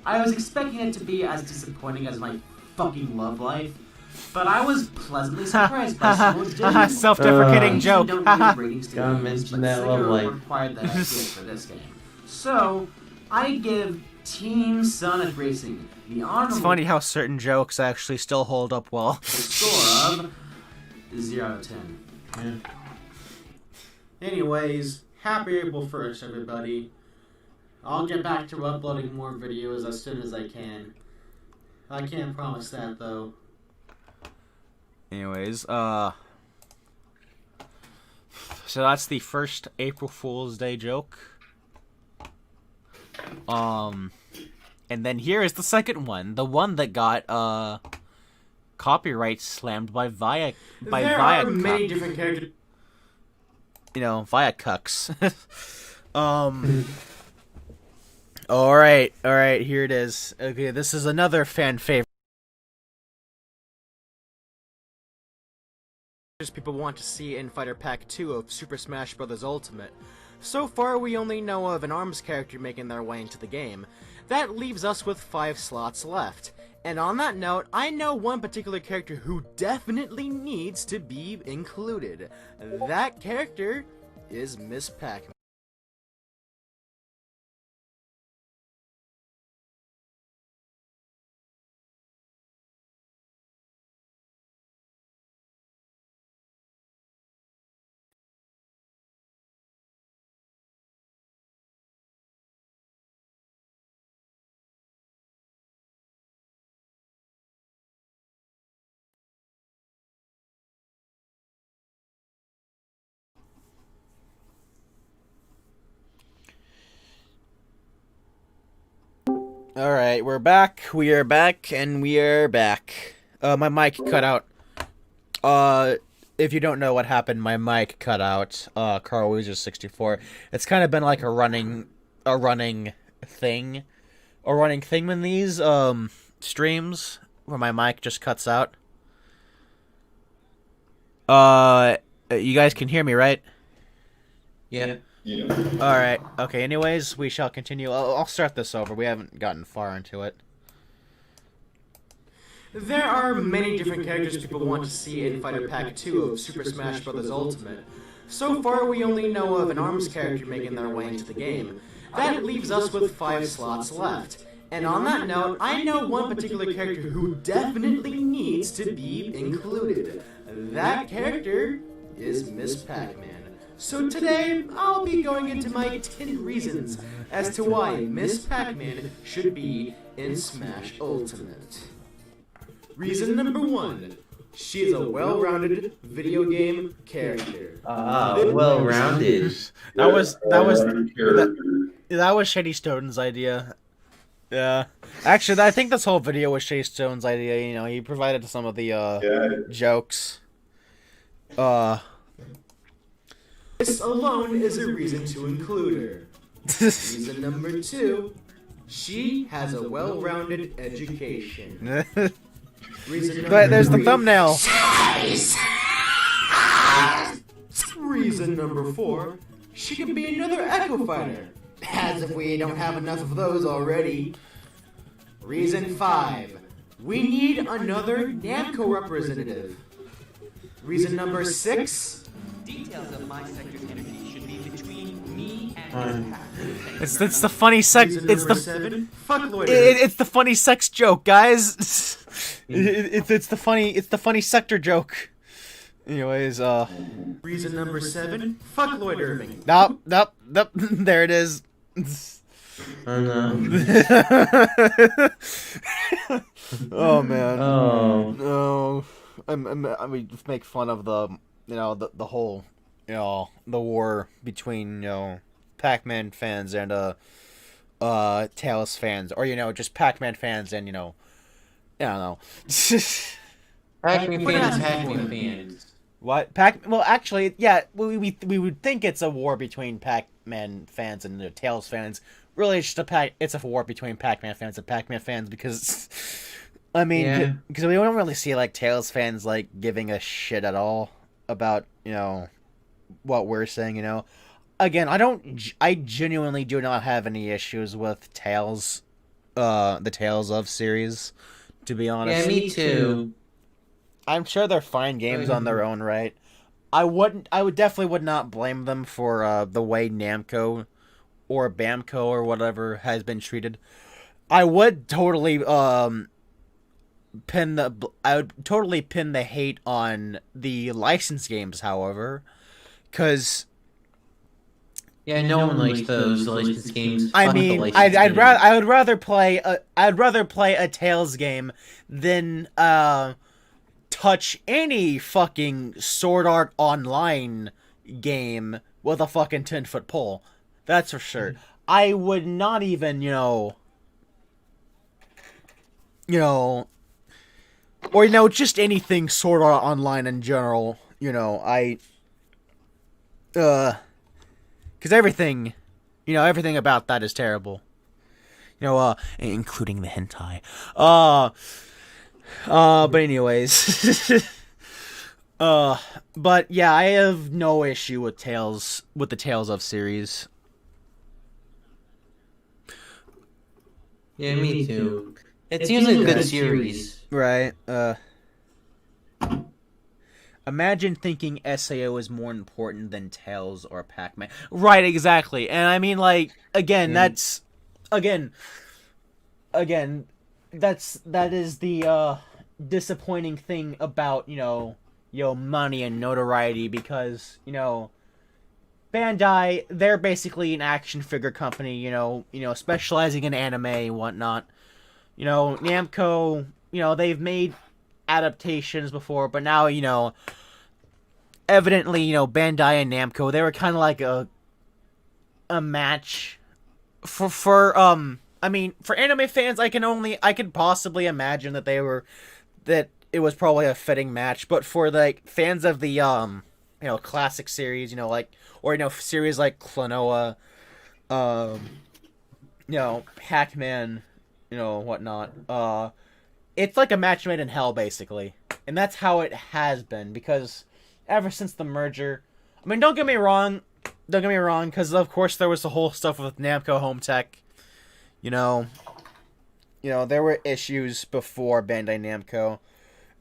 I was expecting it to be as disappointing as my fucking love life, but I was pleasantly surprised by some legitimate self-deprecating joke. Gotta mention that love life. Required that I did for this game. So, I give Team Sonic Racing the honorable. It's funny how certain jokes actually still hold up well. Score of 0 out of 10. Anyways, happy April 1st, everybody. I'll get back to uploading more videos as soon as I can. I can't promise that, though. Anyways, so that's the first April Fool's Day joke. And then here is the second one, the one that got copyright slammed by Via. There are many different characters. Via cucks. All right, here it is. Okay, this is another fan favorite. People want to see in Fighter Pack 2 of Super Smash Bros. Ultimate. So far, we only know of an ARMS character making their way into the game. That leaves us with 5 slots left. And on that note, I know one particular character who definitely needs to be included. That character is Miss Pac-man. Alright, we're back. We are back, and we are back. My mic cut out. If you don't know what happened, my mic cut out. Carl Weezer 64. It's kind of been like a running thing in these streams where my mic just cuts out. You guys can hear me, right? Yeah. Alright, okay, anyways, we shall continue. I'll start this over. We haven't gotten far into it. There are many different characters people want to see in Fighter Pack 2 of Super Smash Bros. Ultimate. So far, we only know of an ARMS character making their way into the game. That leaves us with 5 slots left. And on that note, I know one particular character who definitely needs to be included. That character is Miss Pac-man. So today, I'll be going into my 10 reasons as to why Miss Pac-man should be in Smash Ultimate. Reason number 1. She is a well-rounded video game character. Well-rounded. That was Shady Stone's idea. Yeah. Actually, I think this whole video was Shady Stone's idea. He provided some of the jokes. This alone is a reason to include her. Reason number 2, she has a well-rounded education. Reason number But there's the 3, thumbnail. Reason number 4, she can be another Echo Fighter. As if we don't have enough of those already. Reason 5, we need another Namco representative. Reason number 6, Details of my sector's energy should be between me and It's the funny sex. reason It's number the 7, fuck loiter. it's the funny sex joke, guys. It's the funny sector joke. Anyways, Reason number 7, fuck Lloyd Irving. nope. There it is. Oh Oh man. no. No. I mean, make fun of the the whole the war between Pac-Man fans and Tails fans, or just Pac-Man fans and I don't know. Pac-Man fans and Pac-Man fans. What? Well, actually, yeah, we would think it's a war between Pac-Man fans and the Tails fans. Really, it's just it's a war between Pac-Man fans and Pac-Man fans because, I mean, because we don't really see Tails fans giving a shit at all about what we're saying. Again, I genuinely do not have any issues with Tails, the Tales of series, to be honest. Yeah, me too. I'm sure they're fine games on their own right. I definitely would not blame them for the way Namco or Bamco or whatever has been treated. I would totally pin the hate on the licensed games, however, because no one likes those licensed games. I Fuck the mean, licensed games. I would rather play a Tales game than touch any fucking Sword Art Online game with a fucking 10-foot pole. That's for sure. I would not even, or just anything Sword Art Online in general. Because everything about that is terrible. Including the hentai. But anyways, but yeah, I have no issue with the Tales of series. Yeah, me too. It seems like a good series. Right. Imagine thinking SAO is more important than Tails or Pac-Man. Right, exactly. And I mean, again, that is the disappointing thing about money and notoriety, because Bandai, they're basically an action figure company, specializing in anime and whatnot. Namco, they've made adaptations before, but now evidently Bandai and Namco, they were kind of like a match for I mean, for anime fans, I could possibly imagine that it was probably a fitting match, but for fans of the classic series, series like Klonoa, Pac-Man, whatnot, it's like a match made in hell, basically. And that's how it has been, because ever since the merger, I mean, don't get me wrong, because of course there was the whole stuff with Namco Home Tech. There were issues before Bandai Namco,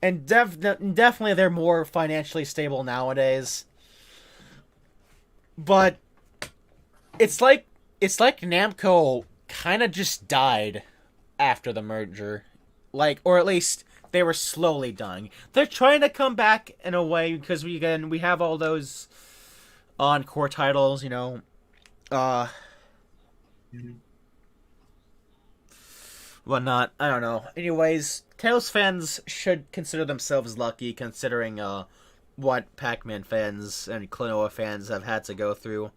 and definitely they're more financially stable nowadays. But it's like Namco kind of just died after the merger, or at least they were slowly dying. They're trying to come back in a way, because we have all those encore titles, whatnot. I don't know. Anyways, Tails fans should consider themselves lucky, considering what Pac-Man fans and Klonoa fans have had to go through.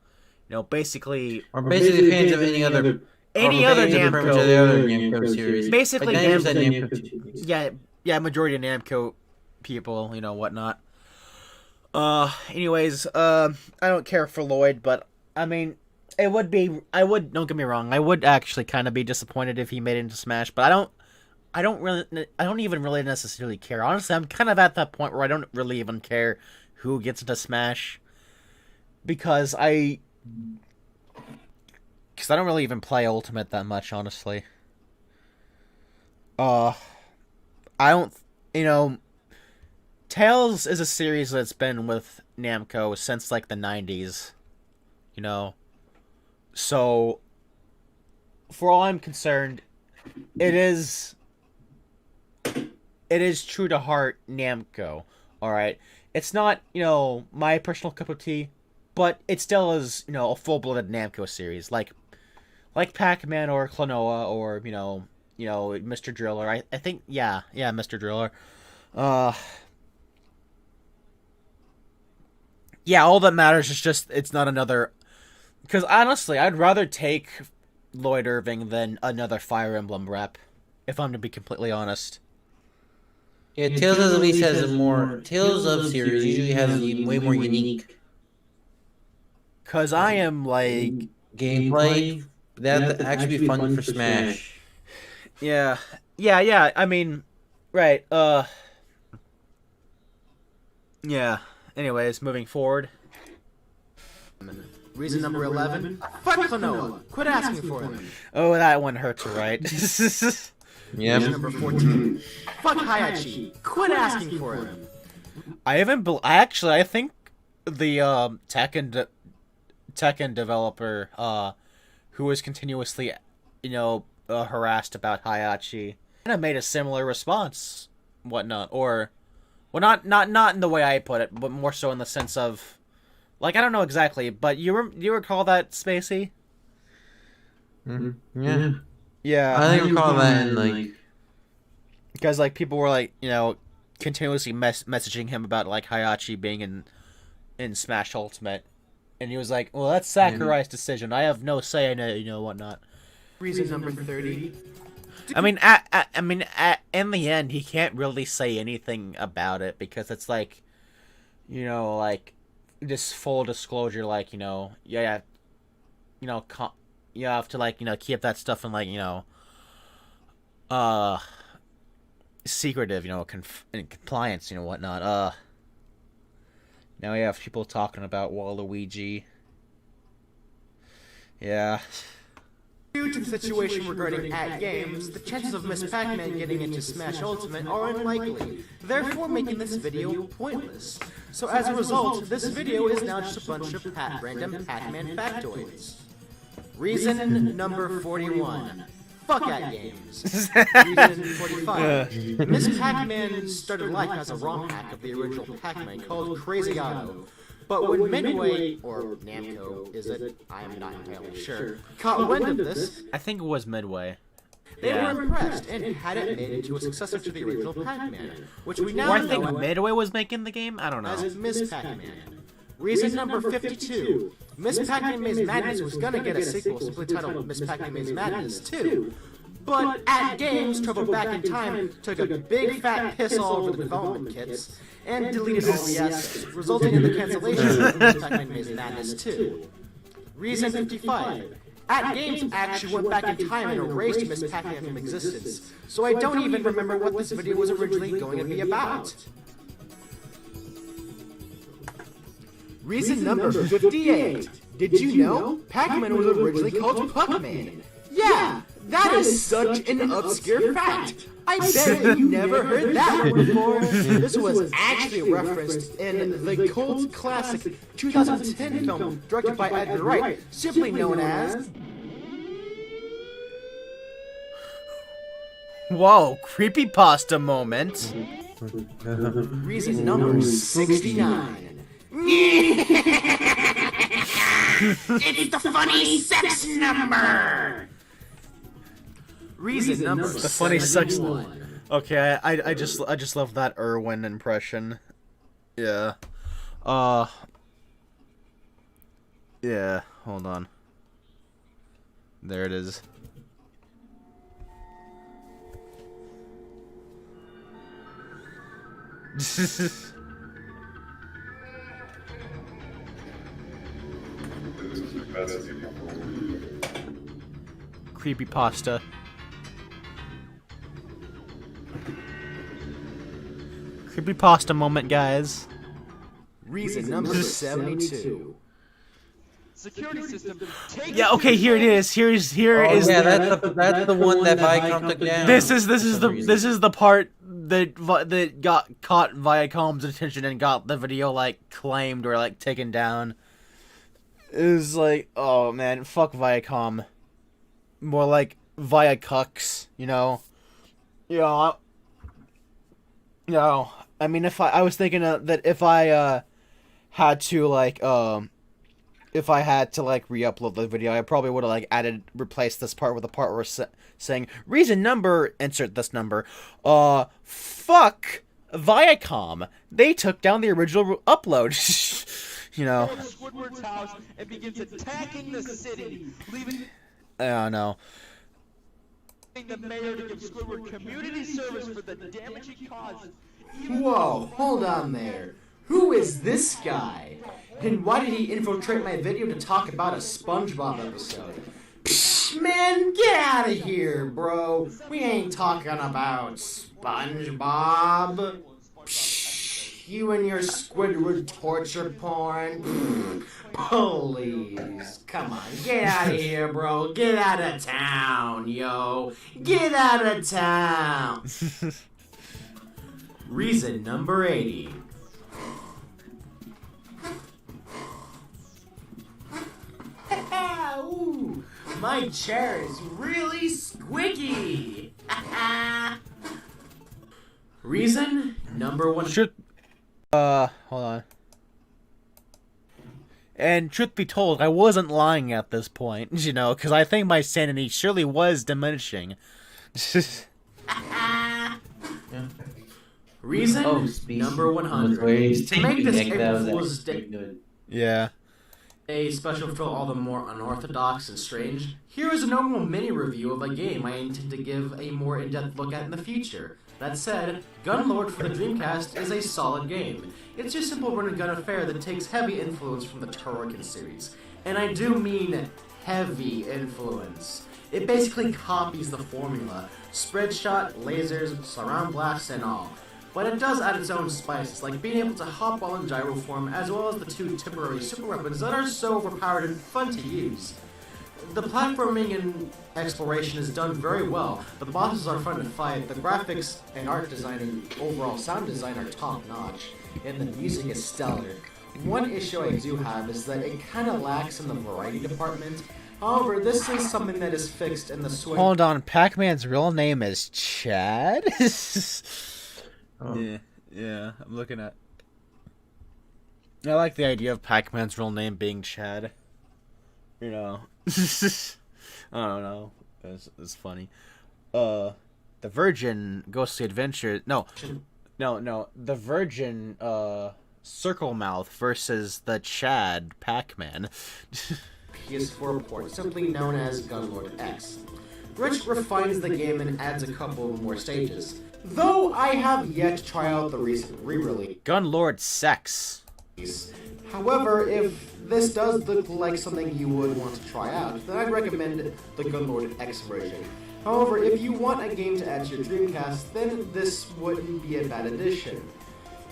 Basically fans of any other Namco series. Basically, Namco. yeah, majority of Namco people, whatnot. Anyways, I don't care for Lloyd, but I mean, it would be. Don't get me wrong. I would actually kind of be disappointed if he made it into Smash, but I don't even really necessarily care. Honestly, I'm kind of at that point where I don't really even care who gets into Smash, because I don't really even play Ultimate that much, honestly. I don't, Tales is a series that's been with Namco since like the 90s, so for all I'm concerned, it is true to heart Namco. All right, it's not my personal cup of tea, but it still is a full-blooded Namco series, like Pac-Man or Klonoa or Mr. Driller. I think Mr. Driller. Yeah, all that matters is just it's not another. Because honestly, I'd rather take Lloyd Irving than another Fire Emblem rep, if I'm to be completely honest. Yeah, Tales of at least has a more Tales of series usually has way more unique. Cause I am like gameplay that'd actually be fun for Smash. Yeah. I mean, right. Yeah. Anyways, moving forward. Reason number 11. Fuck Klonoa. Quit asking for him. Oh, that one hurts, right? Yeah. Reason number 14. Fuck Hayachi. Quit asking for him. I think the Tekken developer who was continuously harassed about Hayachi kind of made a similar response, whatnot, or well, not in the way I put it, but more so in the sense of, like, I don't know exactly, but you recall that, Spacey? Mm-hmm. Yeah. I recall that in, like, because like people were like continuously messaging him about like Hayachi being in Smash Ultimate, and he was like, well, that's Sakurai's decision, I have no say in it, whatnot. Reason number 30. I mean, in the end, he can't really say anything about it, because it's like, like this full disclosure, like, you have to like, keep that stuff in like, secretive, in compliance, whatnot. Now we have people talking about Waluigi. Yeah. Due to the situation regarding @games, the chances of Miss Pac-Man getting into Smash Ultimate are unlikely, therefore making this video pointless. So as a result, this video is now just a bunch of random Pac-Man factoids. Reason number 41. Fuck @games. Reason 45. Miss Pac-Man started life as a ROM hack of the original Pac-Man called Crazy Otto. But when Midway, or Namco, is it? I am not entirely sure, caught wind of this, I think it was Midway. They were impressed and had it made into a successor to the original Pac-Man, which we now I think Midway was making the game? I don't know. As Miss Pac-Man. Reason number 52. Miss Pac-Man Maze Madness was gonna get a sequel simply titled Miss Pac-Man Maze Madness 2. But @games traveled back in time, took a big fat piss all over the development kits, and deleted all the assets, resulting in the cancellation of Miss Pac-Man Maze Madness 2. Reason 55. @games actually went back in time and erased Miss Pac-Man from existence, so I don't even remember what this video was originally going to be about. Reason number 58. Did you know Pac-Man was originally called Puck-Man? Yeah, that is such an obscure fact. I bet you never heard that one before. This was actually referenced in the cult classic 2010 film directed by Edgar Wright, simply known as... Whoa, creepypasta moment. Reason number 69. It's the funny sex number! Reason number the funny sex. 71. Okay, I just love that Irwin impression. Yeah. Yeah, hold on. There it is. Creepypasta. Creepypasta moment, guys. Reason number 72. Security system. Yeah, okay, here it is. Here is yeah, that's the one that Viacom took down. This is the part that got caught Viacom's attention and got the video like claimed or like taken down. It was like, oh man, fuck Viacom. More like Viacucks, you know. I mean, if I was thinking that if I had to like re-upload the video, I probably would have replaced this part with the part where saying reason number, insert this number. Fuck Viacom. They took down the original upload. You know. Squidward's house and begins attacking the city, leaving. I don't know. The mayor to give Squidward community service for the damage he caused. Whoa, hold on there. Who is this guy? And why did he infiltrate my video to talk about a SpongeBob episode? Psh, man, get out of here, bro. We ain't talking about SpongeBob. Psh, you and your Squidward torture porn. Please, come on, get out of here, bro. Get out of town, yo. Get out of town. Reason number 80. Ooh, my chair is really squeaky. Reason number 1. Hold on. And truth be told, I wasn't lying at this point, you know, because I think my sanity surely was diminishing. Reason number 100. To make this April Fool's Day. Yeah. A special for all the more unorthodox and strange, here is a normal mini review of a game I intend to give a more in-depth look at in the future. That said, Gunlord for the Dreamcast is a solid game. It's your simple run-and-gun affair that takes heavy influence from the Turrican series. And I do mean heavy influence. It basically copies the formula, spread shot, lasers, surround blasts, and all. But it does add its own spices, like being able to hop while in gyro form, as well as the 2 temporary super weapons that are so overpowered and fun to use. The platforming and exploration is done very well, the bosses are fun to fight, the graphics and art design and overall sound design are top-notch, and the music is stellar. One issue I do have is that it kinda lacks in the variety department. However, this is something that is fixed in the swing. Hold on, Pac-Man's real name is Chad? Oh. Yeah, I'm looking at... I like the idea of Pac-Man's real name being Chad. You know. I don't know. It's funny. The Virgin Ghostly Adventure... No. The Virgin, Circle Mouth versus the Chad Pac-Man. PS4 port, simply known as Gunlord X. Rich refines the game and adds a couple more stages. Though I have yet to try out the recent re-release. Gunlord Sex. However, if this does look like something you would want to try out, then I'd recommend the Gunlord X version. However, if you want a game to add to your Dreamcast, then this wouldn't be a bad addition.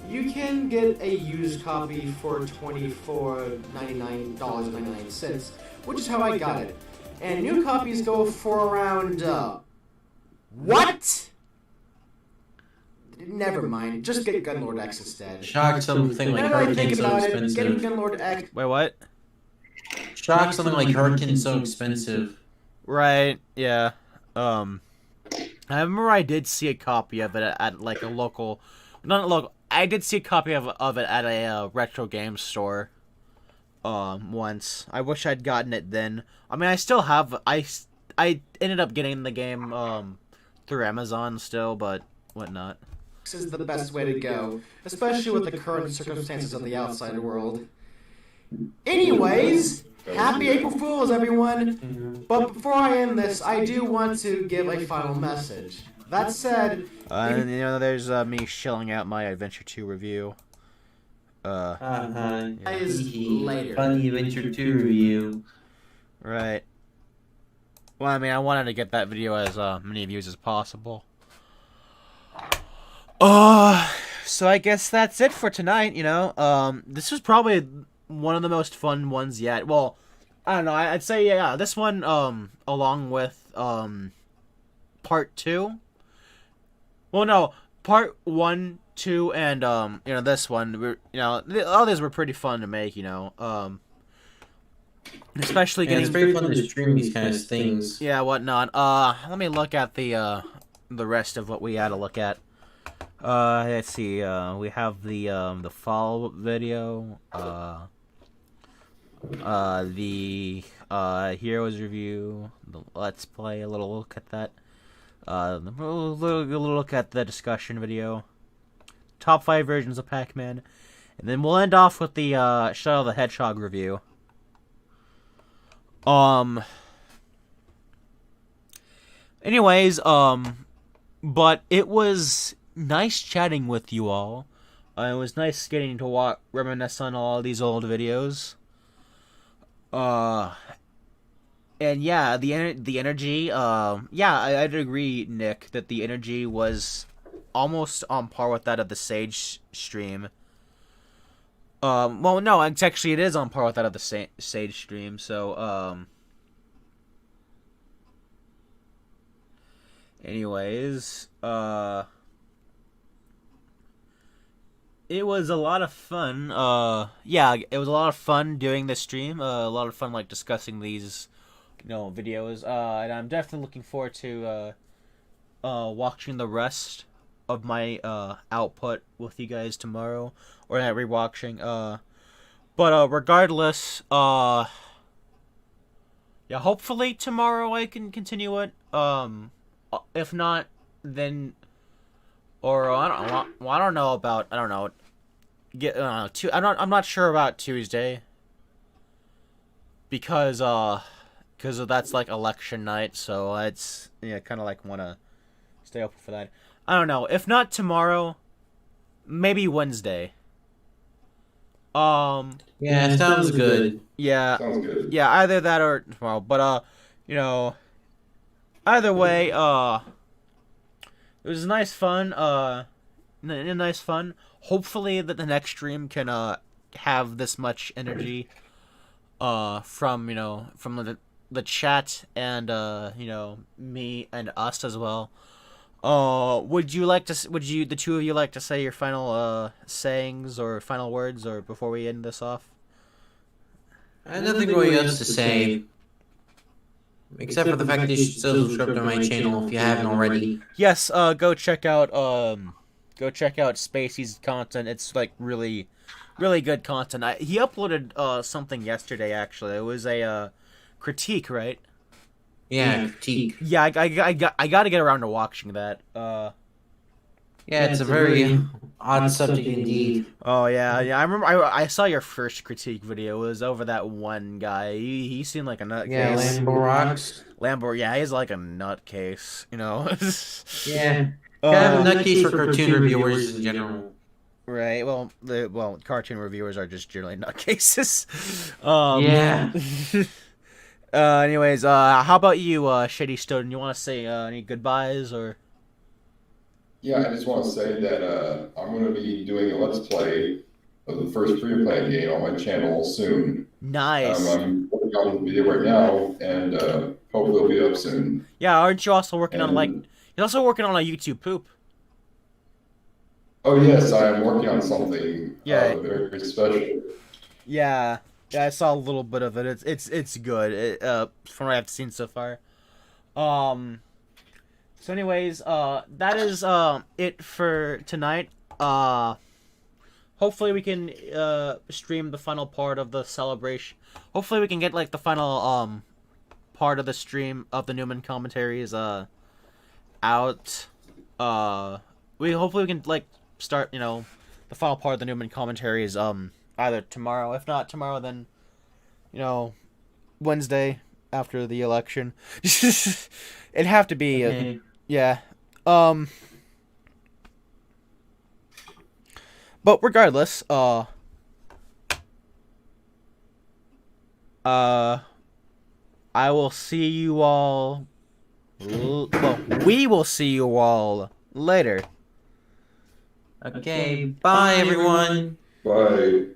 You can get a used copy for $24.99, which is how I got it. And new copies go for around, what? Never mind, just get Gunlord X instead. Shock something like Hurricane so expensive. Getting Gunlord X. Wait, what? Shock something like Hurricane so expensive. Right, yeah. I remember I did see a copy of it at like a local... Not a local... I did see a copy of it at a retro game store. Once. I wish I'd gotten it then. I mean, I still have... I ended up getting the game, through Amazon still, but whatnot. This is the best way to go, especially with the current circumstances of the outside world. Anyways, happy April Fools, everyone! But before I end this, I do want to give a final message. That said... and, you know, there's me shilling out my Adventure 2 review. Later. Funny Adventure 2 review. Right. Well, I mean, I wanted to get that video as many views as possible. So I guess that's it for tonight, you know. This was probably one of the most fun ones yet. Well, I don't know. I'd say, yeah, this one, along with, part 2. Well, no, part 1, 2, and, you know, this one, all these were pretty fun to make, you know. Especially getting... it's very fun to stream these kind of things. Yeah, whatnot. Let me look at the rest of what we had to look at. Let's see. We have the follow-up video. The Heroes review. The Let's Play. A little look at that. A little look at the discussion video. Top 5 versions of Pac-Man. And then we'll end off with the Shadow the Hedgehog review. Anyways, but it was nice chatting with you all. It was nice getting to reminisce on all these old videos. And yeah, the energy, yeah, I'd agree, Nick, that the energy was almost on par with that of the Sage stream. Well, no, it is on par with that of the Sage stream, so, anyways, it was a lot of fun, yeah, it was a lot of fun doing this stream, a lot of fun, like, discussing these, you know, videos, and I'm definitely looking forward to, watching the rest of my, output with you guys tomorrow, or not rewatching, but, regardless, yeah, hopefully tomorrow I can continue it, if not, then, or, I'm not sure about Tuesday, because that's, like, election night, so it's, yeah, kind of, like, want to stay open for that. I don't know, if not tomorrow, maybe Wednesday. Yeah, sounds good. Yeah. Sounds good. Yeah, either that or tomorrow. But you know, either way, it was nice fun. Nice fun. Hopefully that the next stream can have this much energy from, you know, from the chat and you know, me and us as well. Would the two of you like to say your final sayings or final words, or before we end this off? I have nothing really else to say, except for the fact that you should still subscribe to my channel if you haven't already. Yes, go check out Spacey's content. It's like really good content. He uploaded something yesterday, actually. It was a critique, right? Yeah, critique. Yeah, I got to get around to watching that. Yeah, it's a very odd subject indeed. Oh yeah. I remember I saw your first critique video. It was over that one guy. He seemed like a nutcase. Yeah, Lambo rocks. Lambo, yeah, he's like a nutcase, you know. Yeah, kind of a nutcase for cartoon reviewers in general. Right. Well, cartoon reviewers are just generally nutcases. Yeah. Anyways, how about you, Shady Stone? You want to say any goodbyes or? Yeah, I just want to say that I'm going to be doing a Let's Play of the first free-to-play game on my channel soon. Nice. I'm working on the video right now, and hopefully it'll be up soon. Yeah, aren't you also working on, like, you're also working on a YouTube poop? Oh yes, I'm working on something very, very special. Yeah. Yeah, I saw a little bit of it. It's good. From what I've seen so far. So anyways, that is it for tonight. Hopefully we can stream the final part of the celebration. Hopefully we can get like the final part of the stream of the Numen Commentaries out. Hopefully we can like start, you know, the final part of the Numen Commentaries either tomorrow. If not tomorrow, then, you know, Wednesday after the election. It'd have to be, okay. Yeah. But regardless, I will see you all. Well, we will see you all later. Okay, bye everyone. Bye.